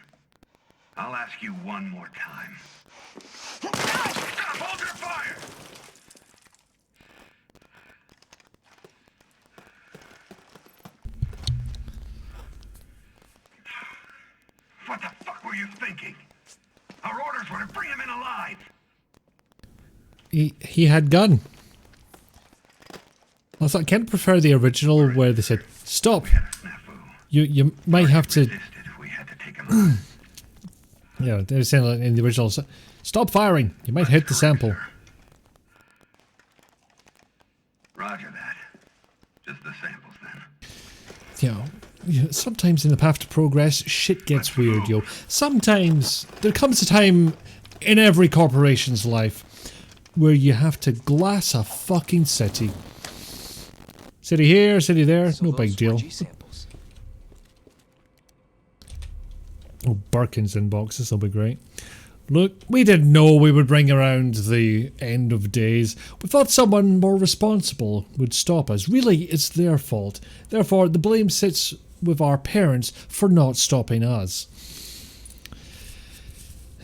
I'll ask you one more time. Stop! Hold your fire! What the fuck were you thinking? Our orders were to bring him in alive. He had gun. I thought I kind of prefer the original where they said, "Stop. You might have to." Yeah, they were saying like in the original, "Stop firing. You might hit the sample." Roger that. Just the samples then. Yeah. sometimes in the path to progress, shit gets weird, yo. Sometimes there comes a time in every corporation's life where you have to glass a fucking city. City here, city there, So no those big deal. 4G samples. Oh, Birkin's inbox, this'll be great. Look, we didn't know we would bring around the end of days. We thought someone more responsible would stop us. Really, it's their fault. Therefore, the blame sits with our parents for not stopping us.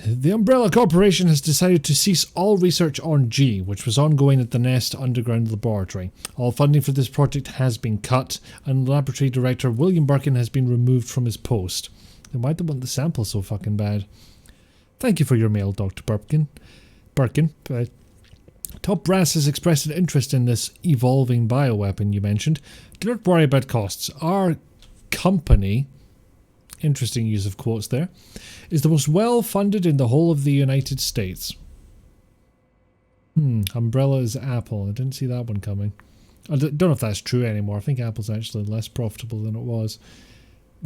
The Umbrella Corporation has decided to cease all research on G, which was ongoing at the Nest Underground Laboratory. All funding for this project has been cut, and Laboratory Director William Birkin has been removed from his post. Then why do they want the sample so fucking bad? Thank you for your mail, Dr. Birkin. Top Brass has expressed an interest in this evolving bioweapon you mentioned. Do not worry about costs. Our company, interesting use of quotes there, is the most well-funded in the whole of the United States. Umbrella is Apple. I didn't see that one coming. I don't know if that's true anymore. I think Apple's actually less profitable than it was.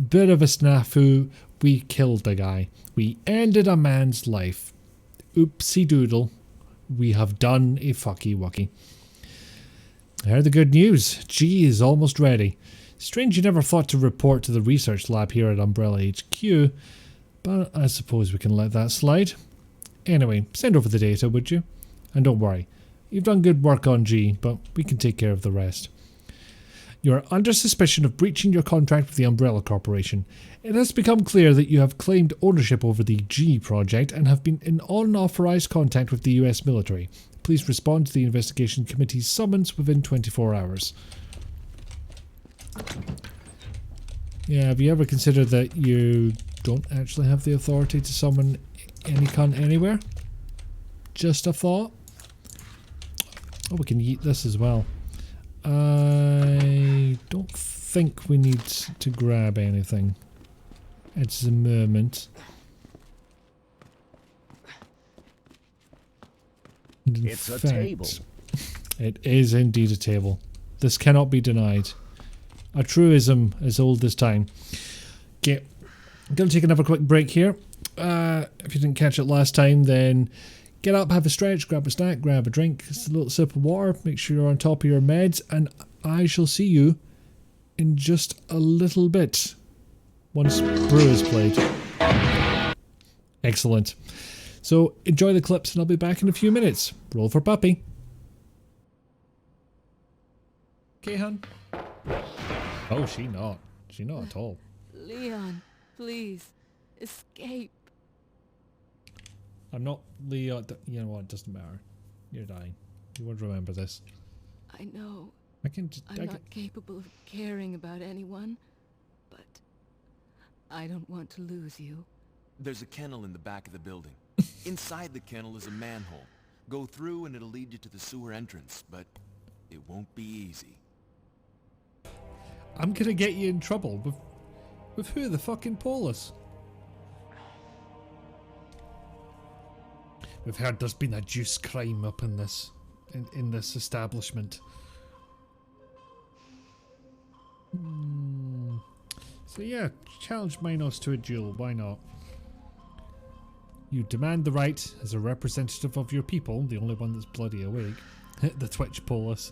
Bit of a snafu. We killed the guy. We ended a man's life. Oopsie doodle. We have done a fucky wucky. I heard the good news. G is almost ready. Strange you never thought to report to the research lab here at Umbrella HQ, but I suppose we can let that slide. Anyway, send over the data, would you? And don't worry, you've done good work on G, but we can take care of the rest. You are under suspicion of breaching your contract with the Umbrella Corporation. It has become clear that you have claimed ownership over the G project and have been in unauthorized contact with the US military. Please respond to the investigation committee's summons within 24 hours. Yeah, have you ever considered that you don't actually have the authority to summon any cunt anywhere? Just a thought. Oh, we can eat this as well. I don't think we need to grab anything at the moment. It's a table. It is indeed a table. This cannot be denied. A truism as old as time. Okay, I'm going to take another quick break here. If you didn't catch it last time, then get up, have a stretch, grab a snack, grab a drink, just a little sip of water, make sure you're on top of your meds, and I shall see you in just a little bit once Brew is played. Excellent. So enjoy the clips and I'll be back in a few minutes. Roll for puppy. Okay, hun. Oh, she not. She not at all. Leon, please, escape. I'm not Leon. You know what? It doesn't matter. You're dying. You won't remember this. I know. I'm not capable of caring about anyone, but I don't want to lose you. There's a kennel in the back of the building. Inside the kennel is a manhole. Go through and it'll lead you to the sewer entrance, but it won't be easy. I'm gonna get you in trouble with who? The fucking Polis. We've heard there's been a juice crime up in this establishment. So yeah, challenge Minos to a duel, why not? You demand the right, as a representative of your people, the only one that's bloody awake, the Twitch Polis.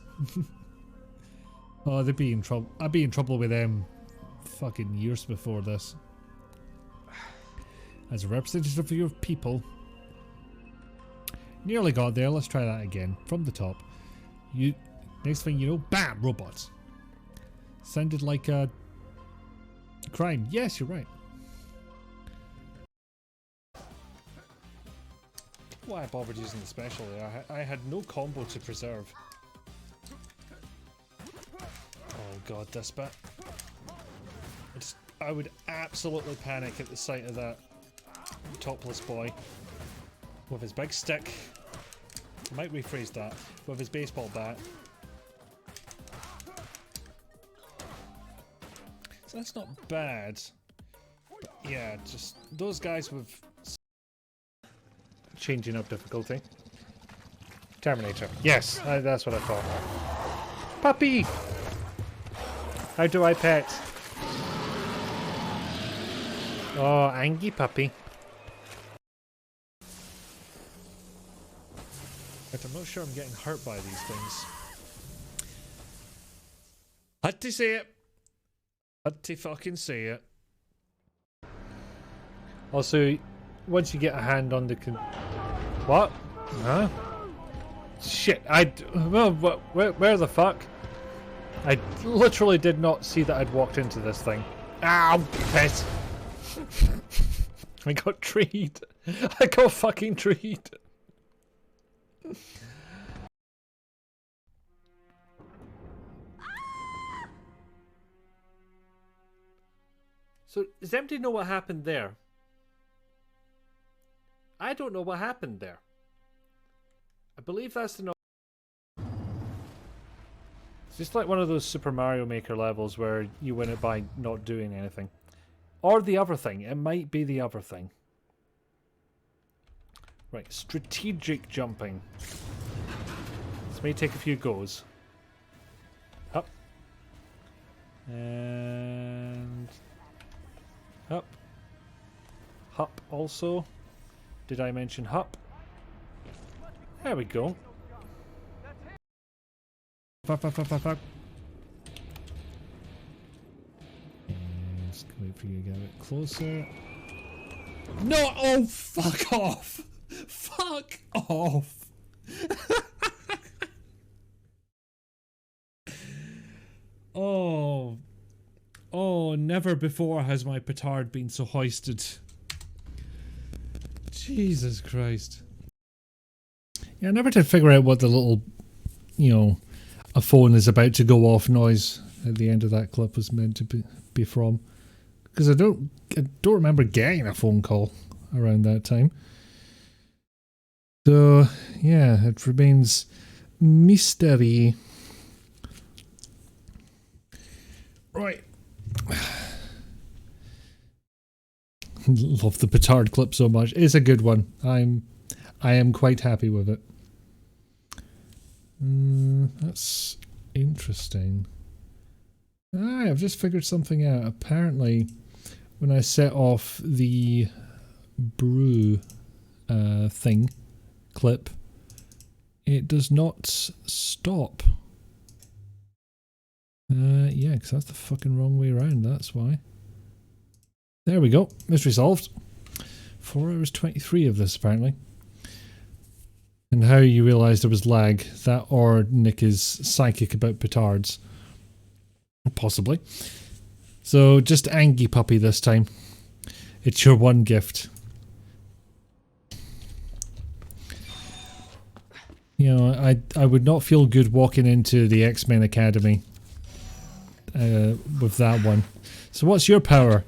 Oh, they'd be in trouble. I'd be in trouble with them fucking years before this. As a representative of your people. Nearly got there, let's try that again. From the top. Next thing you know, BAM! Robots. Sounded like a crime. Yes, you're right. Why I bothered using the special there? I had no combo to preserve. Oh god, this bit. I would absolutely panic at the sight of that topless boy with his big stick. I might rephrase that. With his baseball bat. So that's not bad. But yeah, just those guys with changing up difficulty. Terminator. Yes, that's what I thought. Puppy! How do I pet? Oh, Angie puppy. But I'm not sure I'm getting hurt by these things. Had to say it. Had to fucking say it. Also, once you get a hand on the what? Huh? Shit, well, where the fuck? I literally did not see that I'd walked into this thing. Ow, piss. I got treed. I got fucking treed. So, does anybody know what happened there? I don't know what happened there. I believe that's the... It's just like one of those Super Mario Maker levels where you win it by not doing anything. Or the other thing. It might be the other thing. Right, strategic jumping. This may take a few goes. Up. And... Up. Hup also. Did I mention Hup? There we go. Fuck. Just wait for you to get a bit closer. No! Oh, fuck off! Fuck off! Oh. Oh, never before has my petard been so hoisted. Jesus Christ. Yeah, I never did figure out what the little, you know, a phone is about to go off noise at the end of that clip was meant to be from. Because I don't remember getting a phone call around that time. So, yeah, it remains mystery. Right. Love the petard clip so much. It's a good one. I am quite happy with it. That's interesting. I've just figured something out. Apparently, when I set off the brew thing clip, it does not stop. Yeah, because that's the fucking wrong way around. That's why. There we go. Mystery solved. 4 hours 23 of this, apparently. And how you realise there was lag. That or Nick is psychic about petards. Possibly. So, just Angie Puppy this time. It's your one gift. You know, I would not feel good walking into the X-Men Academy with that one. So what's your power?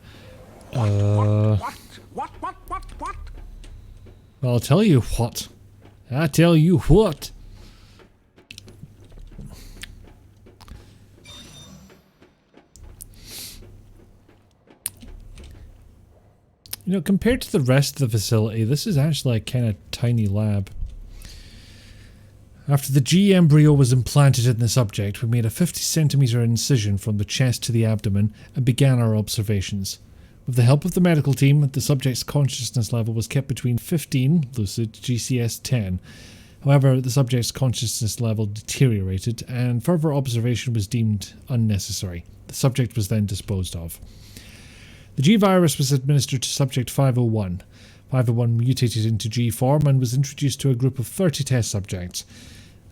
What? Well, I'll tell you what. I tell you what. You know, compared to the rest of the facility, this is actually a kind of tiny lab. After the G embryo was implanted in the subject, we made a 50cm incision from the chest to the abdomen and began our observations. With the help of the medical team, the subject's consciousness level was kept between 15, lucid, GCS 10. However, the subject's consciousness level deteriorated and further observation was deemed unnecessary. The subject was then disposed of. The G virus was administered to subject 501. 501 mutated into G form and was introduced to a group of 30 test subjects.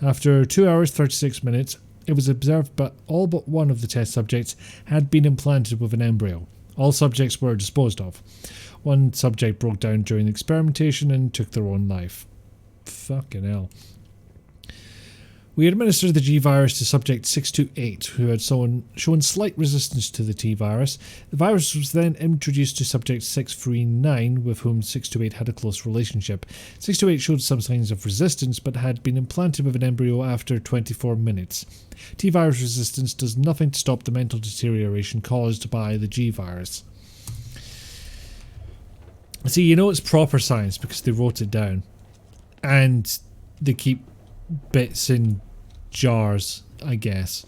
After 2 hours 36 minutes, it was observed that all but one of the test subjects had been implanted with an embryo. All subjects were disposed of. One subject broke down during the experimentation and took their own life. Fucking hell. We administered the G virus to subject 628, who had shown slight resistance to the T virus. The virus was then introduced to subject 639, with whom 628 had a close relationship. 628 showed some signs of resistance, but had been implanted with an embryo after 24 minutes. T virus resistance does nothing to stop the mental deterioration caused by the G virus. See, you know it's proper science because they wrote it down. And they keep bits in jars, I guess.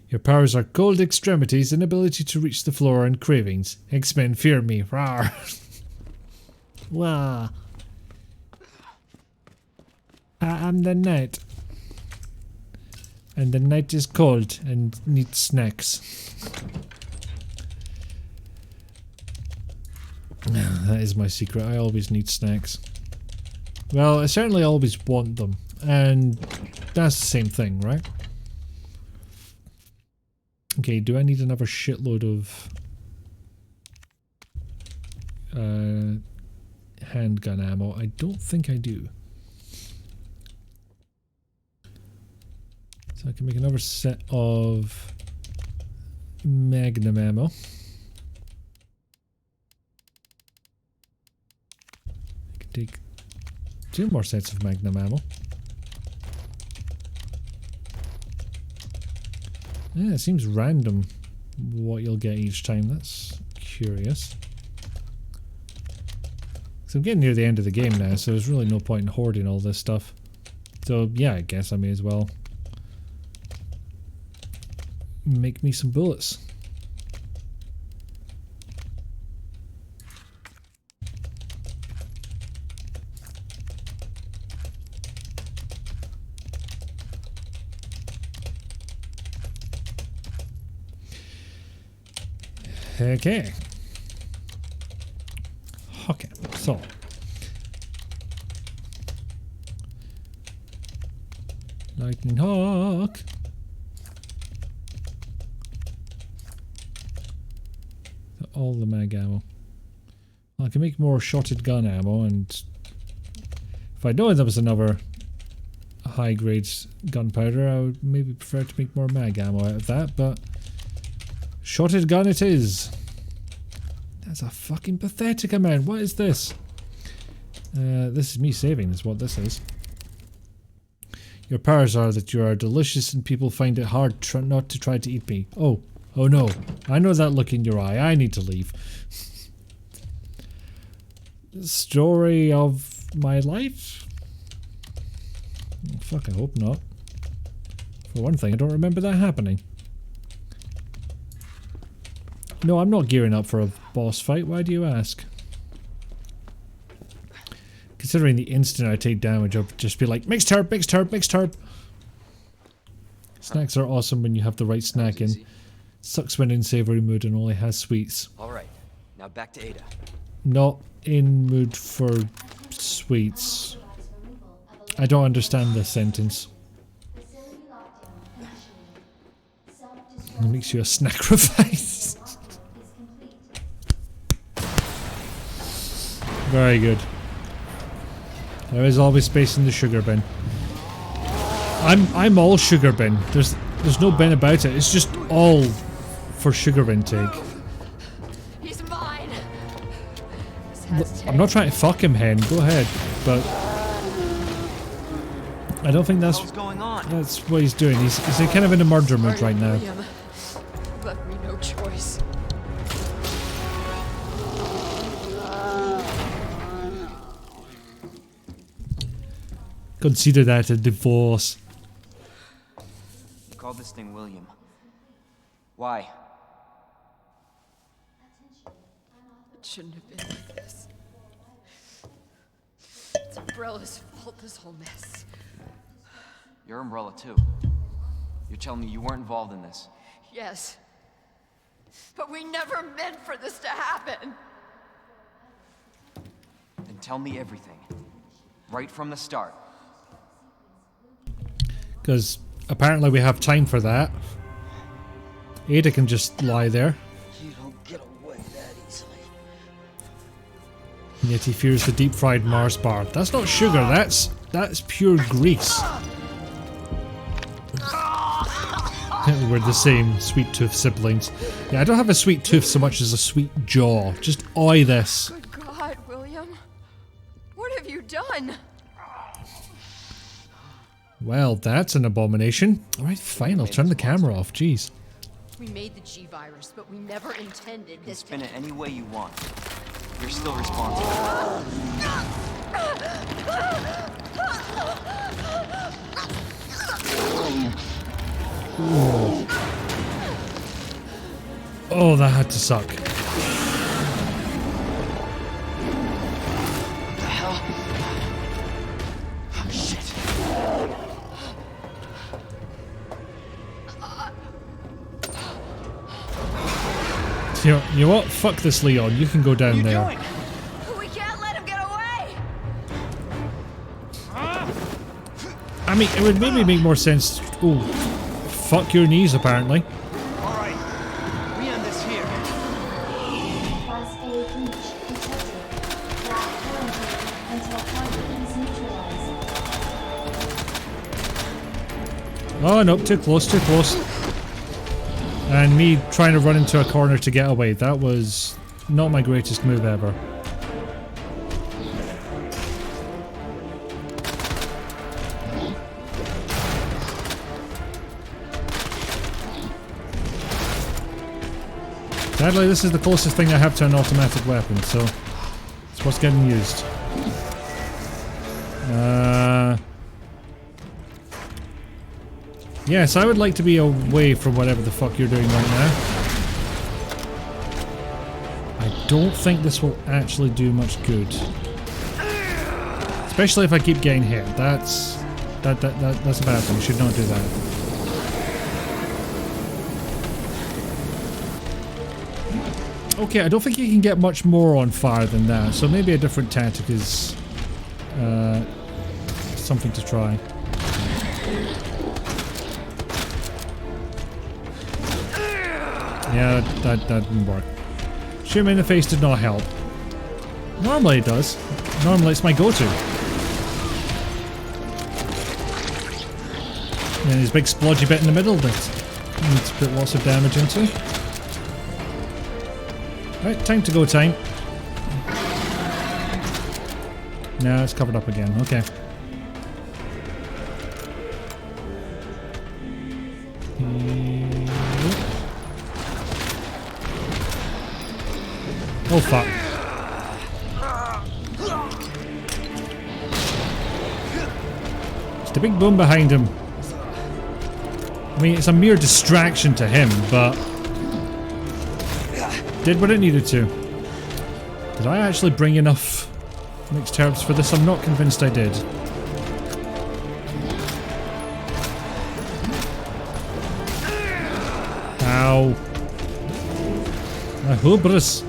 Your powers are cold extremities, inability to reach the floor, and cravings. X-Men fear me. Rawr. Wah. I'm the knight. And the night is cold and needs snacks. That is my secret. I always need snacks. Well, I certainly always want them. And that's the same thing, right? Okay, do I need another shitload of handgun ammo? I don't think I do. So I can make another set of magnum ammo. I can take 2 more sets of magnum ammo. Yeah, it seems random what you'll get each time. That's curious. So I'm getting near the end of the game now, so there's really no point in hoarding all this stuff. So yeah, I guess I may as well make me some bullets. Okay. Okay, so. Lightning Hawk. All the mag ammo. I can make more shotted gun ammo, and if I know there was another high grade gunpowder, I would maybe prefer to make more mag ammo out of that, but shotted gun it is. That's a fucking pathetic amount. What is this? This is me saving is what this is. Your powers are that you are delicious and people find it hard not to try to eat me. Oh no. I know that look in your eye. I need to leave. Story of my life? Oh, fuck, I hope not. For one thing, I don't remember that happening. No, I'm not gearing up for a boss fight. Why do you ask? Considering the instant I take damage, I'll just be like, mixed herb, mixed herb, mixed herb. Snacks are awesome when you have the right snack in. Sucks when in savory mood and only has sweets. Alright, now back to Ada. Not in mood for sweets. I don't understand this sentence. It makes you a sacrifice. Very good. There is always space in the sugar bin. I'm all sugar bin. There's no bin about it. It's just all for sugar intake. He's mine. I'm not trying to fuck him, Hen. Go ahead, but I don't think that's what he's doing. He's kind of in a murder mood right now. Left me no choice. Consider that a divorce. You called this thing William. Why? It shouldn't have been like this. It's Umbrella's fault, this whole mess. Your Umbrella too. You're telling me you weren't involved in this? Yes. But we never meant for this to happen. Then tell me everything. Right from the start. Because apparently we have time for that. Ada can just lie there. You don't get away that easily. And yet he fears the deep-fried Mars bar. That's not sugar, that's pure grease. We're the same sweet tooth siblings. Yeah, I don't have a sweet tooth so much as a sweet jaw. Just eye this. Good God, William. What have you done? Well, that's an abomination. Alright, fine, I'll turn the camera off, jeez. We made the G-Virus, but we never intended You can this spin it any way you want. You're still responsible. Ooh. Oh, that had to suck. What the hell? Oh, shit. You know what? Fuck this, Leon. You can go down there. We can't let him get away! I mean, it would maybe make more sense. Oh, fuck your knees, apparently. Alright, we end this here. Class A breach detected. Lab quarantine until target is neutralized. Oh, nope. Too close, too close. And me trying to run into a corner to get away. That was not my greatest move ever. Sadly, this is the closest thing I have to an automatic weapon, so it's what's getting used. Yes, I would like to be away from whatever the fuck you're doing right now. I don't think this will actually do much good. Especially if I keep getting hit. That's a bad thing. Should not do that. Okay, I don't think you can get much more on fire than that, so maybe a different tactic is something to try. Yeah, that didn't work. Shoot him in the face did not help. Normally it does. Normally it's my go-to. And his big splodgy bit in the middle that you need to put lots of damage into. Right, time to go time. No, it's covered up again. Okay. Oh fuck. It's the big boom behind him. I mean, it's a mere distraction to him, but did what it needed to. Did I actually bring enough mixed herbs for this? I'm not convinced I did. Ow. My hubris.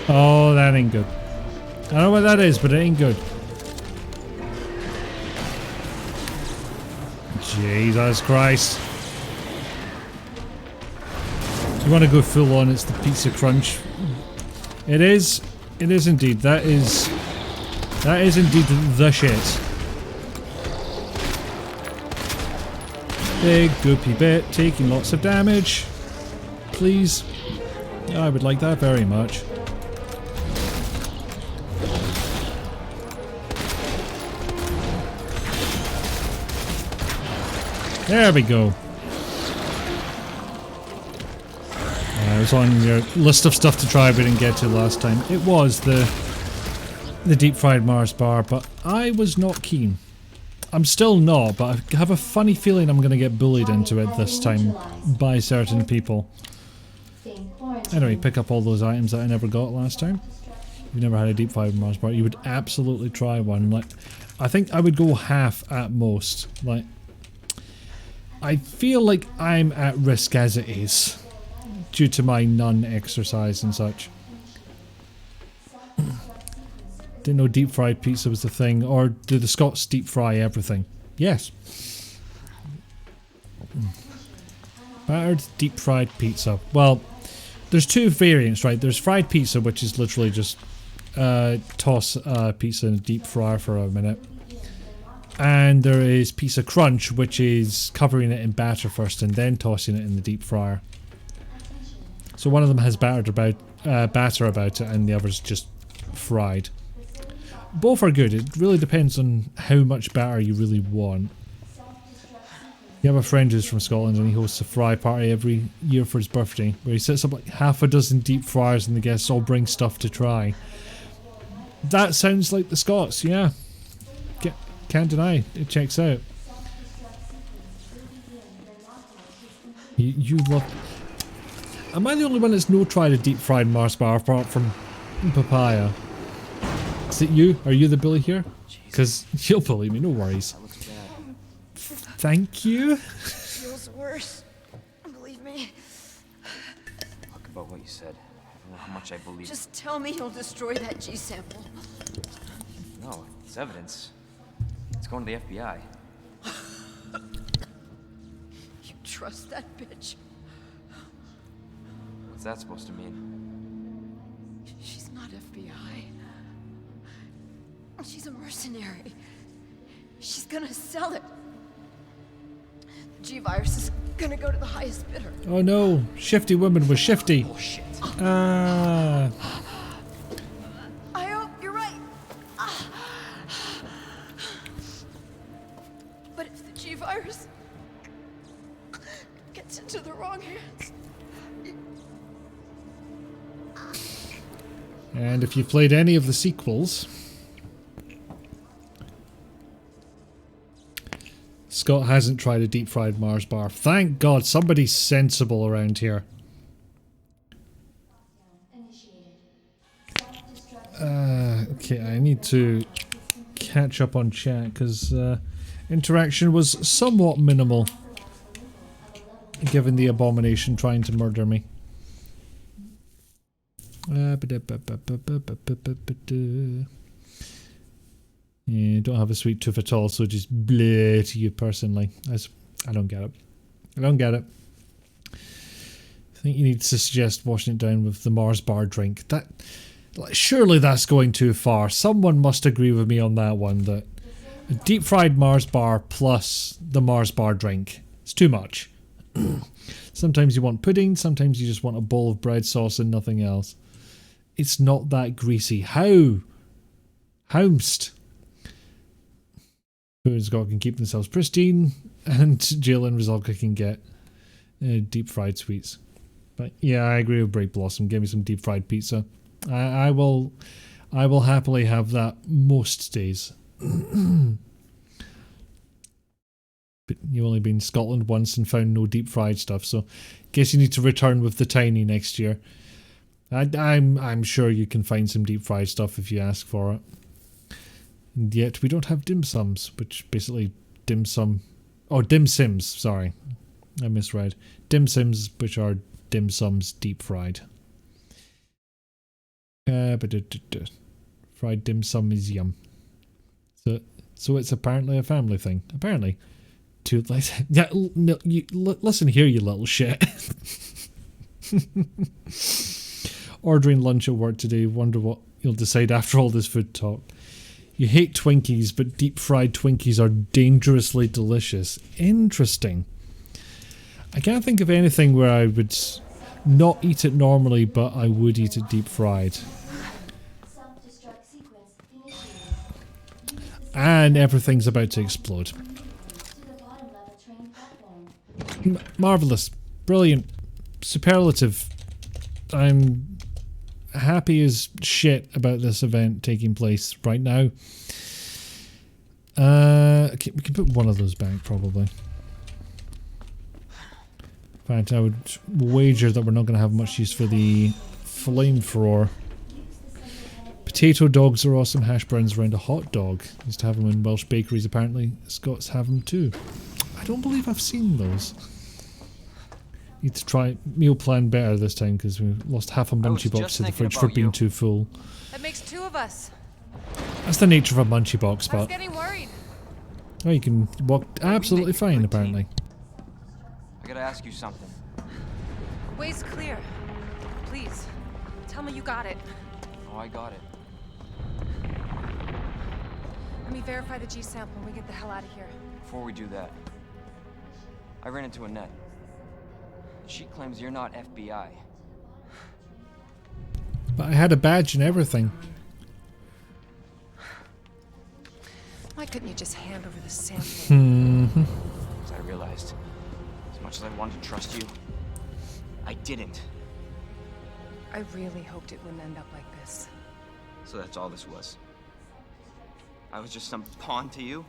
Oh, that ain't good. I don't know what that is, but it ain't good. Jesus Christ. You want to go full on, it's the pizza crunch. It is. It is indeed. That is indeed the shit. Big goopy bit, taking lots of damage. Please. I would like that very much. There we go. It was on your list of stuff to try we didn't get to last time. It was the deep fried Mars bar, but I was not keen. I'm still not, but I have a funny feeling I'm going to get bullied into it this time by certain people. Anyway, pick up all those items that I never got last time. If you've never had a deep fried Mars bar, you would absolutely try one. Like, I think I would go half at most. Like, I feel like I'm at risk as it is, due to my non-exercise and such. Didn't know deep fried pizza was the thing, or do the Scots deep fry everything? Yes. Battered deep fried pizza. Well, there's two variants, right? There's fried pizza, which is literally just toss pizza in a deep fryer for a minute. And there is pizza crunch, which is covering it in batter first and then tossing it in the deep fryer. So one of them has batter about it, and the other's just fried. Both are good. It really depends on how much batter you really want. You have a friend who's from Scotland, and he hosts a fry party every year for his birthday, where he sets up like half a dozen deep fryers, and the guests all bring stuff to try. That sounds like the Scots, yeah. Can't deny it checks out. You love. Am I the only one that's no tried a deep fried Mars bar apart from Papaya? Is it you? Are you the bully here? Because you'll bully me, no worries. Thank you. Feels worse. Believe me. Talk about what you said. I don't know how much I believe. Just tell me you'll destroy that G sample. No, it's evidence. It's going to the FBI. You trust that bitch? What's that supposed to mean? She's not FBI. She's a mercenary. She's gonna sell it. The G-Virus is gonna go to the highest bidder. Oh no, Shifty Woman was shifty. Bullshit. Ah. I hope you're right. But if the G-Virus gets into the wrong hands... And if you've played any of the sequels, Scott hasn't tried a deep fried Mars bar. Thank God, somebody's sensible around here. Okay, I need to catch up on chat because interaction was somewhat minimal given the abomination trying to murder me. Yeah, don't have a sweet tooth at all, so just bleh to you personally. I don't get it. I don't get it. I think you need to suggest washing it down with the Mars bar drink. Surely that's going too far. Someone must agree with me on that one, that a deep fried Mars bar plus the Mars bar drink. It's too much. Sometimes you want pudding, sometimes you just want a bowl of bread sauce and nothing else. It's not that greasy. How? Houmst. Who and Scott can keep themselves pristine, and Jill and Rizalka can get deep fried sweets. But yeah, I agree with Break Blossom. Give me some deep fried pizza. I will happily have that most days. But you've only been in Scotland once and found no deep fried stuff, so guess you need to return with the tiny next year. I'm sure you can find some deep fried stuff if you ask for it. And yet we don't have dim sums, which basically dim sims, sorry. I misread. Dim sims, which are dim sums deep fried. Fried dim sum is yum. So it's apparently a family thing. Apparently. Yeah, no, listen here, you little shit. Ordering lunch at work today. Wonder what you'll decide after all this food talk. You hate Twinkies, but deep fried Twinkies are dangerously delicious. Interesting. I can't think of anything where I would not eat it normally, but I would eat it deep fried. And everything's about to explode. Marvelous. Brilliant. Superlative. I'm happy as shit about this event taking place right now. Okay, we can put one of those back probably. In fact, I would wager that we're not going to have much use for the flamethrower. Potato dogs are awesome. Hash browns around a hot dog. Used to have them in Welsh bakeries. Apparently, Scots have them too. I don't believe I've seen those. Need to try meal plan better this time because we lost half a munchie box to the fridge for being too full. That makes two of us. That's the nature of a munchie box, I was but getting worried. oh, you can walk absolutely fine apparently. I gotta ask you something. Way's clear. Please, tell me you got it. Oh, I got it. Let me verify the G sample and we get the hell out of here. Before we do that, I ran into Annette. She claims you're not FBI. But I had a badge and everything. Why couldn't you just hand over the sample? As I realized, as much as I wanted to trust you, I didn't. I really hoped it wouldn't end up like this. So that's all this was. I was just some pawn to you?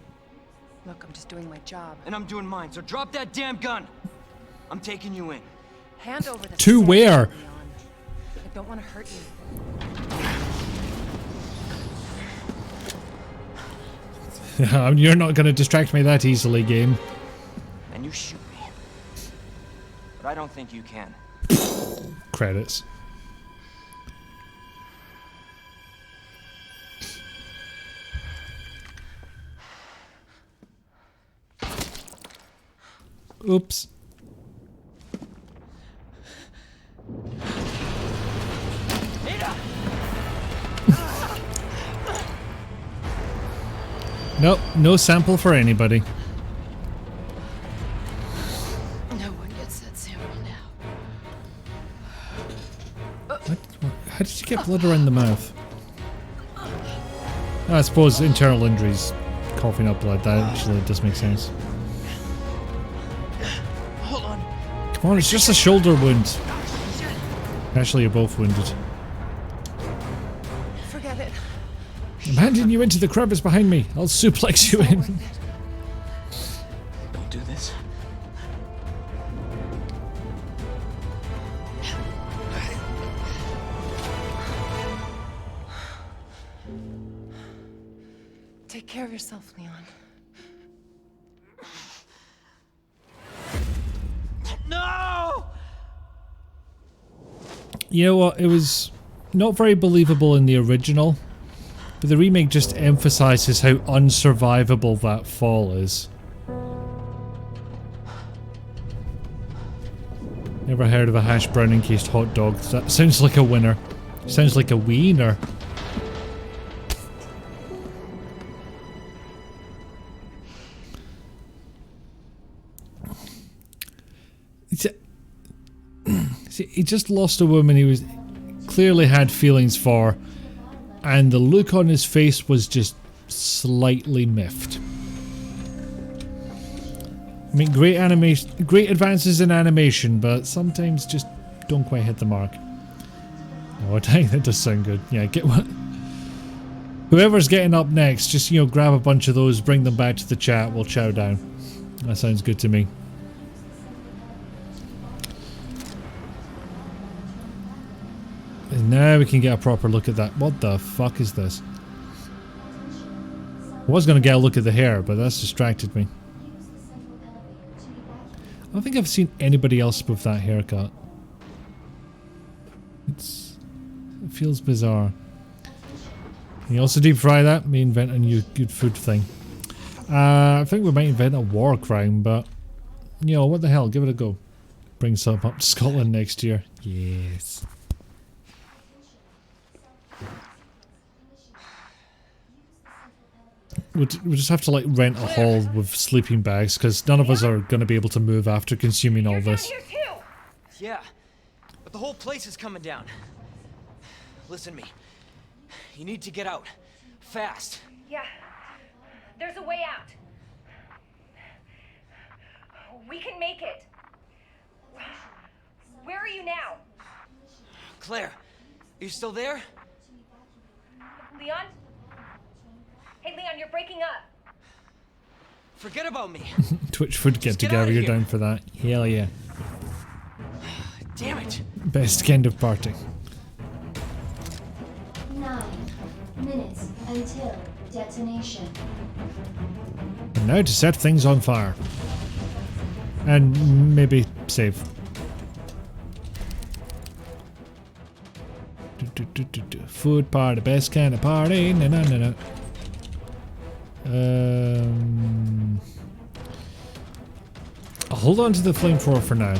Look, I'm just doing my job. And I'm doing mine, so drop that damn gun! I'm taking you in. Hand over the To sand, where? Leon. I don't want to hurt you. You're not going to distract me that easily, game. And you shoot me. But I don't think you can. Credits. Oops. Nope, no sample for anybody. No one gets that sample now. How did you get blood around the mouth? I suppose internal injuries, coughing up blood, that actually does make sense. Hold on. Come on, it's just a shoulder wound. Actually, you're both wounded. Forget it. I'm handing you into the crevice behind me. I'll suplex you in. Don't do this. Take care of yourself, Leon. No! You know what? It was not very believable in the original, but the remake just emphasizes how unsurvivable that fall is. Never heard of a hash brown encased hot dog? That sounds like a winner. Sounds like a wiener. See, he just lost a woman he was clearly had feelings for, and the look on his face was just slightly miffed. I mean, great animation, great advances in animation, but sometimes just don't quite hit the mark. No, I think that does sound good. Yeah, get one. Whoever's getting up next, just, you know, grab a bunch of those, bring them back to the chat, we'll chow down. That sounds good to me. And now we can get a proper look at that. What the fuck is this? I was going to get a look at the hair, but that's distracted me. I don't think I've seen anybody else with that haircut. It feels bizarre. Can you also deep fry that? We invent a new good food thing. I think we might invent a war crime, but you know, what the hell, give it a go. Bring some up to Scotland next year. Yes. We'll just have to like rent a hall with sleeping bags, because none of us are going to be able to move after consuming all this. Yeah, but the whole place is coming down. Listen to me. You need to get out. Fast. Yeah. There's a way out. We can make it. Where are you now? Claire, are you still there? Leon? Hey, Leon, you're breaking up. Forget about me. Twitch food get together, you're down for that. Hell yeah. Damn it. Best kind of party. 9 minutes until detonation. And now to set things on fire. And maybe save. Food party, best kind of party. No, no, no, no. I'll hold on to the flamethrower for now.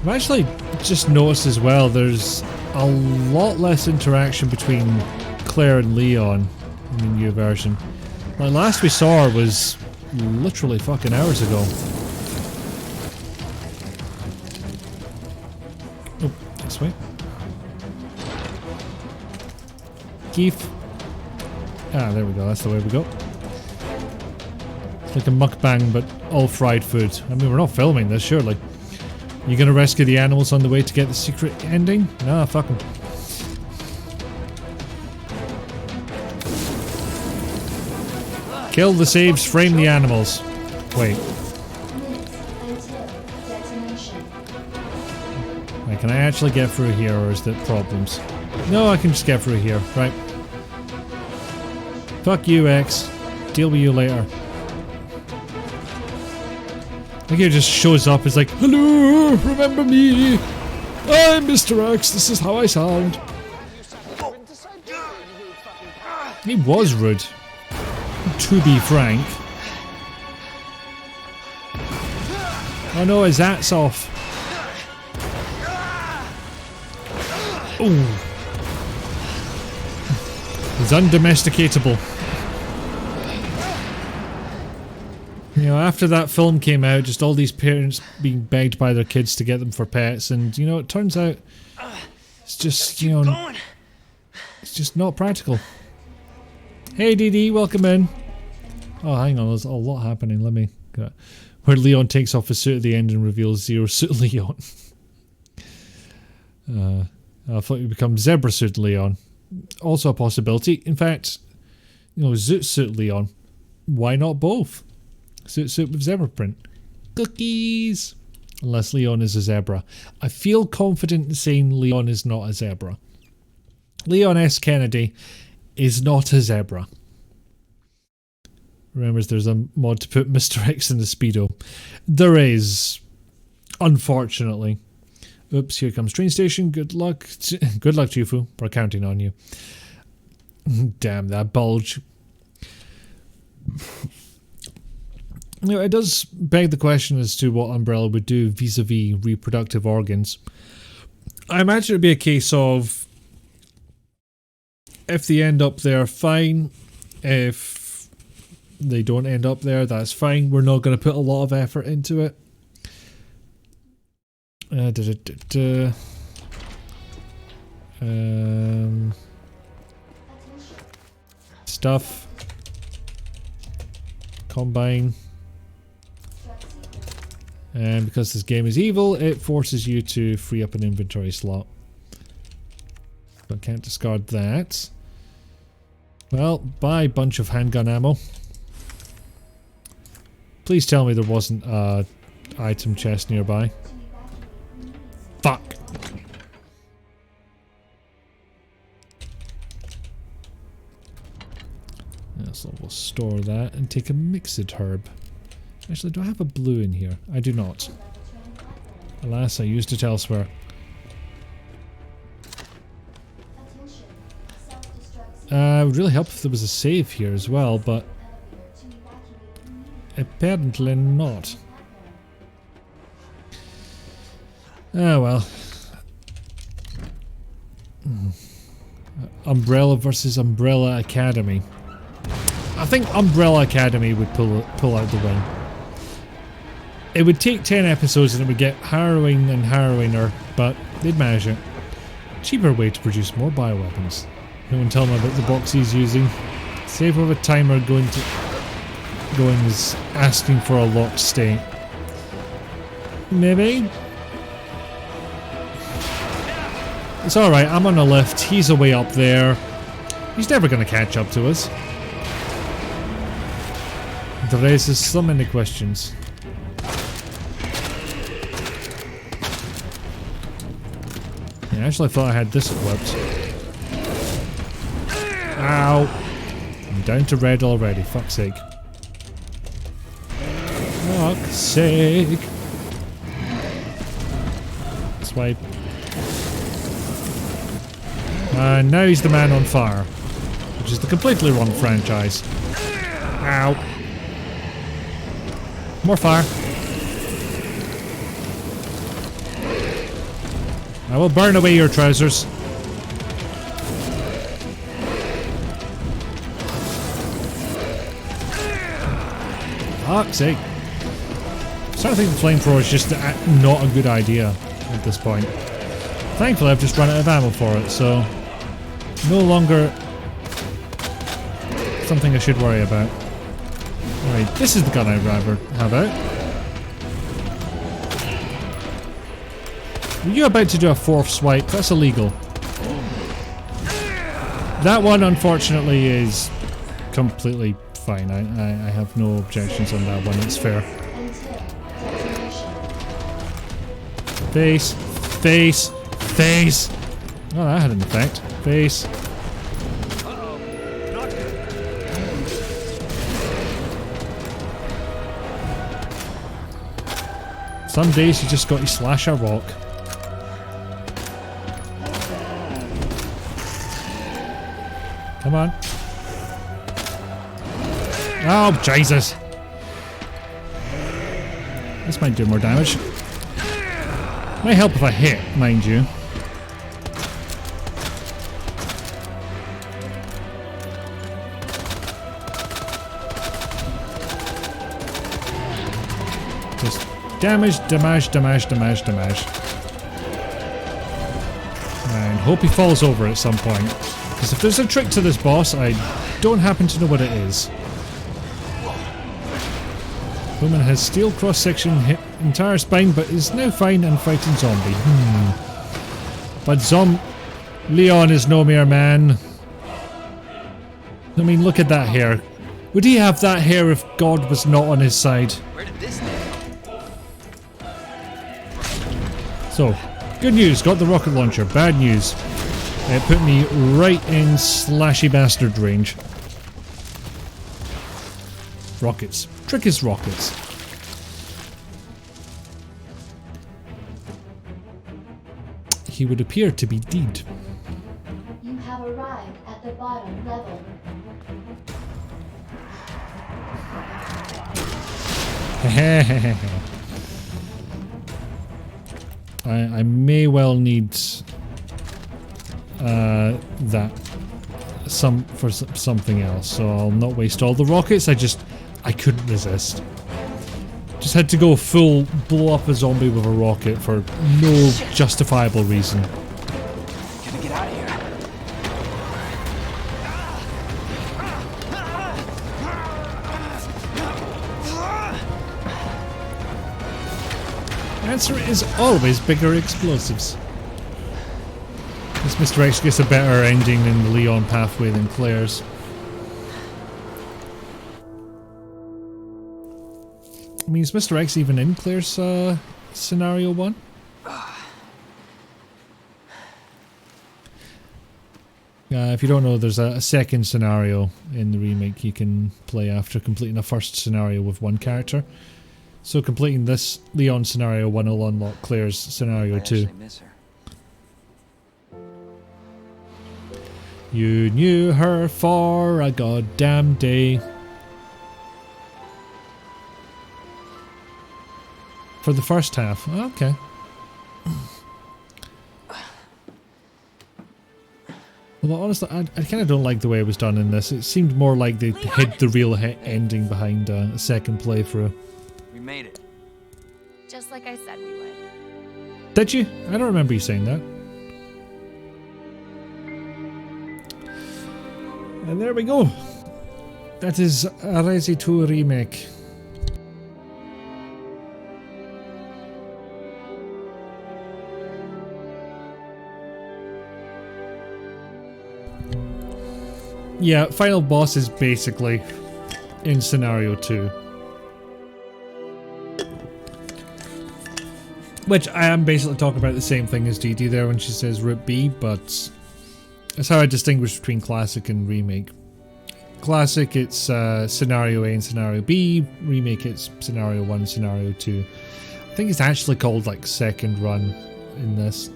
I've actually just noticed as well there's a lot less interaction between Claire and Leon in the new version. Like, last we saw her was literally fucking hours ago. Oh, this way. Keith. Ah, there we go, that's the way we go. It's like a mukbang, but all fried food. I mean, we're not filming this, surely. You gonna rescue the animals on the way to get the secret ending? Nah, fuck them. Kill the saves, frame the animals. Wait. Minutes until detonation. Right, can I actually get through here, or is there problems? No, I can just get through here. Right. Fuck you, X. Deal with you later. I think he just shows up. It's like, hello, remember me? I'm Mr. X. This is how I sound. He was rude, to be frank. Oh no, his hat's off. Ooh. He's undomesticatable. You know, after that film came out, just all these parents being begged by their kids to get them for pets, and you know, it turns out it's just, you know, it's just not practical. Hey DD, welcome in. Oh, hang on, there's a lot happening. Let me go. Where Leon takes off his suit at the end and reveals Zero Suit Leon. I thought he become Zebra Suit Leon. Also a possibility. In fact, you know, Zoot Suit Leon. Why not both? Zoot Suit with zebra print. Cookies! Unless Leon is a zebra. I feel confident in saying Leon is not a zebra. Leon S. Kennedy is not a zebra. Remembers there's a mod to put Mr. X in the Speedo. There is. Unfortunately. Oops, here comes train station. Good luck. Good luck, Jufu. We're counting on you. Damn, that bulge. You know, it does beg the question as to what Umbrella would do vis-a-vis reproductive organs. I imagine it'd be a case of if they end up there, fine. If they don't end up there, that's fine. We're not going to put a lot of effort into it. Stuff. Combine. And because this game is evil, it forces you to free up an inventory slot. So I can't discard that. Well, bye, bunch of handgun ammo. Please tell me there wasn't a item chest nearby. Fuck. Yeah, so we'll store that and take a mixed herb. Actually, do I have a blue in here? I do not. Alas, I used it elsewhere. It would really help if there was a save here as well, but apparently not. Ah, well. Umbrella versus Umbrella Academy. I think Umbrella Academy would pull out the win. It would take 10 episodes and it would get harrowing and harrowinger, but they'd manage it. Cheaper way to produce more bioweapons. No one tell me about the box he's using. Save with a timer going is asking for a locked state. Maybe? It's alright, I'm on a lift, he's away up there. He's never gonna catch up to us. It raises so many questions. Yeah, I actually thought I had this equipped. Ow! I'm down to red already, fuck's sake. Fuck's sake! Swipe. And now he's the man on fire. Which is the completely wrong franchise. Ow. More fire. I will burn away your trousers. Fuck's sake. I'm starting to think the flamethrower is just not a good idea at this point. Thankfully I've just run out of ammo for it, so no longer something I should worry about. Alright, this is the gun I'd rather have out. Were you about to do a fourth swipe? That's illegal. That one, unfortunately, is completely fine. I have no objections on that one. It's fair. Face. Face. Face. Oh, that had an effect. Face. Some days you just got to slash a rock. Come on. Oh, Jesus. This might do more damage. Might help if I hit, mind you. Just damage, damage. And hope he falls over at some point. Because if there's a trick to this boss, I don't happen to know what it is. Woman has steel cross-section, hit entire spine, but is now fine and fighting zombie. But Leon is no mere man. I mean, look at that hair. Would he have that hair if God was not on his side? Where did this thing? So, good news, got the rocket launcher. Bad news, it put me right in slashy bastard range. Rockets. Trick is rockets. He would appear to be dead. You have arrived at the bottom level. I may well need that for something else, so I'll not waste all the rockets. I couldn't resist. Just had to go full blow up a zombie with a rocket for no justifiable reason. Gotta get out of here. Answer is always bigger explosives. This Mr. X gets a better ending in the Leon pathway than Claire's. I mean, is Mr. X even in Claire's scenario 1? If you don't know, there's a second scenario in the remake you can play after completing a first scenario with one character. So completing this Leon scenario 1 will unlock Claire's scenario 2. Miss her. You knew her for a goddamn day. For the first half. Okay. Although honestly, I kind of don't like the way it was done in this. It seemed more like they hid the real ending behind a second playthrough. We made it. Just like I said we would. Did you? I don't remember you saying that. And there we go. That is a Resi 2 remake. Yeah, final boss is basically in scenario 2. Which I am basically talking about the same thing as DD there when she says Route B, but that's how I distinguish between classic and remake. Classic, it's scenario A and scenario B. Remake, it's scenario 1 and scenario 2. I think it's actually called like second run in this.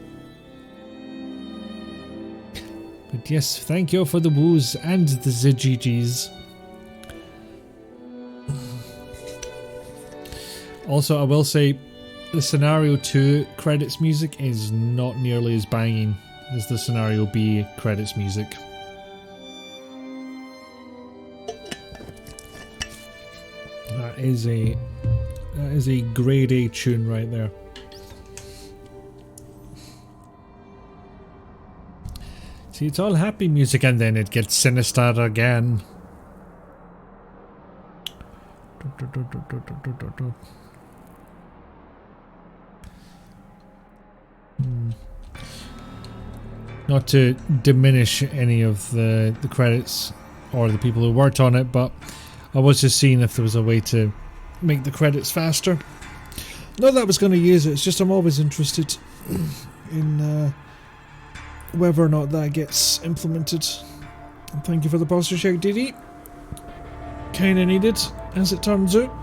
But yes, thank you for the woos and the ZGGs. Also, I will say the scenario 2 credits music is not nearly as banging as the scenario B credits music. That is a grade A tune right there. See, it's all happy music and then it gets sinister again. Not to diminish any of the credits or the people who worked on it, but I was just seeing if there was a way to make the credits faster. Not that I was going to use it, it's just I'm always interested in whether or not that gets implemented. And thank you for the posture check, DD. Kinda needed, as it turns out.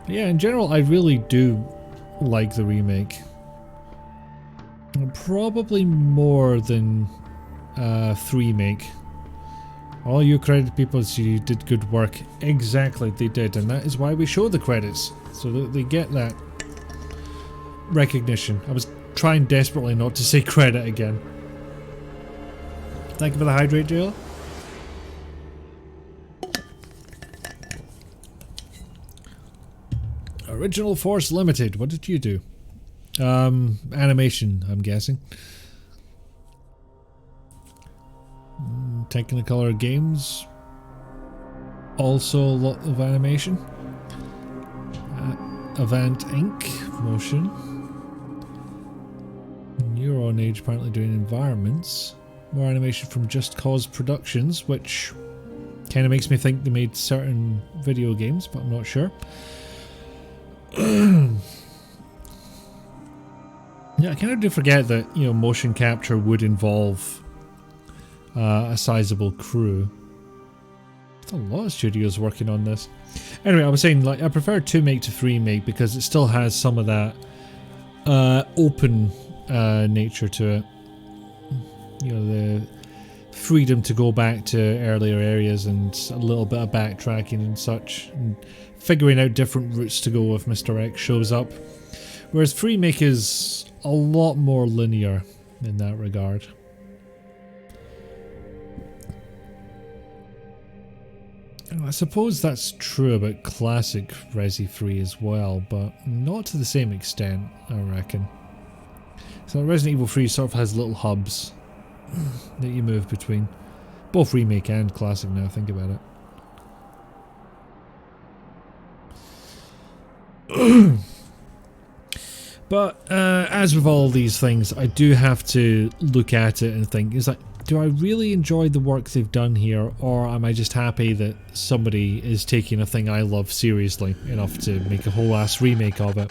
But yeah, in general, I really do like the remake. Probably more than 3-make. All you credit people, you did good work. Exactly, they did, and that is why we show the credits, so that they get that recognition. I was trying desperately not to say credit again. Thank you for the hydrate, Jill. Original Force Limited, what did you do? Animation, I'm guessing. Technicolor Games. Also a lot of animation. Avant Inc. Motion. Neuron Age apparently doing environments. More animation from Just Cause Productions, which kind of makes me think they made certain video games, but I'm not sure. Yeah, I kind of do forget that, you know, motion capture would involve a sizable crew. There's a lot of studios working on this. Anyway, I was saying, like, I prefer 2-make to 3-make because it still has some of that open nature to it. You know, the freedom to go back to earlier areas and a little bit of backtracking and such, and figuring out different routes to go if Mr. X shows up. Whereas 3-make is a lot more linear in that regard. I suppose that's true about classic Resi 3 as well, but not to the same extent, I reckon. So Resident Evil 3 sort of has little hubs that you move between. Both remake and classic now, think about it. But as with all these things, I do have to look at it and think, is like, do I really enjoy the work they've done here, or am I just happy that somebody is taking a thing I love seriously enough to make a whole ass remake of it?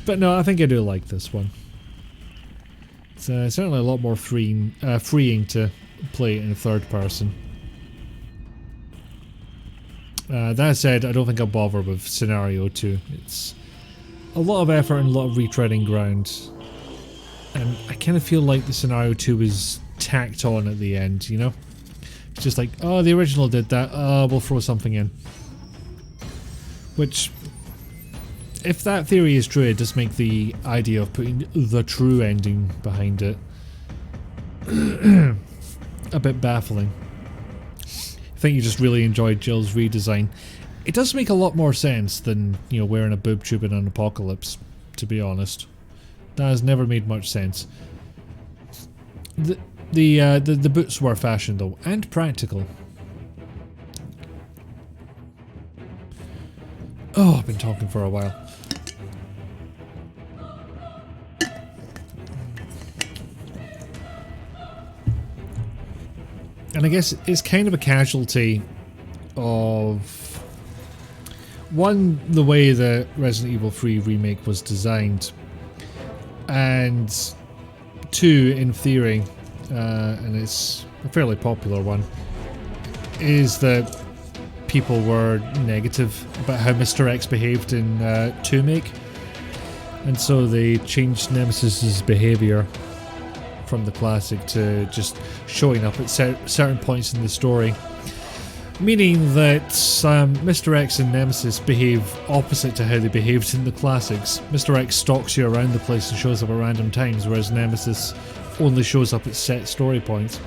But no, I think I do like this one. It's certainly a lot more freeing to play it in third person. That said, I don't think I'll bother with Scenario 2. It's a lot of effort and a lot of retreading ground. And I kind of feel like the Scenario 2 is tacked on at the end, you know? It's just like, oh, the original did that, we'll throw something in. Which, if that theory is true, it does make the idea of putting the true ending behind it a bit baffling. I think you just really enjoyed Jill's redesign. It does make a lot more sense than, you know, wearing a boob tube in an apocalypse, to be honest. That has never made much sense. The boots were fashion though, and practical. Oh, I've been talking for a while. And I guess it's kind of a casualty of one, the way the Resident Evil 3 remake was designed, and two, in theory, and it's a fairly popular one, is that people were negative about how Mr. X behaved in 2-make, and so they changed Nemesis's behaviour from the classic to just showing up at certain points in the story. Meaning that Mr. X and Nemesis behave opposite to how they behaved in the classics. Mr. X stalks you around the place and shows up at random times, whereas Nemesis only shows up at set story points.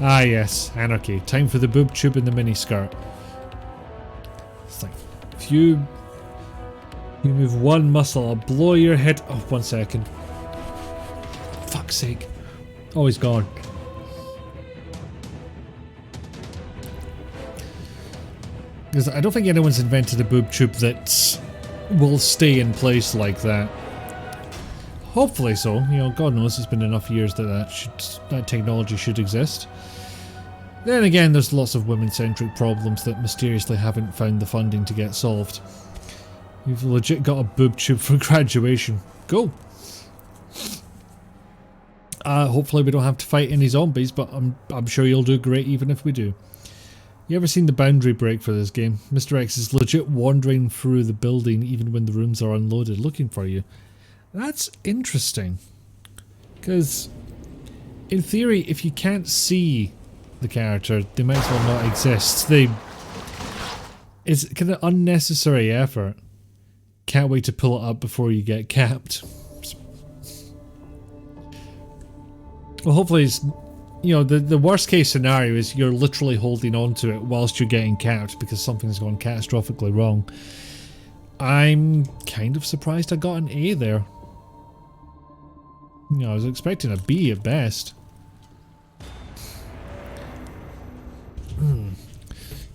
Ah yes, anarchy. Time for the boob tube and the miniskirt. It's like, if you move one muscle, I'll blow your head... Oh, 1 second. Fuck's sake. Oh, he's gone. Because I don't think anyone's invented a boob tube that will stay in place like that. Hopefully so. You know, God knows it's been enough years that that technology should exist. Then again, there's lots of women-centric problems that mysteriously haven't found the funding to get solved. You've legit got a boob tube for graduation. Cool. Hopefully we don't have to fight any zombies, but I'm sure you'll do great even if we do. You ever seen the boundary break for this game? Mr. X is legit wandering through the building even when the rooms are unloaded looking for you. That's interesting. Because, in theory, if you can't see the character, they might as well not exist. It's kind of unnecessary effort. Can't wait to pull it up before you get capped. Well, hopefully it's, you know, the worst case scenario is you're literally holding on to it whilst you're getting capped because something's gone catastrophically wrong. I'm kind of surprised I got an A there. You know, I was expecting a B at best.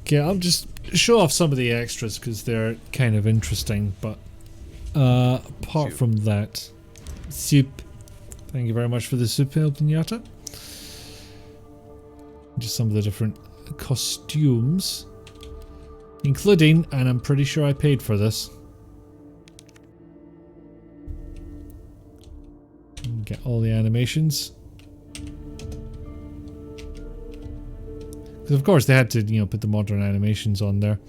Okay, I'll just show off some of the extras because they're kind of interesting, but apart from that, soup. Thank you very much for the soup, El Pinata. Just some of the different costumes, including, and I'm pretty sure I paid for this. Get all the animations. Because of course they had to, you know, put the modern animations on there.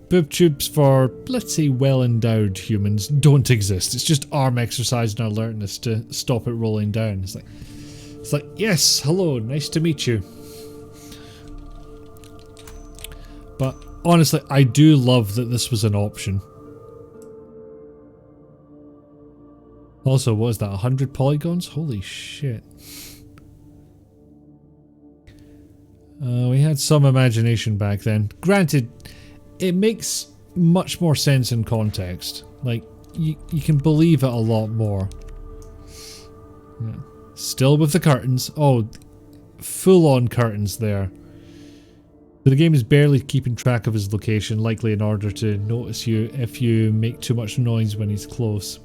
Boob tubes for, let's say, well-endowed humans don't exist. It's just arm exercise and alertness to stop it rolling down. It's like, yes, hello, nice to meet you. But honestly, I do love that this was an option. Also, what is that, 100 polygons? Holy shit. We had some imagination back then. Granted, it makes much more sense in context. Like, you can believe it a lot more. Yeah. Still with the curtains. Oh, full-on curtains there. But the game is barely keeping track of his location, likely in order to notice you if you make too much noise when he's close.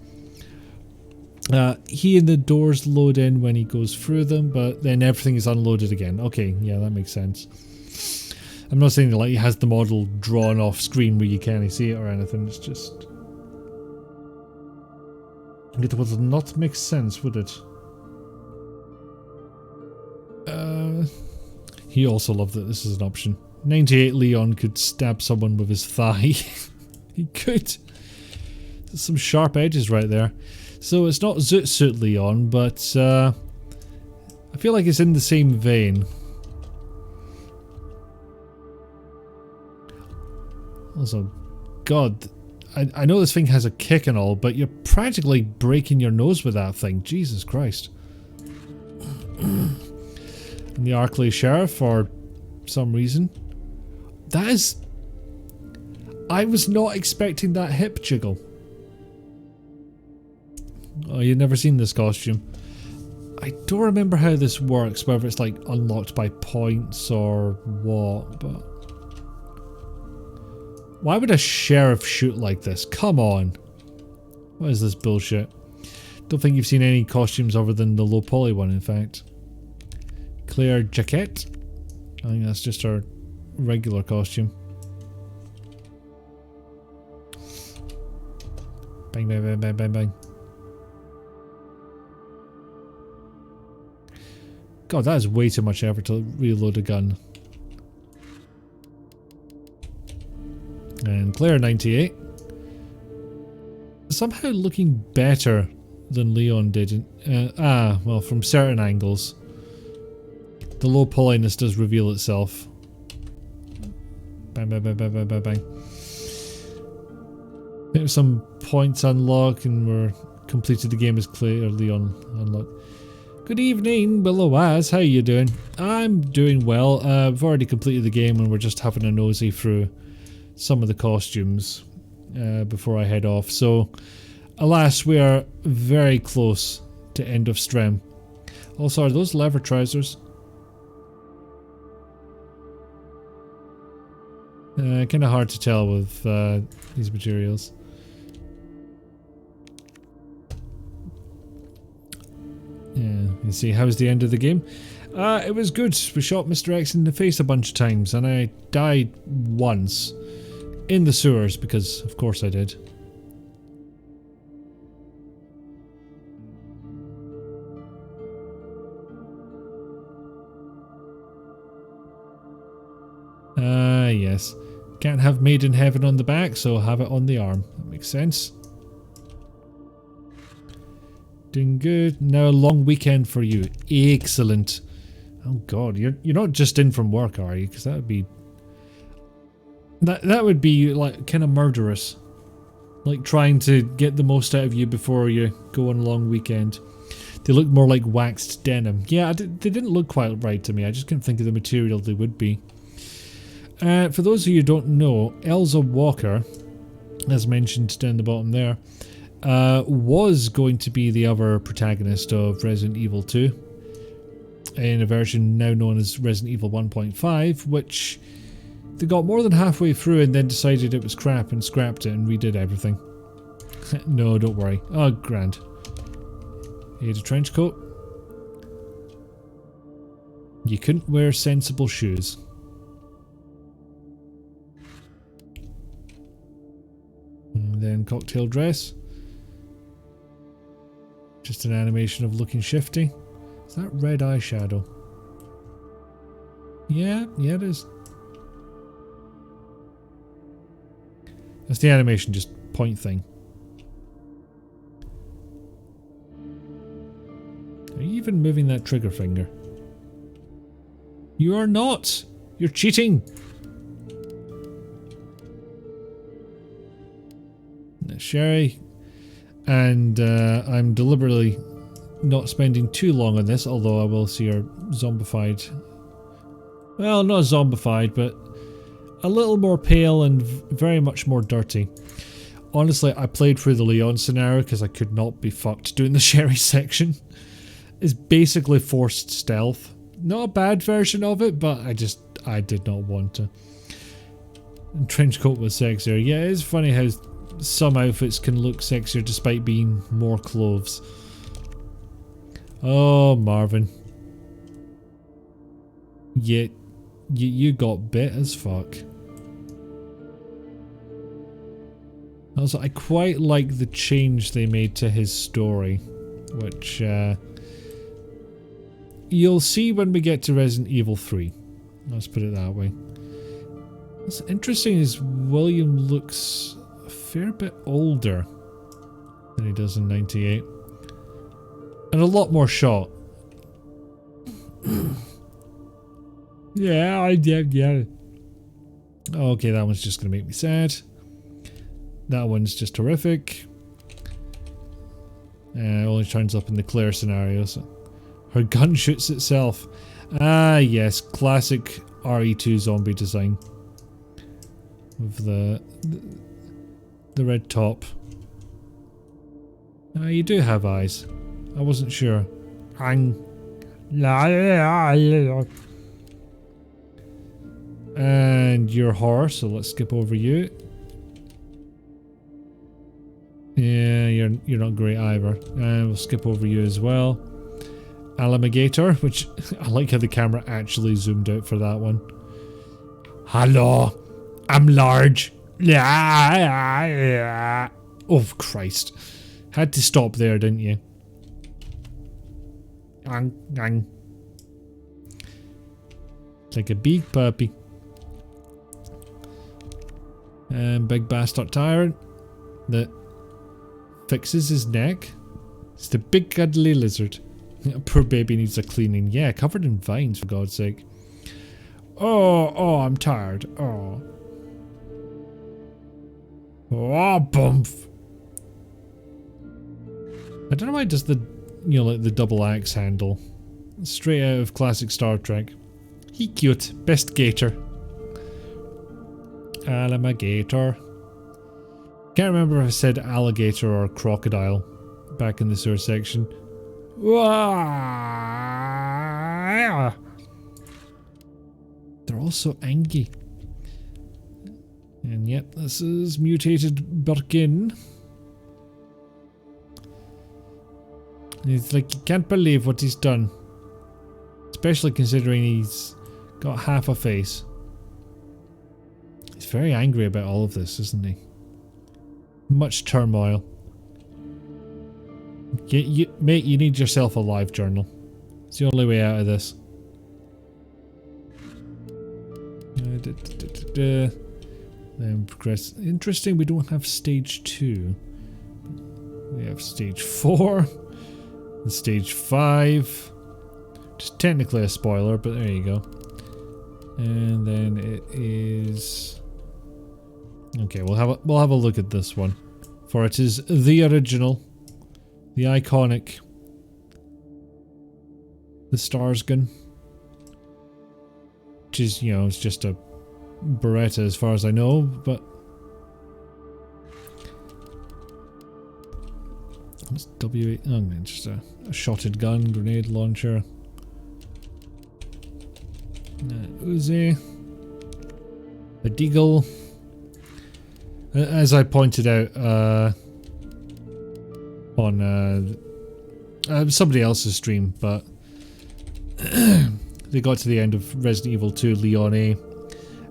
He and the doors load in when he goes through them, but then everything is unloaded again. Okay, yeah, that makes sense. I'm not saying that like he has the model drawn off screen where you can't see it or anything, it's just... It would not make sense, would it? He also loved that this is an option. 98 Leon could stab someone with his thigh. He could. There's some sharp edges right there. So it's not Zoot Suit Leon, but I feel like it's in the same vein. Also, God, I know this thing has a kick and all, but you're practically breaking your nose with that thing. Jesus Christ. And the Arklay Sheriff, for some reason. That is... I was not expecting that hip jiggle. Oh, you've never seen this costume. I don't remember how this works, whether it's like unlocked by points or what, but... Why would a sheriff shoot like this? Come on. What is this bullshit? Don't think you've seen any costumes other than the low poly one, in fact. Claire Jaquette. I think that's just her regular costume. Bang, bang, bang, bang, bang, bang. God, that is way too much effort to reload a gun. And Claire 98. Somehow looking better than Leon did. Well, from certain angles. The low polyness does reveal itself. Bang, bang, bang, bang, bang, bang, bang. I think some points unlocked and we're completed the game as Claire Leon unlocked. Good evening, Willowaz. How you doing? I'm doing well. I've already completed the game and we're just having a nosy through some of the costumes before I head off. So, alas, we are very close to end of stream. Also, are those leather trousers? Kind of hard to tell with these materials. Let's see, how's the end of the game? It was good. We shot Mr. X in the face a bunch of times and I died once. In the sewers, because of course I did. Yes. Can't have Made in Heaven on the back, so have it on the arm. That makes sense. Doing good. Now a long weekend for you. Excellent. Oh god, you're not just in from work, are you? Because that would be... That would be like kind of murderous. Like trying to get the most out of you before you go on a long weekend. They look more like waxed denim. Yeah, they didn't look quite right to me. I just couldn't think of the material they would be. For those of you who don't know, Elsa Walker, as mentioned down the bottom there, was going to be the other protagonist of Resident Evil 2 in a version now known as Resident Evil 1.5, which they got more than halfway through and then decided it was crap and scrapped it and redid everything. No, don't worry. Oh, grand. Here's a trench coat. You couldn't wear sensible shoes. And then cocktail dress. Just an animation of looking shifty. Is that red eyeshadow? Yeah, it is. That's the animation, just point thing. Are you even moving that trigger finger? You are not! You're cheating! Sherry. And I'm deliberately not spending too long on this, although I will see her zombified. Well, not zombified, but a little more pale and very much more dirty. Honestly, I played through the Leon scenario because I could not be fucked doing the Sherry section. It's basically forced stealth. Not a bad version of it, but I did not want to. And trenchcoat was sexier. Yeah, it's funny how some outfits can look sexier despite being more clothes. Oh, Marvin. You got bit as fuck. Also, I quite like the change they made to his story, which you'll see when we get to Resident Evil 3. Let's put it that way. What's interesting is William looks a fair bit older than he does in 98. And a lot more shot. Yeah. Okay, that one's just going to make me sad. That one's just horrific. Only turns up in the Claire scenario, so her gun shoots itself. Ah, yes, classic RE2 zombie design. With the red top. You do have eyes. I wasn't sure. And you're horror, so let's skip over you. Yeah, you're not great either. We'll skip over you as well. Alligator, which I like how the camera actually zoomed out for that one. Hello, I'm large. Oh Christ! Had to stop there, didn't you? Like a big puppy. And big bastard tyrant that fixes his neck. It's the big cuddly lizard. Poor baby needs a cleaning. Yeah, covered in vines, for God's sake. Oh, I'm tired. Oh, bump. I don't know why it does the, like the double axe handle. Straight out of classic Star Trek. He cute. Best gator. Alligator. Can't remember if I said alligator or crocodile back in the sewer section. They're all so angry. And yep, this is mutated Birkin. He's like, you can't believe what he's done. Especially considering he's got half a face. He's very angry about all of this, isn't he? Much turmoil. Mate, you need yourself a live journal. It's the only way out of this. Then progress. Interesting, we don't have stage 2. We have stage 4. And stage 5. Just technically a spoiler, but there you go. And then it is... Okay, we'll have a look at this one. For it is the original. The iconic. The Stars gun. Which is, you know, it's just a Beretta as far as I know, but... It's W8... Oh, man, just a shotted gun, grenade launcher. Uzi. A deagle. As I pointed out on somebody else's stream, but they got to the end of Resident Evil 2 Leon A,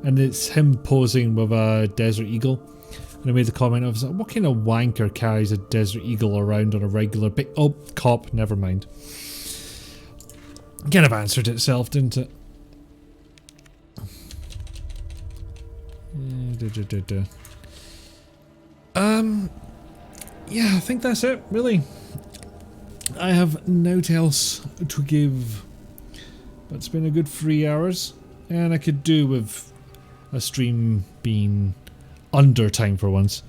and it's him posing with a Desert Eagle. And I made the comment, I was like, what kind of wanker carries a Desert Eagle around on a regular oh, cop, never mind. Kind of answered itself, didn't it? Yeah, I think that's it, really. I have naught else to give. But it's been a good 3 hours, and I could do with a stream being under time for once.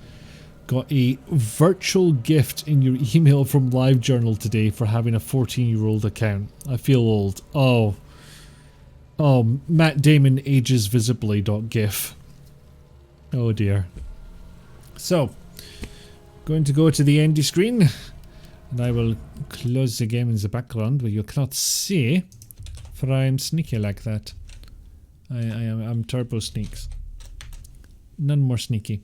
Got a virtual gift in your email from LiveJournal today for having a 14-year-old account. I feel old. Oh, Matt Damon ages visibly.gif. Oh dear. So, going to go to the endy screen, and I will close the game in the background where you cannot see, for I am sneaky like that. I'm turbo sneaks. None more sneaky.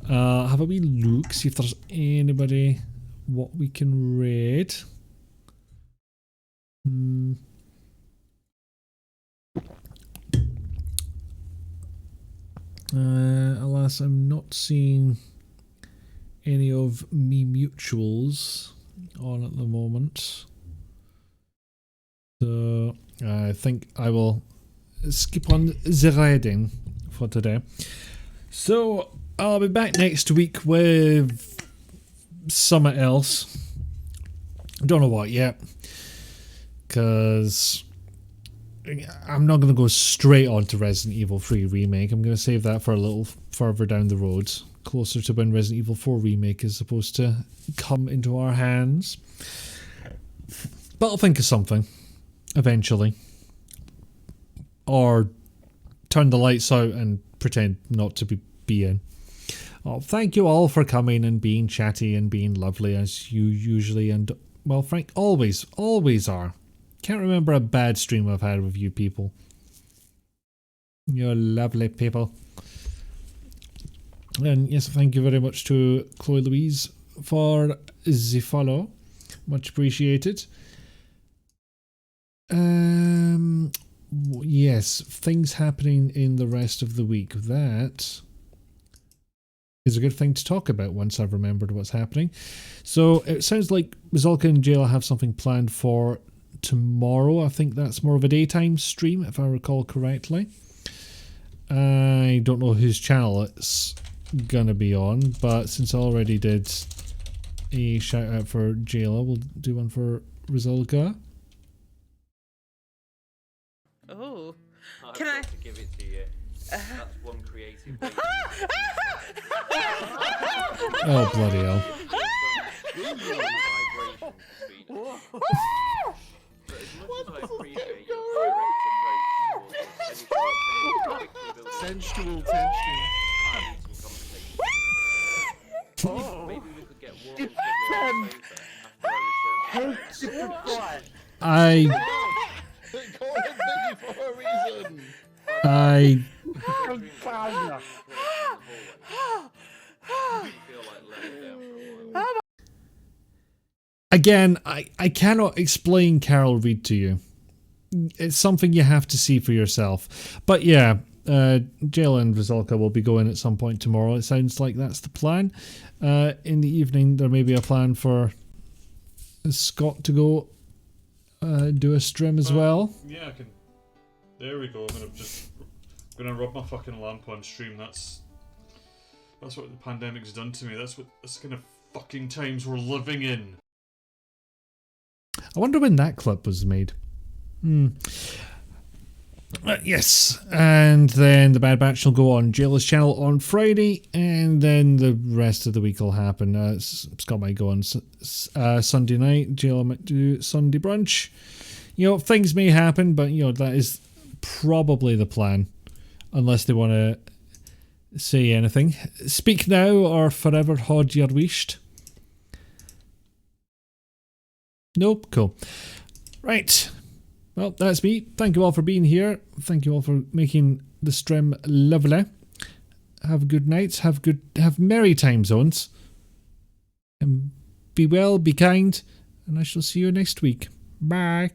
Have a wee look, see if there's anybody what we can raid. Alas, I'm not seeing any of me mutuals on at the moment. So I think I will skip on the raiding for today. So I'll be back next week with something else. Don't know what yet, because I'm not going to go straight on to Resident Evil 3 Remake. I'm going to save that for a little further down the road, closer to when Resident Evil 4 Remake is supposed to come into our hands. But I'll think of something eventually, or turn the lights out and pretend not to be in. Oh, thank you all for coming and being chatty and being lovely as you usually and, well, Frank, always are. Can't remember a bad stream I've had with you people. You're lovely people. And yes, thank you very much to Chloe Louise for the follow. Much appreciated. Yes, things happening in the rest of the week. That is a good thing to talk about once I've remembered what's happening. So it sounds like Rizalka and Jayla have something planned for tomorrow. I think that's more of a daytime stream, if I recall correctly. I don't know whose channel it's gonna be on, but since I already did a shout out for Jayla, we'll do one for Rizalka. Oh, can I give it to you? That's one creative way. Oh, bloody hell. Sensual tension. Maybe we could get warm. Again, I cannot explain Carol Reed to you. It's something you have to see for yourself. But yeah, Jill and Rizalka will be going at some point tomorrow. It sounds like that's the plan. In the evening, there may be a plan for Scott to go do a stream as well. Yeah, I can. There we go. I'm gonna rub my fucking lamp on stream. That's what the pandemic's done to me. That's kind of fucking times we're living in. I wonder when that clip was made. Yes, and then the Bad Batch will go on Jayla's channel on Friday, and then the rest of the week will happen. Scott might go on Sunday night, Jayla might do Sunday brunch. You know, things may happen, but you know, that is probably the plan, unless they want to say anything. Speak now or forever hold your wished. Nope, cool. Right. Well, that's me. Thank you all for being here. Thank you all for making the stream lovely. Have good nights. Have merry time zones. And be well, be kind, and I shall see you next week. Bye.